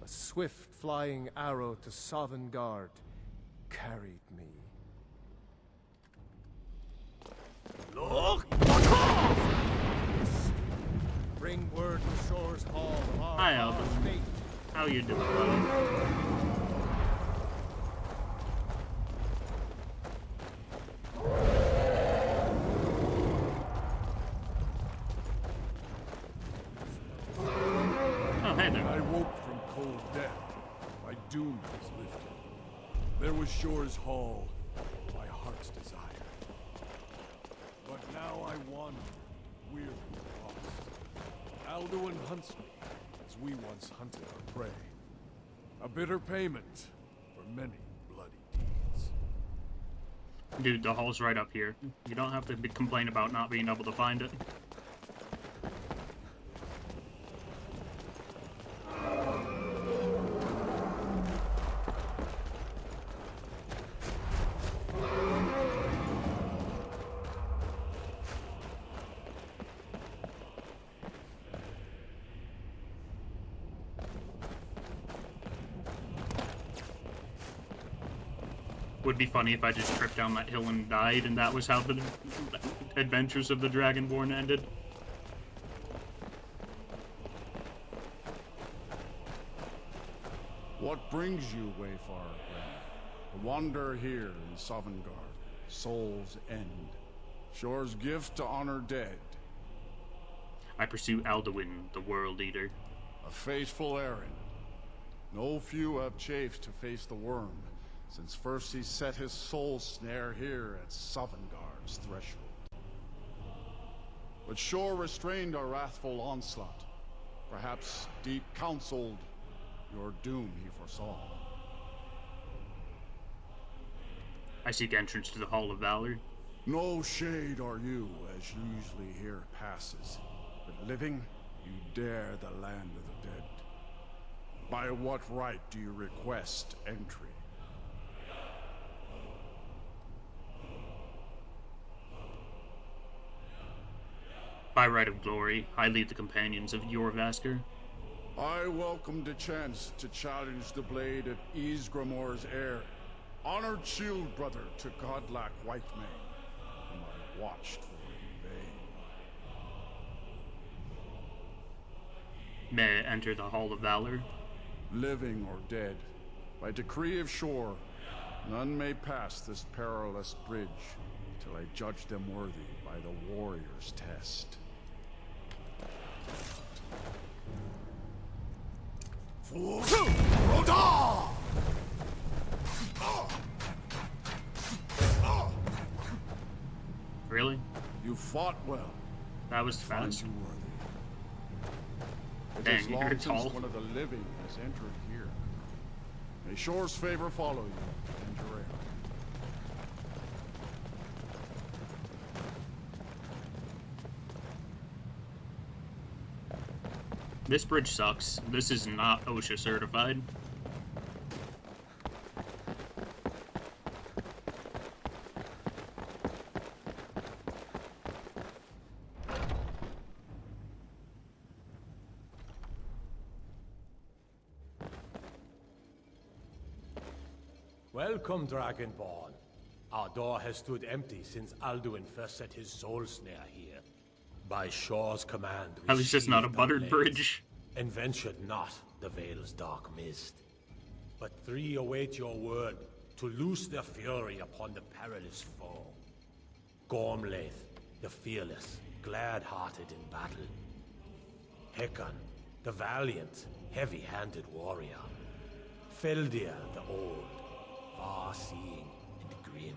A swift flying arrow to Sovngarde carried me. Look! Bring word to Shore's Hall of our Hi, Albert. fate. How you doing, buddy? Oh, hey there. I woke from cold death. My doom was lifted. There was Shore's Hall, my heart's desire. But now I wander, weary and lost. Alduin hunts me, as we once hunted our prey. A bitter payment for many bloody deeds. Dude, the hall's right up here. You don't have to complain about not being able to find it. Would be funny if I just tripped down that hill and died, and that was how the adventures of the Dragonborn ended. What brings you, Wayfarer Grim? To wander here in Sovngarde, Soul's End. Shore's gift to honor dead. I pursue Alduin, the World Eater. A fateful errand. No few have chafed to face the worm, since first he set his soul snare here at Sovngarde's threshold. But Shore restrained our wrathful onslaught. Perhaps deep counseled your doom he foresaw. I seek entrance to the Hall of Valor. No shade are you, as usually here passes. But living, you dare the land of the dead. By what right do you request entry? By right of glory, I lead the companions of Jorrvaskr. I welcome the chance to challenge the blade of Ysgramor's heir, honored shield brother to Godlack Whitemane, whom I watched for in vain. May I enter the Hall of Valor? Living or dead, by decree of Shor, none may pass this perilous bridge till I judge them worthy by the warrior's test. Really? You fought well. That was fast. You worthy. Dang, It is you're long since tall. one of the living has entered here. May Shor's favor follow you and your heir. This bridge sucks. This is not OSHA certified. Welcome, Dragonborn. Our door has stood empty since Alduin first set his soul snare here. By Shor's command, we At least it's not a sheathed buttered our blades bridge. and ventured not the Vale's dark mist. But three await your word to loose their fury upon the perilous foe. Gormlaith, the fearless, glad-hearted in battle. Hekon, the valiant, heavy-handed warrior. Feldir, the old, far-seeing and grim.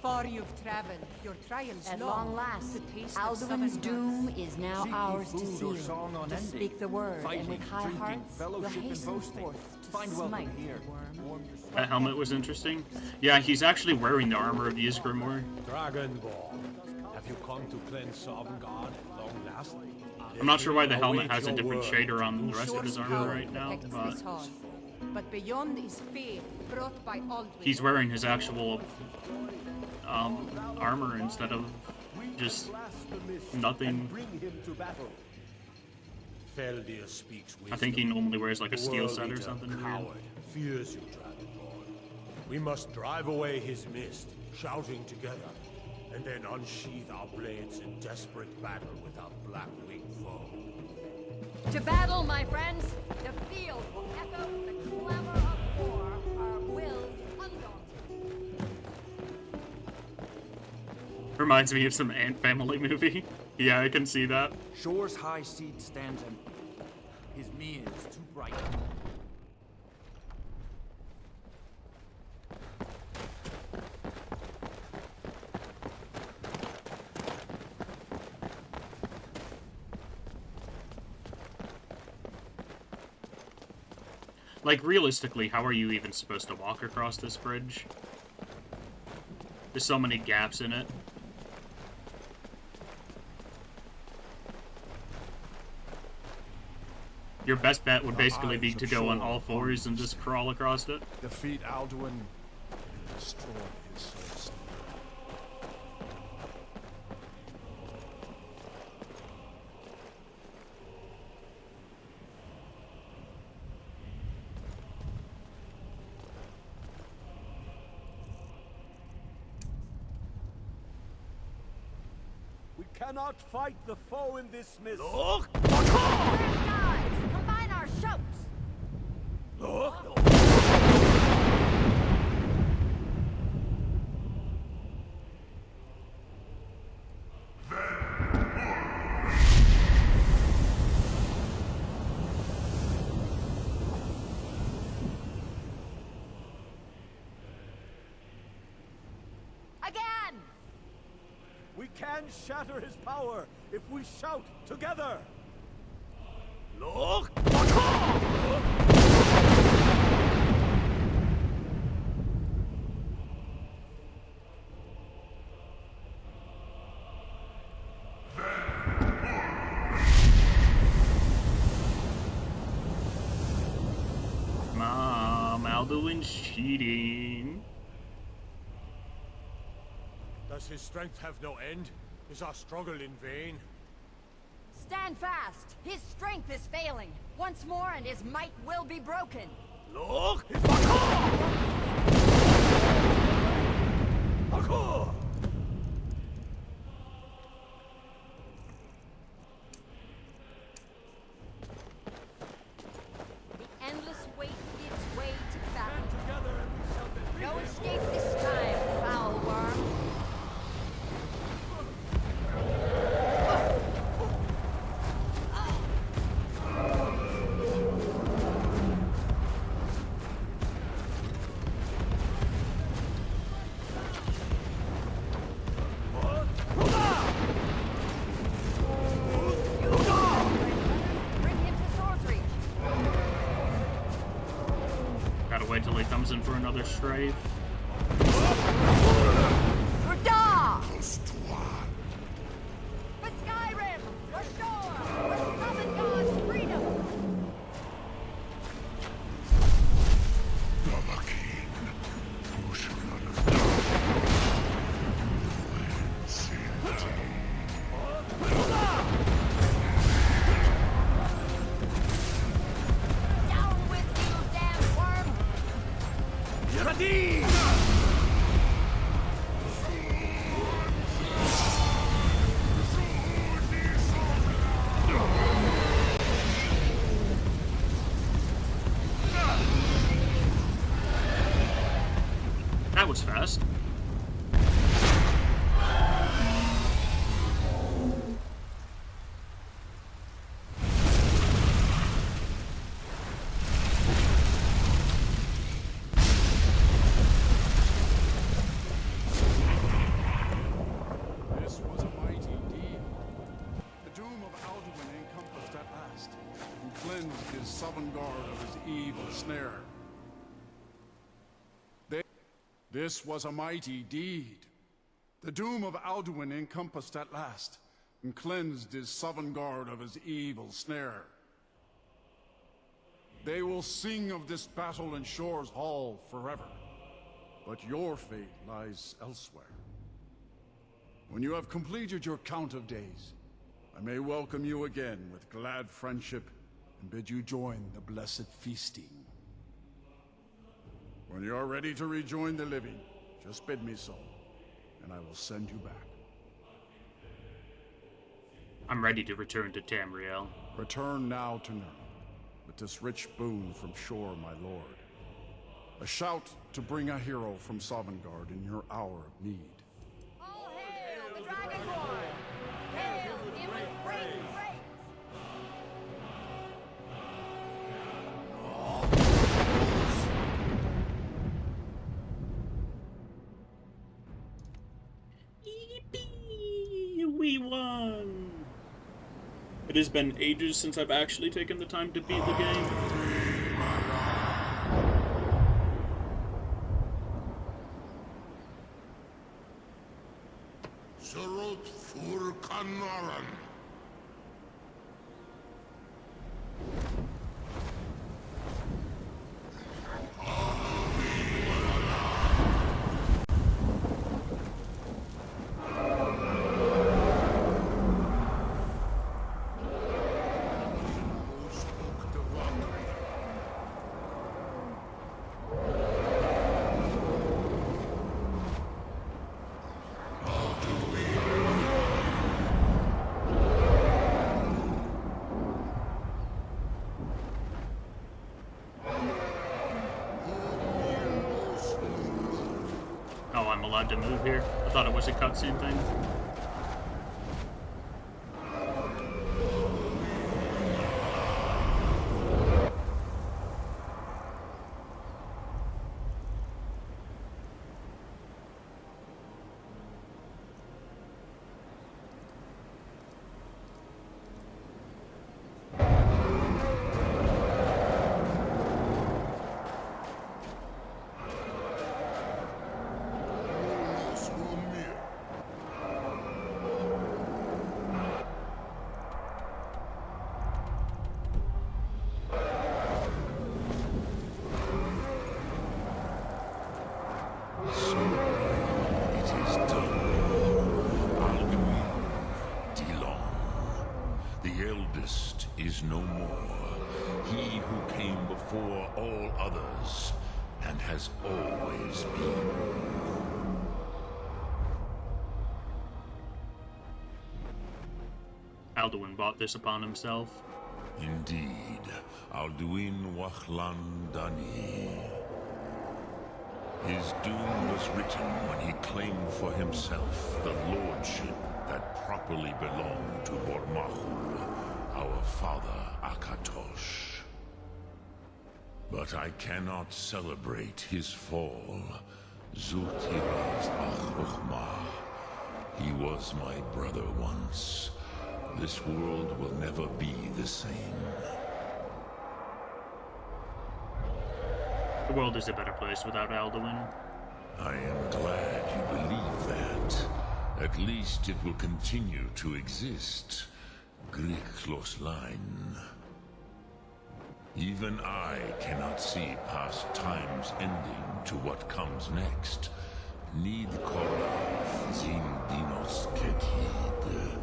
Far you've traveled, your trials At long. long last, The taste of Alduin's southern doom gods. is now Seek ye ours to food or seal. song on To ending, speak the word, and fighting, with high drinking, hearts, we'll fellowship, and hasten boasting. forth to Find welcome smite here. the worm. That helmet was interesting. Yeah, he's actually wearing the armor of Ysgramor. Dragonborn, have you come to cleanse Sovngarde at long last? I'm not sure why the helmet Await has a your different word. shader on than the rest of his Shor's armor power right now, protects but this hall. But beyond is fear brought by Alduin. he's wearing his actual armor instead of just nothing. Feldir speaks wisdom. I think he normally wears like a The steel World set or Eater, something weird. Coward, fears you, Dragonborn. We must drive away his mist, shouting together, and then unsheath our blades in desperate battle with our black-winged foe. To battle, my friends! The field will echo the clamor of war, our wills undaunted. Reminds me of some Ant Family movie. Yeah, I can see that. Shor's high seat stands empty. His mien is too bright. Like, realistically, how are you even supposed to walk across this bridge? There's so many gaps in it. Your best bet would basically be to go on all fours and just crawl across it. Defeat Alduin and destroy his soul snare. We cannot fight the foe in this mist. Look! Guys, combine our shouts! Again! We can shatter his power if we shout together. Look! Mom, Alduin's cheating. Does his strength have no end? Is our struggle in vain? Stand fast! His strength is failing. Once more and his might will be broken. Look! The endless weight gives way to battle. No escape this time, foul worm. Bring him to Sword's Reach. Gotta wait till he comes in for another strafe. Rada! For Skyrim! For Shore! For Southern God's freedom! The king, who should not have died. Down with you, damn worm! That was fast. This was a mighty deed. The doom of Alduin encompassed at last, and cleansed his Sovngarde of his evil snare. This was a mighty deed. The doom of Alduin encompassed at last, and cleansed his Sovngarde of his evil snare. They will sing of this battle in Shore's Hall forever, but your fate lies elsewhere. When you have completed your count of days, I may welcome you again with glad friendship and bid you join the blessed feasting. When you are ready to rejoin the living, just bid me so, and I will send you back. I'm ready to return to Tamriel. Return now to Nurn, with this rich boon from Shore, my lord. A shout to bring a hero from Sovngarde in your hour of need. All hail the Dragonborn! Hail him with great praise! We won! It has been ages since I've actually taken the time to beat the game. Surut Fur Kanoran. Oh, I'm allowed to move here? I thought it was a cutscene thing. greatest is no more. He who came before all others and has always been. Alduin brought this upon himself. Indeed, Alduin Wahlan Dani. His doom was written when he claimed for himself the lordship that properly belonged to Bormahul, our father Akatosh. But I cannot celebrate his fall. Zultiraz Achukhmah. He was my brother once. This world will never be the same. The world is a better place without Alduin. I am glad you believe that. At least it will continue to exist. Griklos Line. Even I cannot see past time's ending to what comes next. Need Korath Zin Dinos Ketid.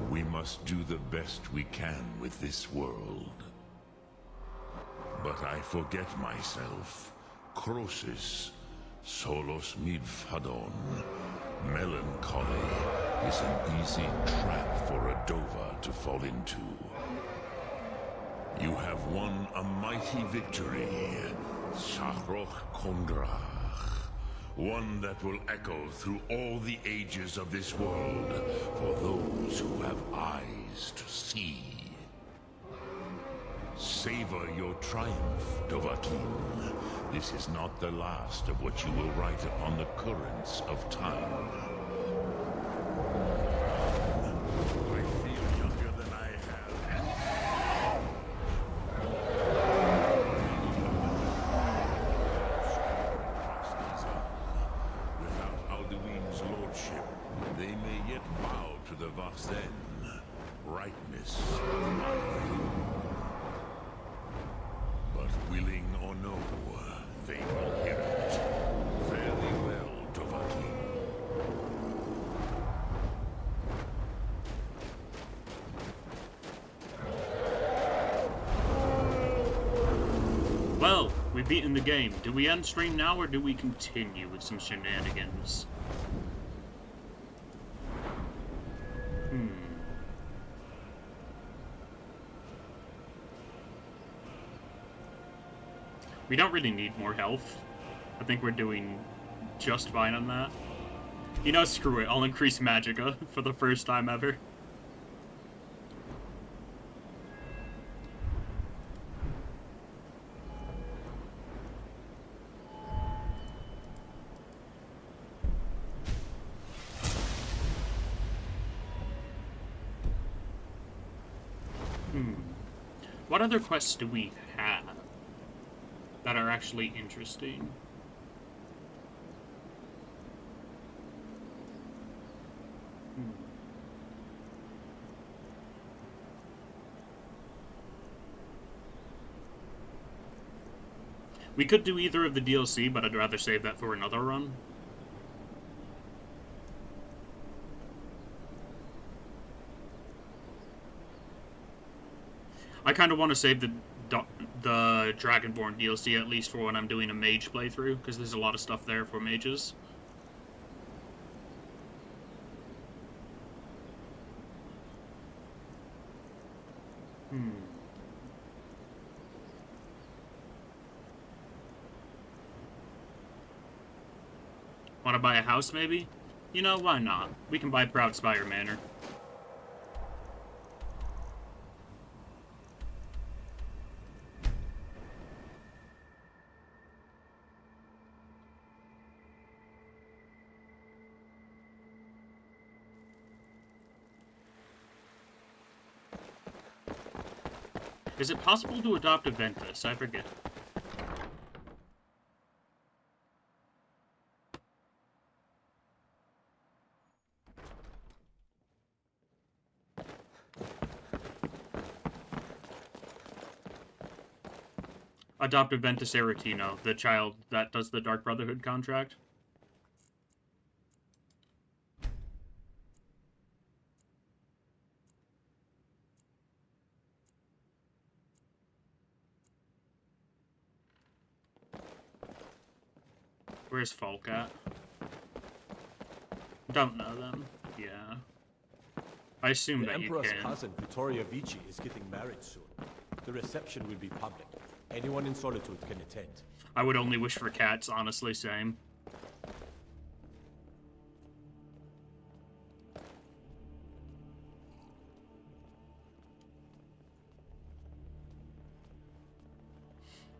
We must do the best we can with this world. But I forget myself. Crosis, Solos Midfadon. Melancholy is an easy trap for a Dova to fall into. You have won a mighty victory, Shahroch Kondrach. One that will echo through all the ages of this world for those who have eyes to see. Savor your triumph, Dovahkiin. This is not the last of what you will write upon the currents of time. I feel younger than I have. Without Alduin's lordship, they may yet bow to the Vasen, rightness of my view. But willing or no, they will hear it. Fare thee well, Dovahkiin. Well, we've beaten the game. Do we end stream now, or do we continue with some shenanigans? We don't really need more health. I think we're doing just fine on that. You know, screw it. I'll increase Magicka for the first time ever. What other quests do we have that are actually interesting? We could do either of the DLC, but I'd rather save that for another run. I kind of want to save the Dragonborn DLC at least for when I'm doing a mage playthrough, because there's a lot of stuff there for mages. Want to buy a house, maybe? You know, why not? We can buy Proudspire Manor. Is it possible to adopt a Ventus? I forget. Adopt a Ventus Aretino, the child that does the Dark Brotherhood contract. Where's Falk at? Don't know them. Yeah. I assume The that you Emperor's can. cousin, Vittoria Vici, is getting married soon. The reception will be public. Anyone in Solitude can attend. I would only wish for cats, honestly, same.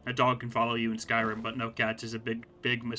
A dog can follow you in Skyrim, but no cats is a big mistake.